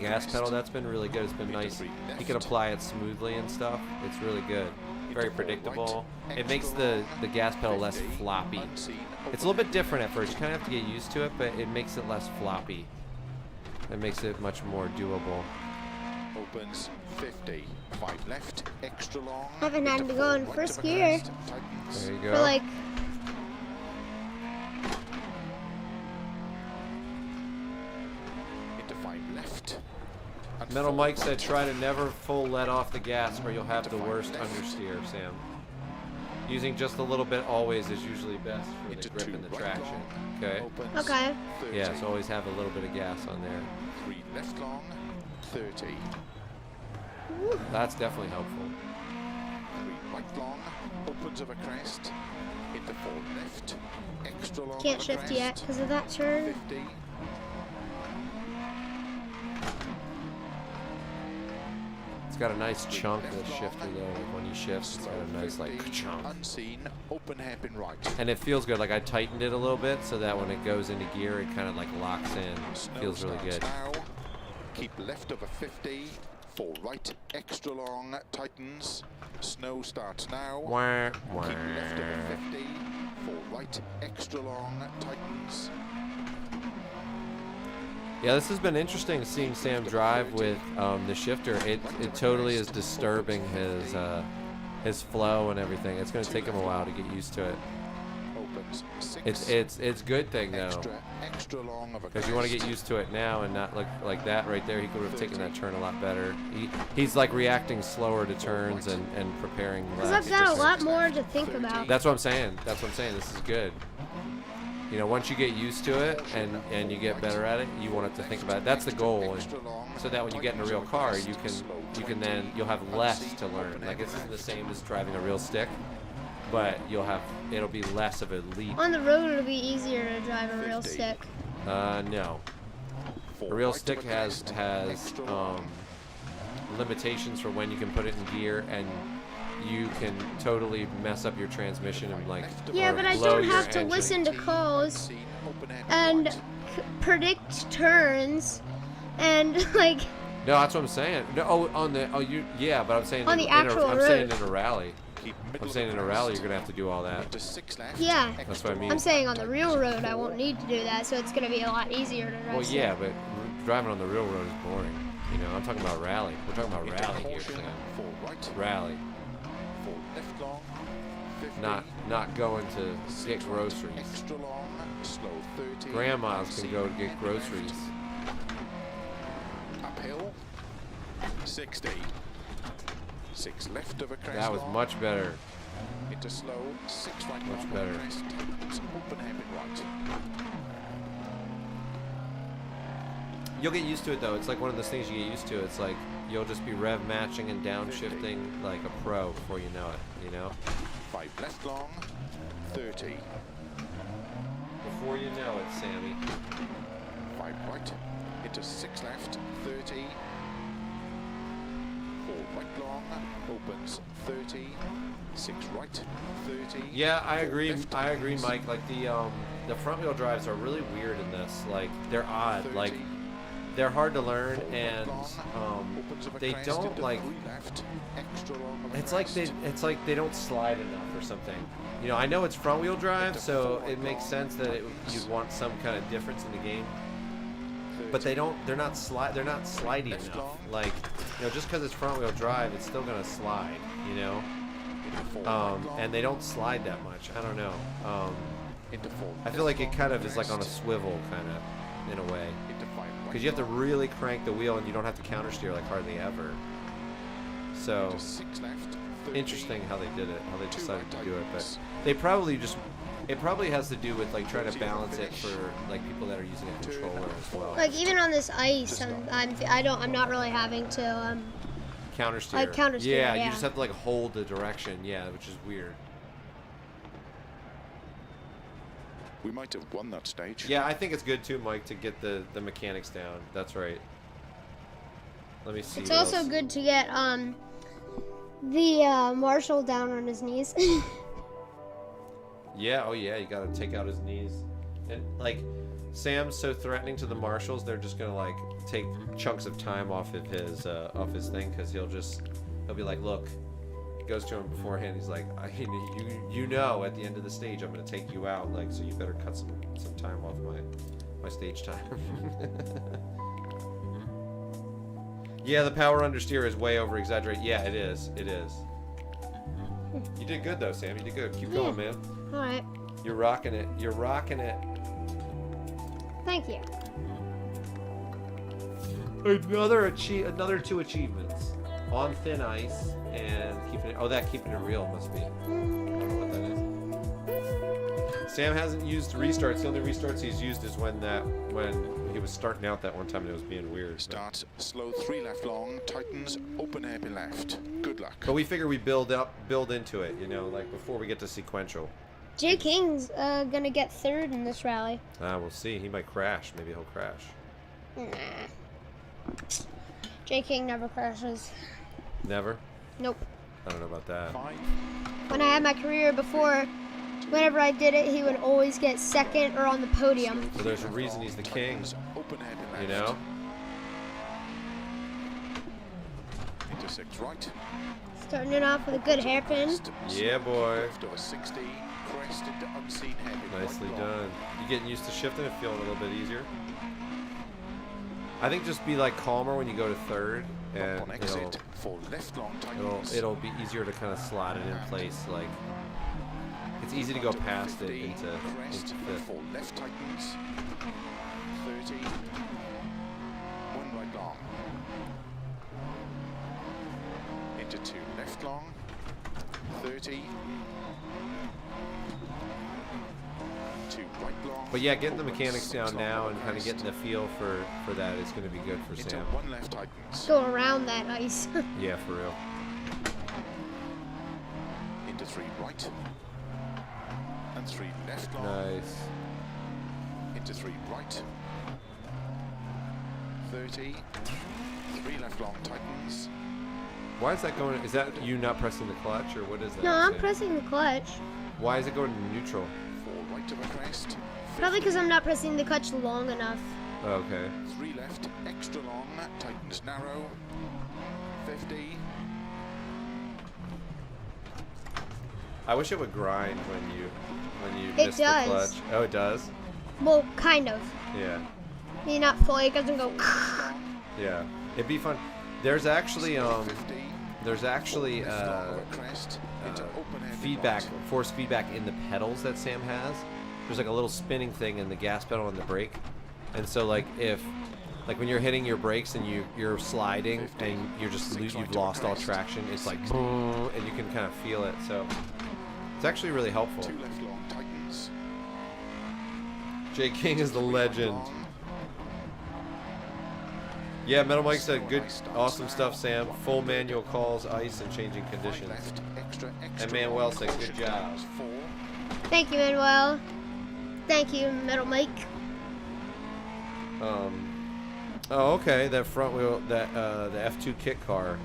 gas pedal. That's been really good. It's been nice. He can apply it smoothly and stuff. It's really good. Very predictable. It makes the gas pedal less floppy. It's a little bit different at first. You kind of have to get used to it, but it makes it less floppy. It makes it much more doable. Opens 50. 5 left. Extra long. I haven't had to go in first gear. There you go. For like. Into 5 left. Metal Mike said try to never full let off the gas or you'll have the worst understeer, Sam. Using just a little bit always is usually best for the grip and the traction. Okay? Okay. Yeah, so always have a little bit of gas on there. 3 left long. 30. That's definitely helpful. 3 right long. Opens of a crest. Into 4 left. Extra long. Can't shift yet because of that turn. 50. It's got a nice chunk of the shifter though. Like when you shift, it's got a nice like chunk. Unseen. Open hairpin right. And it feels good. Like I tightened it a little bit so that when it goes into gear, it kind of like locks in. Feels really good. Now. Keep left over 50. 4 right. Extra long. Tightens. Snow starts now. Wah, wah. Keep left over 50. 4 right. Extra long. Tightens. Yeah, this has been interesting seeing Sam drive with the shifter. It totally is disturbing his flow and everything. It's going to take him a while to get used to it. It's good thing though, because you want to get used to it now and not look like that right there. He could have taken that turn a lot better. He's like reacting slower to turns and preparing less. Because I've got a lot more to think about. That's what I'm saying. That's what I'm saying. This is good. You know, once you get used to it and you get better at it, you want it to think about it. That's the goal, and so that when you get in a real car, you'll have less to learn. Like this isn't the same as driving a real stick, but it'll be less of a leap. On the road, it'll be easier to drive a real stick. No. A real stick has limitations for when you can put it in gear, and you can totally mess up your transmission and like. Yeah, but I don't have to listen to calls and predict turns and like. No, that's what I'm saying. No, yeah, but I'm saying on the actual road. I'm saying in a rally. I'm saying in a rally you're gonna have to do all that. Yeah. That's what I mean. I'm saying on the real road I won't need to do that, so it's gonna be a lot easier to drive. Well, yeah, but driving on the real road is boring. You know, I'm talking about rally. We're talking about rally here, Sam. Rally. Not going to get groceries. Grandmas can go to get groceries. Uphill. 60. 6 left of a crest. That was much better. Into slow. 6 right. Much better. Open hairpin right. You'll get used to it though. It's like one of those things you get used to. It's like you'll just be rev matching and downshifting like a pro before you know it. You know. 5 left long. 30. Before you know it, Sammy. 5 right. Into 6 left. 30. 4 right long. Opens 30. 6 right. 30. Yeah, I agree. I agree, Mike. Like the front wheel drives are really weird in this. Like they're odd. 30. Like they're hard to learn, and they don't like. It's like they don't slide enough or something. You know, I know it's front wheel drive, so it makes sense that you'd want some kind of difference in the game. But they're not slidey enough. Like, you know, just because it's front wheel drive, it's still gonna slide. You know, and they don't slide that much. I don't know. I feel like it kind of is like on a swivel, kind of, in a way, because you have to really crank the wheel, and you don't have to counter steer like hardly ever. So interesting how they did it, how they decided to do it, but they probably just. It probably has to do with like trying to balance it for like people that are using a controller as well. Like even on this ice, I'm not really having to counter steer. Like counter steer. Yeah, you just have to like hold the direction. Yeah, which is weird. We might have won that stage. Yeah, I think it's good too, Mike, to get the mechanics down. That's right. Let me see. It's also good to get the marshal down on his knees. Yeah, oh yeah, you gotta take out his knees. And like, Sam's so threatening to the marshals, they're just gonna like take chunks of time off of his thing, because he'll be like, look, he goes to him beforehand, he's like, you know, at the end of the stage I'm gonna take you out, like, so you better cut some time off my stage time. Yeah, the power understeer is way over exaggerated. Yeah, it is. You did good though, Sam. You did good. Keep going, man. All right. You're rocking it. You're rocking it. Thank you. Another 2 achievements on thin ice and keeping it. Oh, that keeping it real must be. I don't know what that is. Sam hasn't used restarts. The only restarts he's used is when he was starting out that one time and it was being weird. Start slow 3 left long, tightens, open air be left. Good luck. But we figure we build into it, you know, like before we get to sequential. Jay King's gonna get 3rd in this rally. We'll see. He might crash. Maybe he'll crash. Nah. Jay King never crashes. Never? Nope. I don't know about that. When I had my career before, whenever I did it, he would always get 2nd or on the podium. So there's a reason he's the king, you know? Into 6 right. Starting it off with a good hairpin. Yeah, boy. Unseen Nicely done. You getting used to shifting and feeling a little bit easier? I think just be like calmer when you go to 3rd, and it'll be easier to kind of slot it in place. Like, it's easy to go past it into 5th. Left tightens. 30. 1 right long. Into 2 left long. 30. 2 right long. But yeah, getting the mechanics down now and kind of getting the feel for that is going to be good for Into Sam. 1 left tightens. Go around that ice. Yeah, for real. Into 3 right. And 3 left long. Nice. Into 3 right. 30. 3 left long tightens. Why is that going? Is that you not pressing the clutch, or what is that? No, I'm pressing the clutch. Why is it going to neutral? 4 right to the crest. Probably because I'm not pressing the clutch long enough. Okay. 3 left, extra long, tightens narrow. 50. I wish it would grind when you It miss does. the clutch. Oh, it does? Well, kind of. Yeah. You're not fully. It doesn't go. Yeah. It'd be fun. There's actually feedback, force feedback in the pedals that Sam has. There's like a little spinning thing in the gas pedal and the brake. And so like when you're hitting your brakes and you're sliding and you've lost all traction, it's like boom, and you can kind of feel it. So it's actually really helpful. 2 left long tightens. Jay King is the legend. Yeah, Metal Mike said good, awesome stuff, Sam. Full manual calls, ice, and changing conditions. And Manuel said good job. Thank you, Manuel. Thank you, Metal Mike. Oh, okay. That front wheel, the F2 kit car.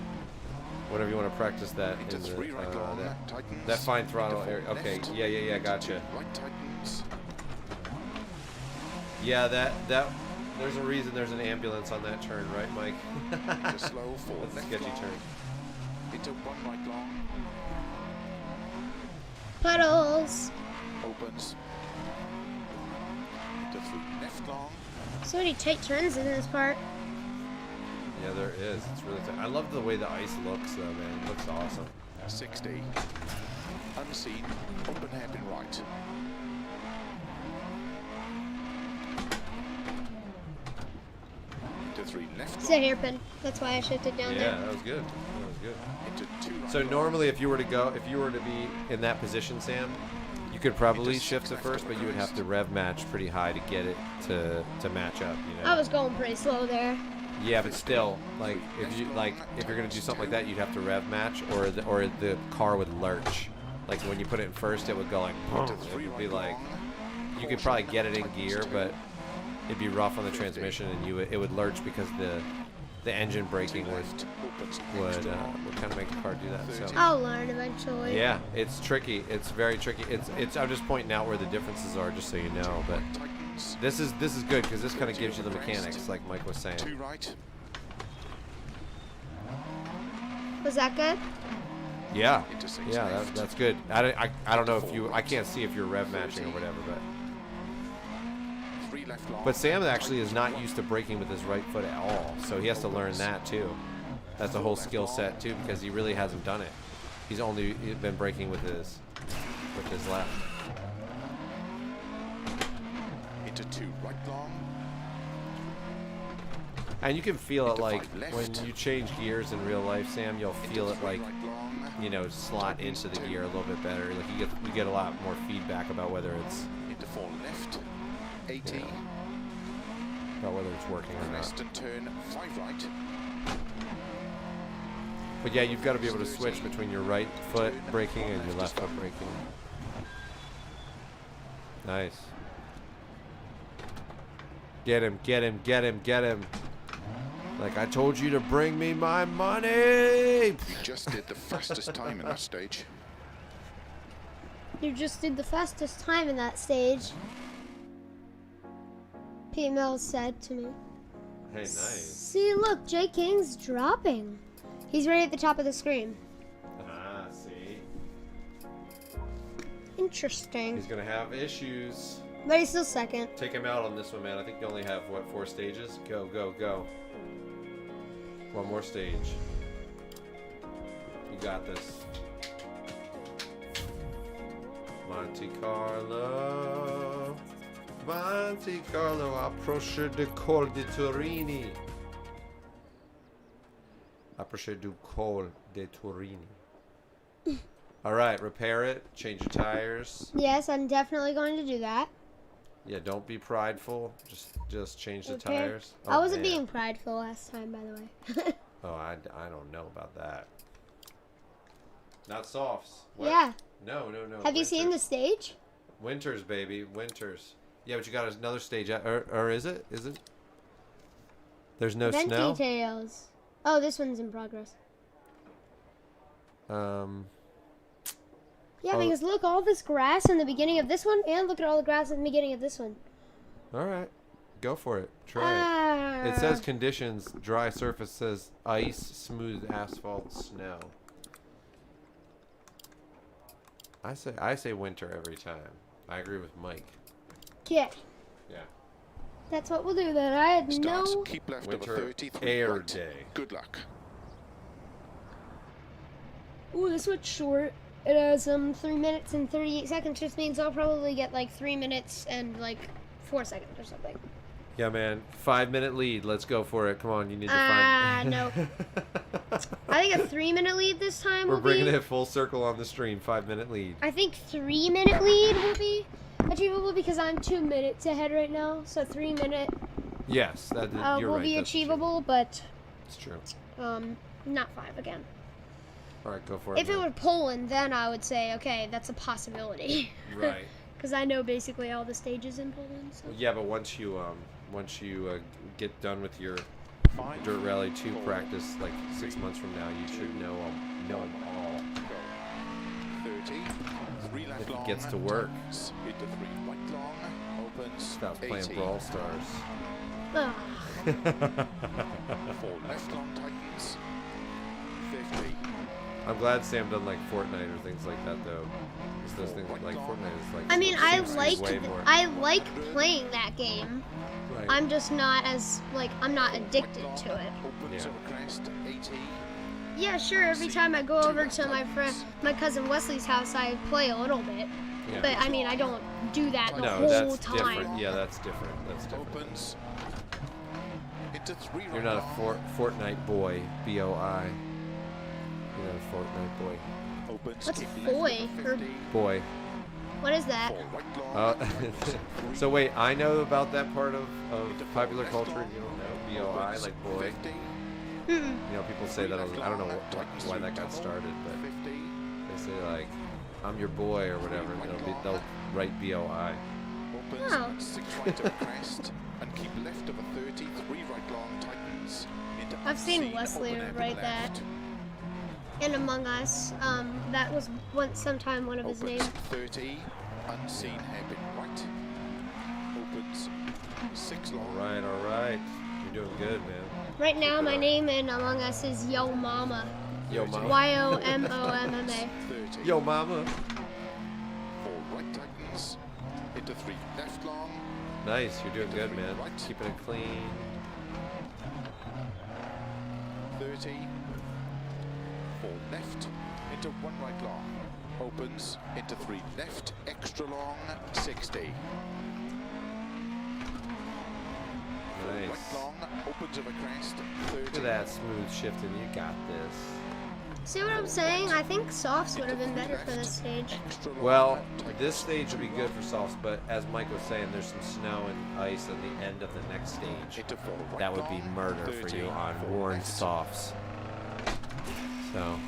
Whatever you want to practice that in the that fine throttle area. Okay. Yeah. Gotcha. Yeah, that There's a reason there's an ambulance on that turn, right, Mike? Into slow for That's a left sketchy long. turn. Into 1 right long. Puddles. Opens. Into 3 left long. So many tight turns in this part. Yeah, there is. It's really tight. I love the way the ice looks, though, man. It looks awesome. 60. Unseen. Open hairpin right. Into 3 left It's long. a hairpin. That's why I shifted down Yeah, there. that was good. That was good. Into 2 right So long. normally, if you were to be in that position, Sam, you could probably shift to first, but you would have to rev match pretty high to get it to match up. You know. I was going pretty slow there. Yeah, but still, like if you're gonna do something like that, you'd have to rev match, or the car would lurch. Like when you put it in first, it would go like boom. Into It 3 would be right like long. you could probably get it in gear, but it'd be rough on the transmission, and it would lurch because the engine braking would kind of make the car do that. So I'll learn eventually. yeah, it's tricky. It's very tricky. It's I'm just pointing out where the differences are, just so you know. But this is good because this kind of gives you the mechanics, like Mike was saying. 2 right. Was that good? Yeah, Into 6 yeah, left. that's good. I don't know if I can't see if you're rev matching or whatever, 3 left long. but Sam actually is not used to braking with his right foot at all, so he has to learn that too. That's a whole skill set too, because he really hasn't done it. He's only been braking with his left. Into 2 right long. And you can feel it Into like 5 left. when you change gears in real life, Sam. You'll feel it like, right long. you know, slot into the gear a little bit better. Like you get a lot more feedback about whether it's Into 4 left. 80. working or not. Crest and turn 5 right. But yeah, you've got to be able to switch between your right foot braking and your left foot braking. Nice. Get him, get him, get him, get him. Like I told you to bring me my money. You just did the fastest time in that stage. You just did the fastest time in that stage. PML said to me. Hey, nice. See, look, J King's dropping. He's right at the top of the screen. Ah, see. Interesting. He's gonna have issues. But he's still second. Take him out on this one, man. I think you only have, what, 4 stages? Go, go, go. One more stage. You got this. Monte Carlo. Monte Carlo, approche du Col de Turini. Approche du Col de Turini. Alright, repair it. Change your tires. Yes, I'm definitely going to do that. Yeah, don't be prideful. Just change the Okay. tires. I Oh, wasn't man. being prideful last time, by the way. Oh, I don't know about that. Not softs. What? Yeah. No. Have you seen the Winters. stage? Winters, baby, winters. Yeah, but you got another stage, or is it? Is it? There's no Event snow. details. Oh, this one's in progress. Yeah, Oh. because look, all this grass in the beginning of this one, and look at all the grass in the beginning of this one. All right, go for it. Try it. It says conditions: dry surface says ice, smooth asphalt, snow. I say winter every time. I agree with Mike. Yeah, Yeah. that's what we'll do then. I had Starts, no... keep left Winter over 30, 3 air right. day. Good luck. Ooh, this one's short. It has 3 minutes and 38 seconds, which means I'll probably get like 3 minutes and like 4 seconds or something. Yeah, man. 5-minute lead. Let's go for it. Come on, you need to find. No. I think a 3-minute lead this time We're will bringing be... it full circle on the stream. 5-minute lead. I think 3-minute lead will be achievable because I'm 2 minutes ahead right now. So 3-minute Yes, that you're will right. be that's achievable, but It's true. not 5 again. All right, go for it. If it man. were Poland, then I would say, okay, that's a possibility. Right. Because I know basically all the stages in Poland. So. Yeah, but once you get done with your Dirt Rally 2 practice, like 6 months from now, you should know them all. 30, 3 left If long. it gets to work. Tightens. Into 3 right long. Opens. Stops 80. playing Brawl Stars. Ugh. 4 left long tightens. 50. I'm glad Sam doesn't like Fortnite or things like that though. 'Cause those things like Fortnite is like. I mean, I more. like playing that game. Right. I'm just not as I'm not addicted to it. Opens over crest. 80. Yeah, sure. Every time I go over to my cousin Wesley's house, I play a little bit. Yeah. But I mean, I don't do that the No, whole that's time. different. Yeah, that's different. That's different. Opens. Into 3 You're not a Fortnite boy, B-O-I. You're not a Fortnite boy. Opens. What's keep boy? left Or over 50. Boy. what is that? 4 right long. So wait, I know about that part of popular culture. You don't know B-O-I, like boy. 50. Mm-mm. You know, people say that. I don't know why that got started, but 50. they say like, "I'm your boy" or whatever. And they'll write B-O-I. Opens. Oh. 6 right over crest. And keep left over 30. 3 right long tightens. Into I've seen unseen, Wesley open air write left. that. And Among Us, that was sometime one of his Opens names. 30. Unseen hairpin right. Opens. 6 long. All right. You're doing good, man. Right now, my name in Among Us is Yo Mama. Yo, mama. YOMOMMA. 30. Yo, mama. 4 right tightens. Into 3 left long. Nice. You're doing good, man. Keeping it clean. 30. 4 left. Into 1 right long. Opens. Into 3 left. Extra long. 60. Nice. Right long. Opens over crest. 30. Look at that smooth shifting. You got this. See what I'm saying? I think softs would have been better for this stage. Extra long. Well, Tightens this stage would be 3 good long. for softs, but as Mike was saying, there's some snow and ice at the end of the next stage. Into 4 right That would be long, murder for 30, you on 4 worn left. softs. So,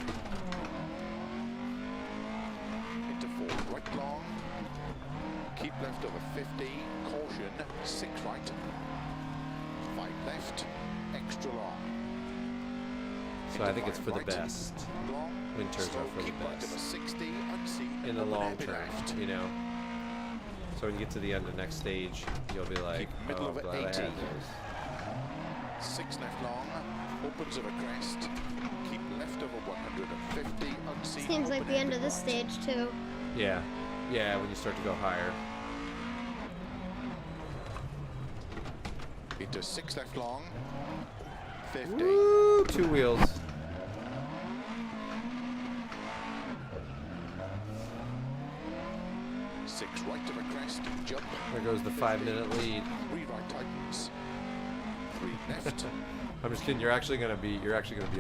Into 4 right long. Keep left over 50. Caution. 6 right. 5 left. Extra long. so I think it's for the best. Long. Winters Slow, are for the keep right over best 60. Unseen. in the open long hairpin term, left. you know. So when you get to the end of the next stage, you'll be like, Keep middle "Oh, over glad I had 80. those." 6 left long. Opens over crest. Keep left over 150. Unseen. Seems like open the end hairpin of this right. stage, too. Yeah, yeah. When you start to go higher. Into 6 left long. 50. Woo! 2 wheels. Six right over crest. Jump. There goes the 5-minute lead. 3 right tightens. 3 left. I'm just kidding. You're actually gonna be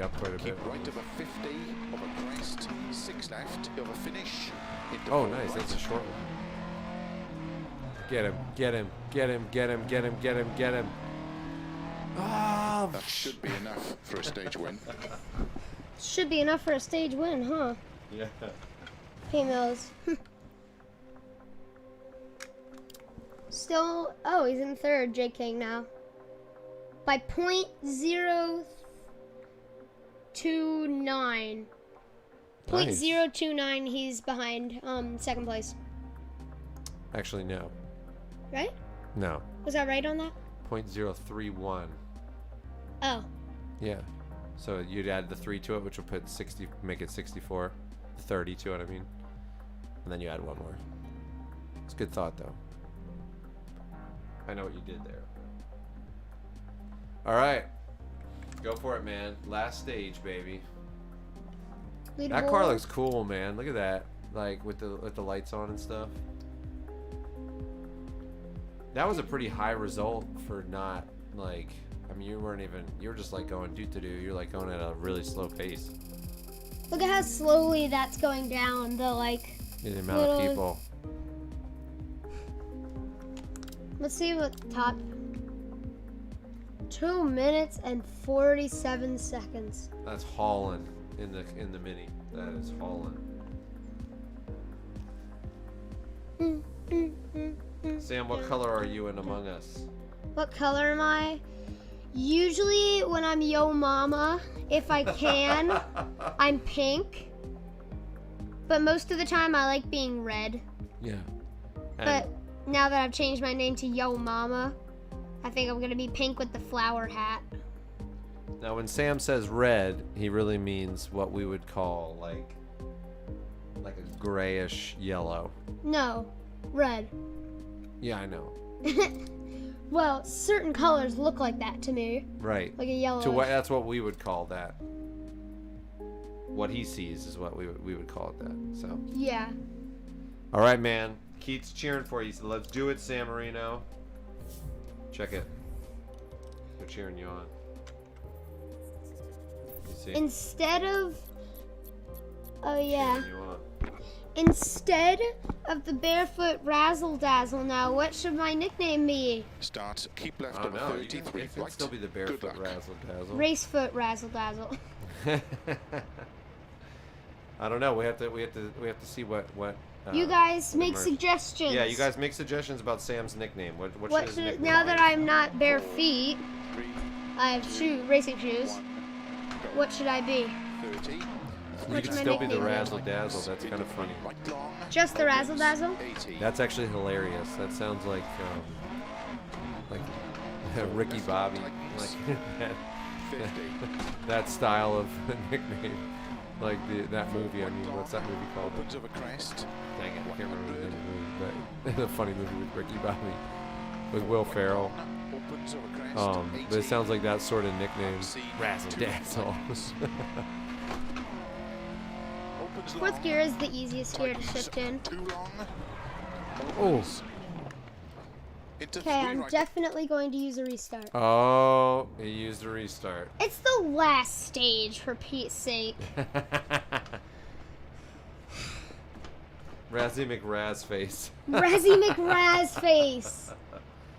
up quite a bit. Keep right over 50. Over crest. 6 left. Over finish. Into Oh, 4 nice. right. That's a short one. Get him. Get him. Get him. Get him. Get him. Get him. Get him. Oh, That should be enough for a stage win. Should be enough for a stage win, huh? yeah. Females. Still, oh, he's in third, J King now. By .029. Nice. .029, he's behind second place. Actually, no. Right? No. Was I right on that? .031. Oh. Yeah. So you'd add the 3 to it, which would put 60, make it 64. 30 to it, I mean. And then you add 1 more. It's a good thought, though. I know what you did there. All right. Go for it, man. Last stage, baby. That car Leaderboard. looks cool, man. Look at that. Like with the lights on and stuff. That was a pretty high result for not like. I mean, you were just like going doo-doo-doo. You're like going at a really slow pace. Look at how slowly that's going down. The The amount little- of people. Let's see what top. 2 minutes and 47 seconds. That's hauling in the mini. That is hauling. Sam, what color are you in Among Us? What color am I? Usually when I'm Yo Mama, if I can, I'm pink. But most of the time I like being red. Yeah. But now that I've changed my name to Yo Mama, I think I'm gonna be pink with the flower hat. Now, when Sam says red, he really means what we would call like a grayish yellow. No, red. Yeah, I know. Well, certain colors look like that to me. Right. Like a yellow. That's what we would call that. What he sees is what we would call it that. So. Yeah. All right, man. Keith's cheering for you. So let's do it, San Marino. Check it. They're cheering you on. You see? Instead of. Oh yeah. Cheering you on. Instead of the barefoot razzle dazzle, now what should my nickname be? Start. Keep left Oh of no, 33 it can right. still be the barefoot Good luck. razzle dazzle. Racefoot razzle dazzle. I don't know. We have to see what. You guys make emerge. suggestions. Yeah, you guys make suggestions about Sam's nickname. What What should his should nickname now be? that I'm not bare feet, 3, I have racing shoes. 1, go. What should I be? 30. You What's could my still be the nickname? razzle dazzle. That's kind of funny. Right long. Just the razzle dazzle? 80. That's actually hilarious. That sounds like Ricky Bobby, like 50. that style of nickname, like that movie. I mean, what's that movie called? Opens of a crest. Dang it, I can't remember the name of the movie, but the funny movie with Ricky Bobby, with Will Ferrell. Opens of a crest. But it sounds like that sort of nickname. Unseen. Razzle dazzle. Opens Fourth long. gear is the easiest gear to Tightens shift in. Too long. Oh. Opens. Into Okay, 3 I'm right. definitely going to use a restart. Oh, he used a restart. It's the last stage, for Pete's sake. Razzie McRaz face. Razzie McRaz face.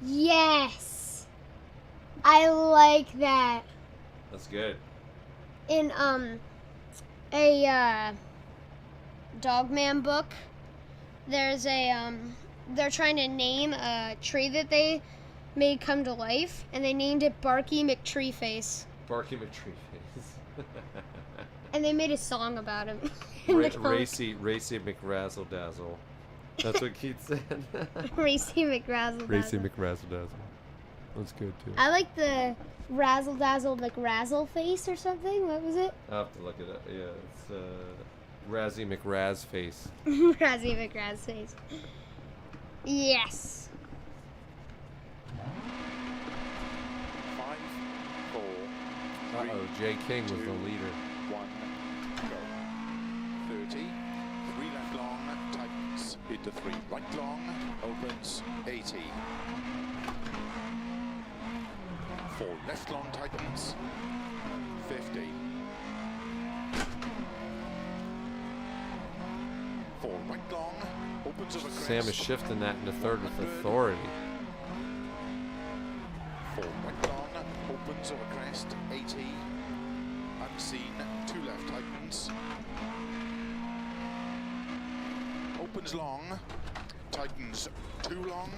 Yes. I like that. That's good. In a Dogman book, there's a they're trying to name a tree that they made come to life, and they named it Barky McTreeface. Barky McTreeface. And they made a song about him. in the comic. Racy McRazzle Dazzle. That's what Keith said. Racy McRazzle Racy Dazzle. McRazzle Dazzle. That's good too. I like the Razzle Dazzle McRazzle face or something. What was it? I'll have to look it up. Yeah, it's Razzie McRaz face. Razzie McRaz face. Yes. 5, 4, 3, Uh-oh, Jay King was the leader. 1, go. 30. 3 left long, tightens. Into 3 right long, opens. 80. 4 left long, tightens. 50. 4 right long, opens of a crest. Sam is shifting that into third with authority. 4 right long, opens of a crest. 80. Unseen, 2 left, tightens. Opens long, tightens 2 long,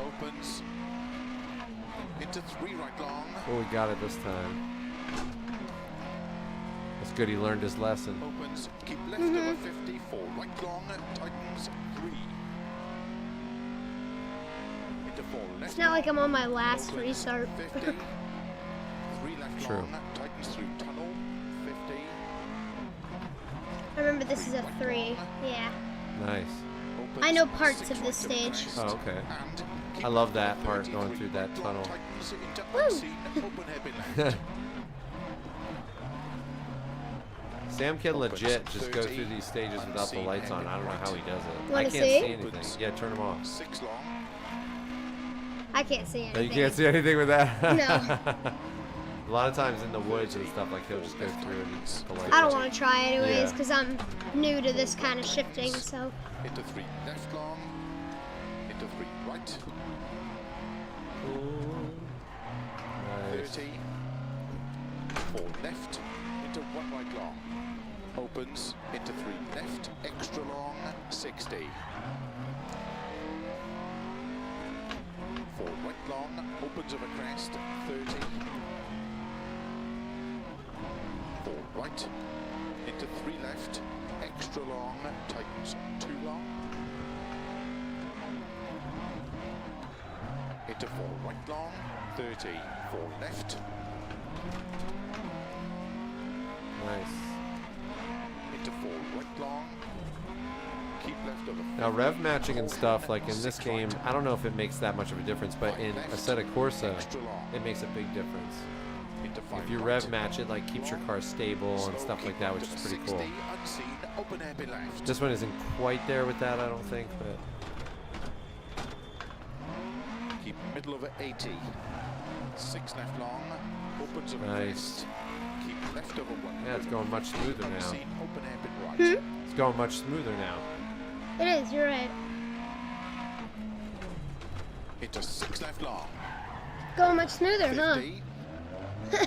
opens into 3 right long, Oh, we got it this time. That's good. He learned his lesson. opens, keep left over 50, 4 right long, tightens 3. Into 4 left. It's not like I'm on my last opens, restart. 50. 3 left True. long, tightens through tunnel, 50. I remember this is a 3. Yeah. Nice. Opens I know parts 6 of this right stage. crest, Oh, okay. and keep I love left that part 30, going 3 through that right long, tunnel. tightens into Woo. unseen, open hairpin left. Sam can Opens legit just go 30, through these stages without the unseen, lights on. I don't know how he does it. I Wanna can't see? see anything. Yeah, turn them off. 6 long, I can't see Oh, anything. you can't see anything with that? No. A lot of times in the woods and stuff, like he'll just go through and the lights. I don't want to try anyways Yeah. because I'm new to this kind of shifting. So into 3 left long, into 3 right, Nice. 30, 4 left, into 1 right long, opens, into 3 left, extra long, 60. 4 right long, opens of a crest, 30. 4 right, into 3 left, extra long, tightens 2 long. Into Into 4 right long, 30, 4 left. Nice. Into 4 right long. Keep left over. Now rev matching and stuff, like in this game, I don't know if it makes that much of a difference, but in Assetto Corsa, it makes a big difference. If you rev match it, like keeps your car stable and stuff like that, which is pretty cool. This one isn't quite there with that, I don't think, but keep middle over 80. 6 left long. Opens over nice. Keep left over 1. Yeah, it's going much smoother now. Open hairpin right. It's going much smoother now. It is, you're right. Into 6 left long. Going much smoother, 50. huh?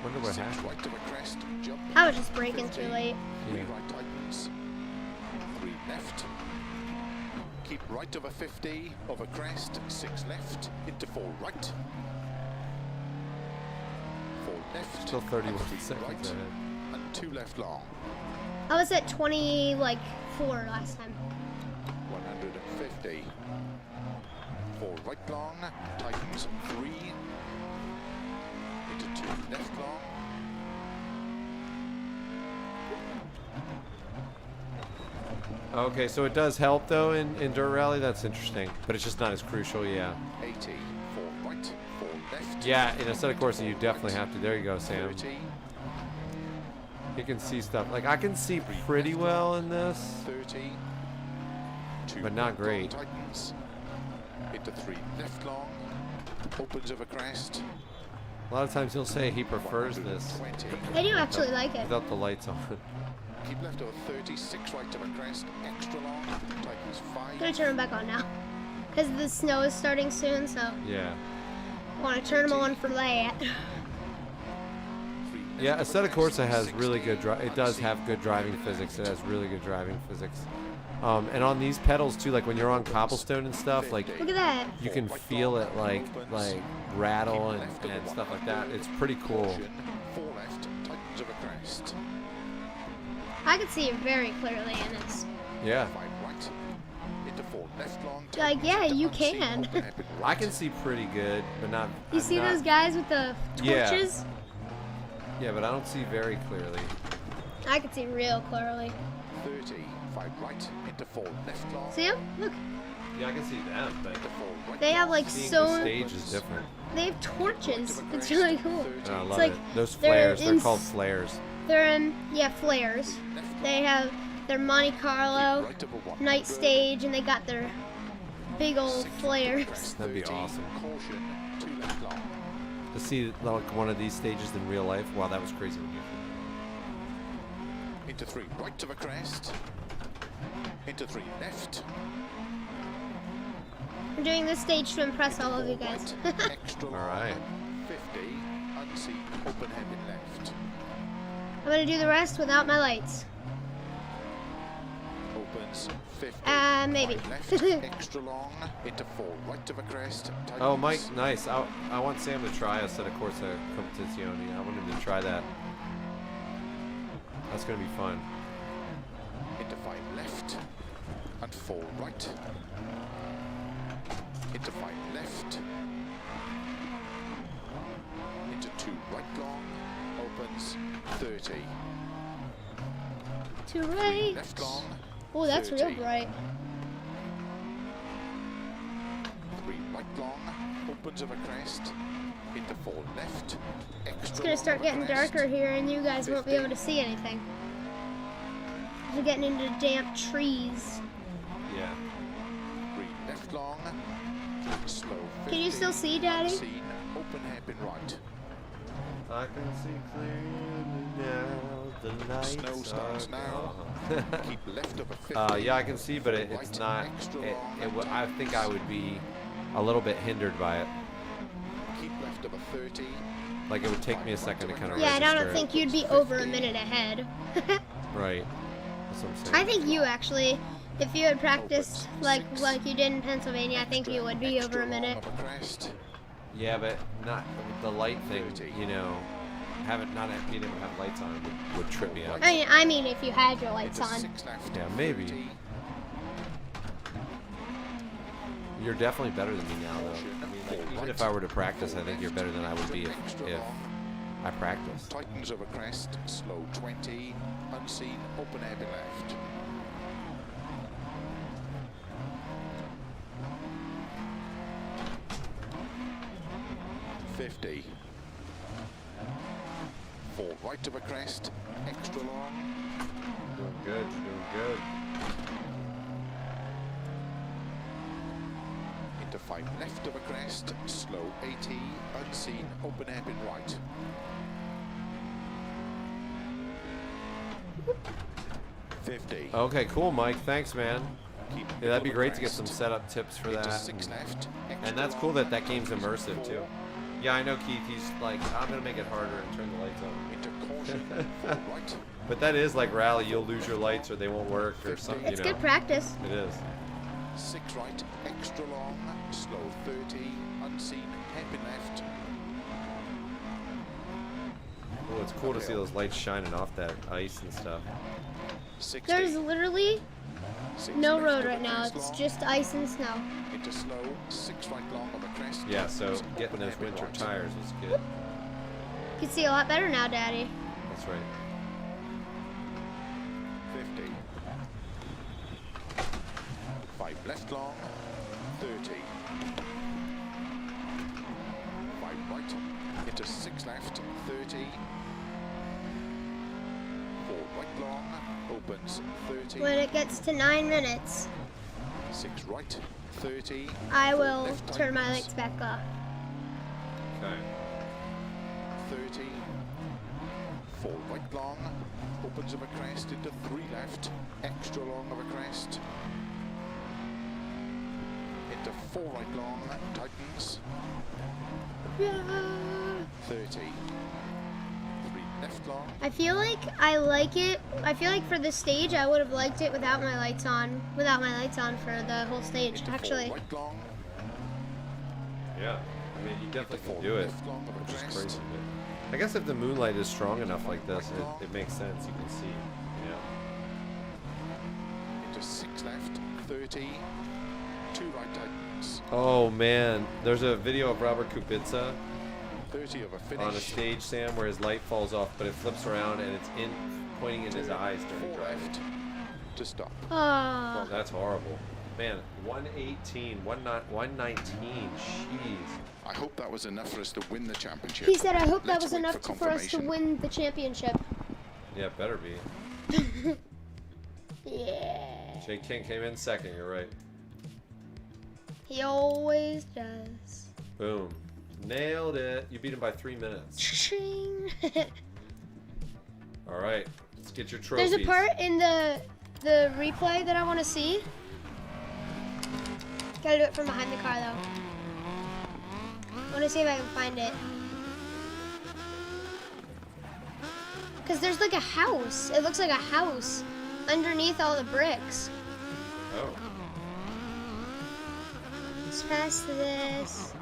Wonder what 6 happened. right to a crest. Jump. I was just braking too late. 3 Yeah. right tightens. 3 left. Keep right over 50. Over crest. 6 left. Into 4 right. 4 left. Still 31 and 3 seconds right. ahead. And 2 left long. I was at 20, like 4 last time. 150. 4 right long. Tightens 3. Into 2 left long. Okay, so it does help though in Dirt Rally. That's interesting, but it's just not as crucial. Yeah. 80. 4 right. 4 left. Yeah, in Assetto Corsa, you definitely have to. There you go, Sam. 30. You can see stuff. Like I can see pretty well in this, 30. 2 but not right long great. tightens. Into 3 left long. Opens over crest. A lot of times he'll say he prefers this 120. I do actually like it. without the lights on. Keep left over 30. 6 right over crest. Extra long. Tightens 5. I'm gonna turn them back on now. Because the snow is starting soon, so Yeah. I want to turn them on for that. 3 left Yeah, over Assetto crest, Corsa has 60. really good. It does have good driving physics. It has really good driving physics. And on these pedals too, like when you're on cobblestone and stuff, like Look at that. you can feel it like rattle and stuff like that. It's pretty cool. 4 left. Tightens over crest. I can see it very clearly in this. Yeah, 5 right. Into 4 left long. Like, yeah, tightens you into unseen, can. open hairpin I right. can see pretty good, but not. You I'm see not- those guys with the Yeah. torches? Yeah, but I don't see very clearly. I can see real clearly. 30. 5 right. Into 4 left long. See them? Look. Yeah, I can see them, but Into 4 right They have long. like seeing so. the stage is different. They have torches. It's really cool. And I love like it. Those they're flares, they're in- called flares. They're in, yeah, flares. They have their Monte Carlo Right over 100. night stage, and they got their big old flares. That'd be 30. awesome. Caution. 2 left long. To see like one of these stages in real life, wow, that was crazy. Into 3 right of a crest. Into 3 left. I'm doing this stage to impress all of you guys. Extra long. All right. 50. Unseen. Open hairpin left. I'm gonna do the rest without my lights. Opens 50. Maybe. 5 left. Extra long. Into 4 right of a crest. Oh, Mike, Tightens. nice. I want Sam to try Assetto Corsa Competizione. I want him to try that. That's gonna be fun. Into 5 left. And 4 right. Into 5 left. Into 2 right long. Opens 30. To right. Left long. Oh, that's real 30. bright. 3 right long. Opens over crest. Into 4 left. Extra It's gonna start getting darker here, and you guys won't be able to see anything. We're getting into damp trees. Yeah. 3 left long. Slow 50. Can you still see, Daddy? Unseen. Open hairpin right. I can see clearly now. The lights Snow starts are now. gone. Keep left over 50. Yeah, I can see, but it's Right, not. extra It, long. I think I would be a little bit hindered by it. Keep left over 30. Like it would take me a second to kind of Yeah, I register don't it. think you'd be over a minute ahead. Right. That's what I'm saying. I think you actually, if you had practiced like you did in Pennsylvania, I think you would be over a minute. Extra long over crest. Yeah, but not with the light thing. You know, not being able to have lights on would trip me out. I mean, if you had your lights Into on. 6 left. Yeah, maybe. 30. You're definitely better than me now, though. I mean, like, even if I were to practice, I think you're better than I would be if I practiced. Tightens over crest, slow 20, unseen, open air left. .50. 4 right of a crest, extra long. Doing good, doing good. Into 5 left of a crest, slow 80, unseen, open hairpin right. .50. Okay, cool, Mike. Thanks, man. Keep Yeah, that'd be over great to get some crest. setup tips for Into that. 6 left, And extra that's cool long. that game's immersive, too. Yeah, I know, Keith. He's like, I'm going to make it harder and turn the lights on. Into caution, 4 right. But that is like rally. You'll lose your lights or they won't work or something, It's you know. good practice. It is. 6 right, extra long, slow 30, unseen, hairpin left. Oh, it's cool to see those lights shining off that ice and stuff. 60. There's literally 6 no left road of a right now. crest It's long, just ice and snow. into slow, 6 right long of a crest. Yeah, so tightens, getting open those hairpin winter right. tires is good. You can see a lot better now, Daddy. That's right. 50. 5 left long, 30. 5 right, into 6 left, 30. 4 right long, opens 30. When it gets to 9 minutes, 6 right, 30. I 4 will left turn my tightens, lights back off. Okay. 30. 4 right long, opens of a crest into 3 left, extra long of a crest. Into 4 right long, tightens, Yeah. 30. 3 left long, I feel like I like it. I feel like for the stage, I would have liked it without my lights on. Without my lights on for the whole stage, into actually. 4 right long, Yeah. I mean, you into definitely 4 can do it, left long of a which is crest. crazy. But I guess if the moonlight is strong enough like this, it makes sense. You can see. Yeah. Into 6 left, 30. 2 right tightens, Oh man, there's a video of Robert Kubica 30 of a finish. on a stage, Sam, where his light falls off, but it flips around and it's pointing in his eyes during 4 driving. left to stop. Oh. That's horrible. Man, 118, 119, jeez. I hope that was enough for us to win the championship. He said, I hope that Let's was wait enough for for us to confirmation. win the championship. Yeah, it better be. Yeah. Jay King came in second, you're right. He always does. Boom. Nailed it. You beat him by 3 minutes. Ching. All right, let's get your trophies. There's a part in the replay that I want to see. Gotta do it from behind the car though. I want to see if I can find it. Cause there's like a house. It looks like a house underneath all the bricks. Oh. Let's pass this.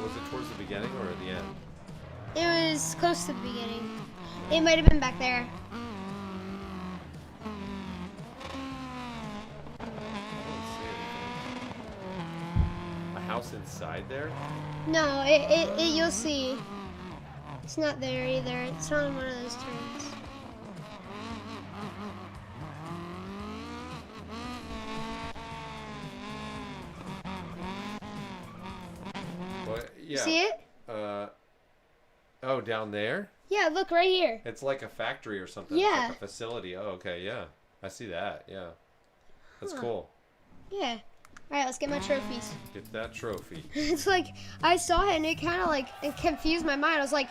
Was it towards the beginning or at the end? It was close to the beginning. It might have been back there. I don't see anything. A house inside there? No, you'll see. It's not there either. It's not on one of those turns. What? Yeah. See it? Oh, down there? Yeah, look right here. It's like a factory or something. Yeah. It's like a facility. Oh, okay, yeah. I see that, yeah. That's Huh. cool. Yeah. All right, let's get my trophies. Get that trophy. It's like I saw it and it kind of like it confused my mind. I was like,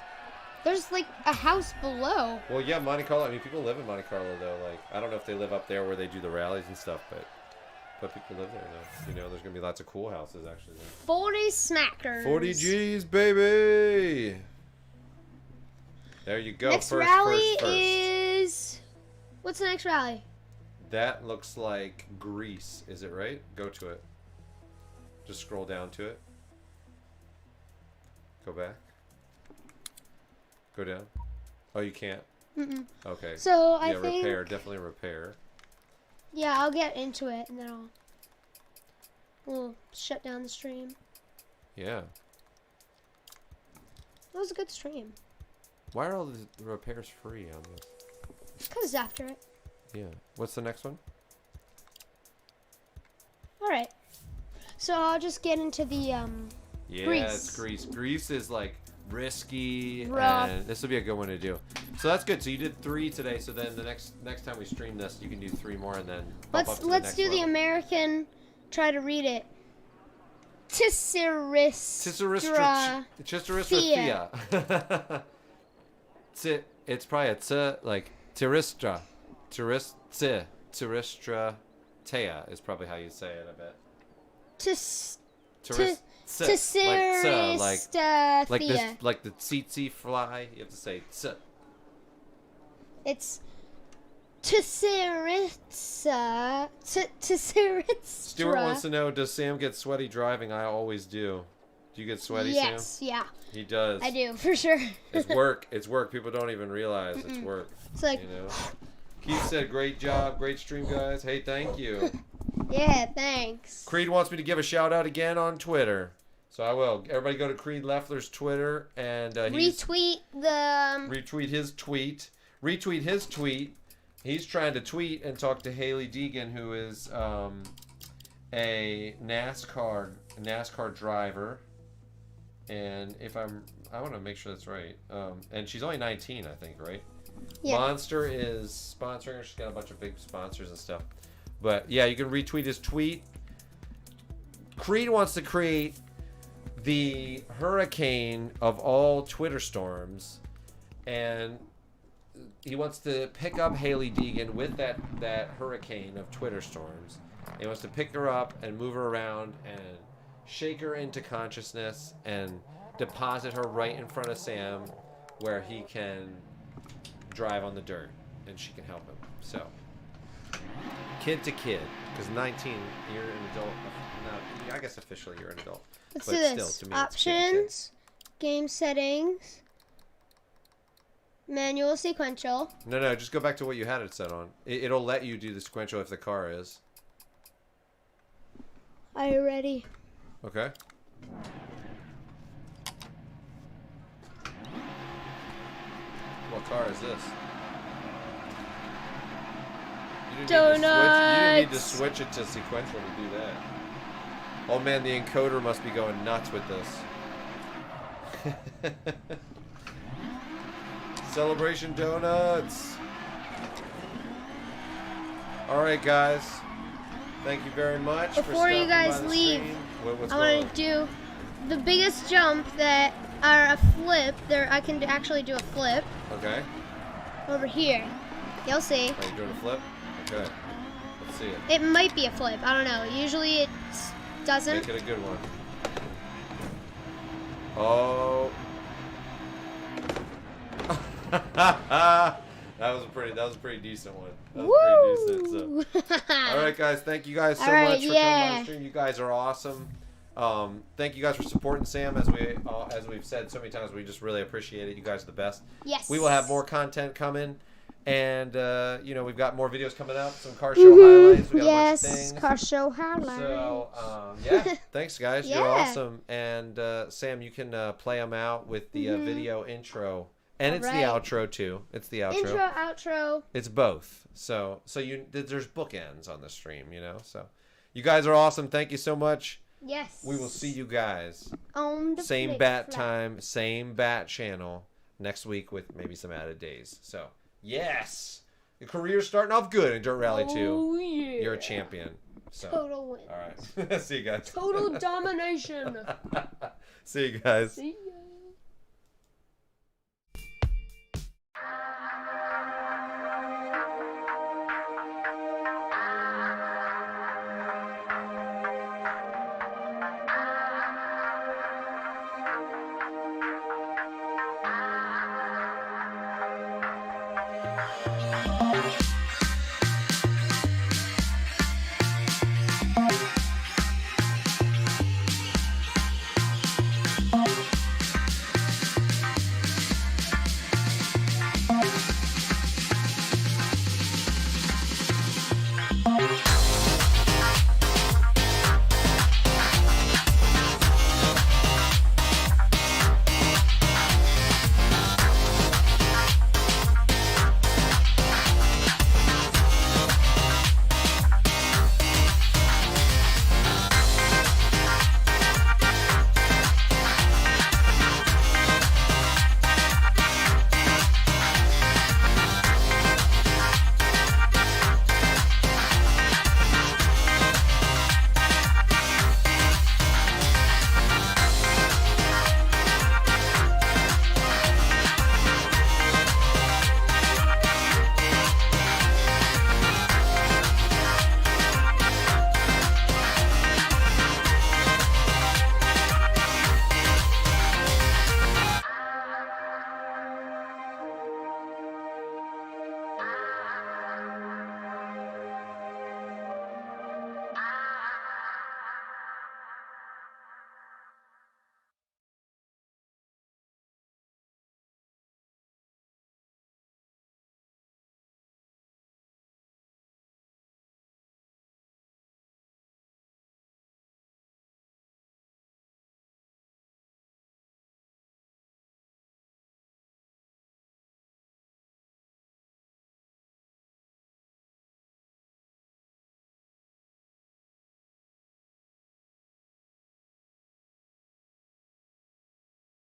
"There's like a house below." Well, yeah, Monte Carlo. I mean, people live in Monte Carlo, though. Like, I don't know if they live up there where they do the rallies and stuff, but people live there, though. You know, there's going to be lots of cool houses, actually. There. 40 smackers. 40 G's, baby! There you go. Next first, rally first. is. What's the next rally? That looks like Greece. Is it right? Go to it. Just scroll down to it. Go back. Go down. Oh, you can't? Mm-mm. Okay. So I yeah, think. repair. Definitely repair. Yeah, I'll get into it and then we'll shut down the stream. Yeah. That was a good stream. Why are all the repairs free on this? Because it's after it. Yeah. What's the next one? Alright. So I'll just get into the Yeah, grease. it's grease. Grease is like risky, Rough. and this will be a good one to do. So that's good. So you did 3 today. So then the next time we stream this, you can do 3 more, and then bump up to the let's next do the level. American. Try to read it. Tisseristra. Thea. It's probably a t like Tiristra. Tiristra Tea is probably how you say it, I bet. Tisseristra like Thea. this, like the tsetse fly. You have to say t. It's Tisseristra. Stuart wants to know, does Sam get sweaty driving? I always do. Do you get sweaty, yes, Sam? yeah. He does. I do, for sure. It's work. It's work. People don't even realize it's work. It's like, you know. Keith said, "Great job, great stream, guys." Hey, thank you. yeah, thanks. Creed wants me to give a shout out again on Twitter, so I will. Everybody go to Creed Leffler's Twitter and retweet his tweet. Retweet his tweet. He's trying to tweet and talk to Haley Deegan, who is a NASCAR driver. And I want to make sure that's right. And she's only 19, I think, right? Yeah. Monster is sponsoring her. She's got a bunch of big sponsors and stuff. But yeah, you can retweet his tweet. Creed wants to create the hurricane of all Twitter storms, and he wants to pick up Haley Deegan with that hurricane of Twitter storms. He wants to pick her up and move her around and shake her into consciousness and deposit her right in front of Sam where he can drive on the dirt and she can help him. So, kid to kid, because 19, you're an adult. No, I guess officially you're an adult. Let's but do this. Still, to me, it's kid to kid. Options, game settings, manual sequential. No, just go back to what you had it set on. It'll let you do the sequential if the car is. Are you ready? Okay. What car is this? You didn't need to switch it to sequential to do that. Oh man, the encoder must be going nuts with this. Celebration donuts. All right, guys. Thank you very much. Before you guys leave, I want to do the biggest jump that are a flip. I can actually do a flip. Okay. Over here. You'll see. Are you doing a flip? Okay. Let's see it. It might be a flip. I don't know. Usually it doesn't. Make it a good one. Oh. That was a pretty decent one. That was pretty decent. So. All right, guys. Thank you guys so much for coming on the stream. You guys are awesome. Thank you guys for supporting Sam. As we've said so many times, we just really appreciate it. You guys are the best. Yes. We will have more content coming, and we've got more videos coming up. Some car show highlights. We got a bunch of things. Car show highlights. So yeah, thanks guys. You're awesome. And Sam, you can play them out with the video intro. And it's the outro too. It's the outro. Intro, outro. It's both. So there's bookends on the stream, So you guys are awesome. Thank you so much. Yes. We will see you guys on the same bat time, same bat channel next week with maybe some added days. So yes, your career's starting off good in Dirt Rally 2. Yeah. You're a champion. So total win. all right. See you guys. Total domination. See you guys. See ya.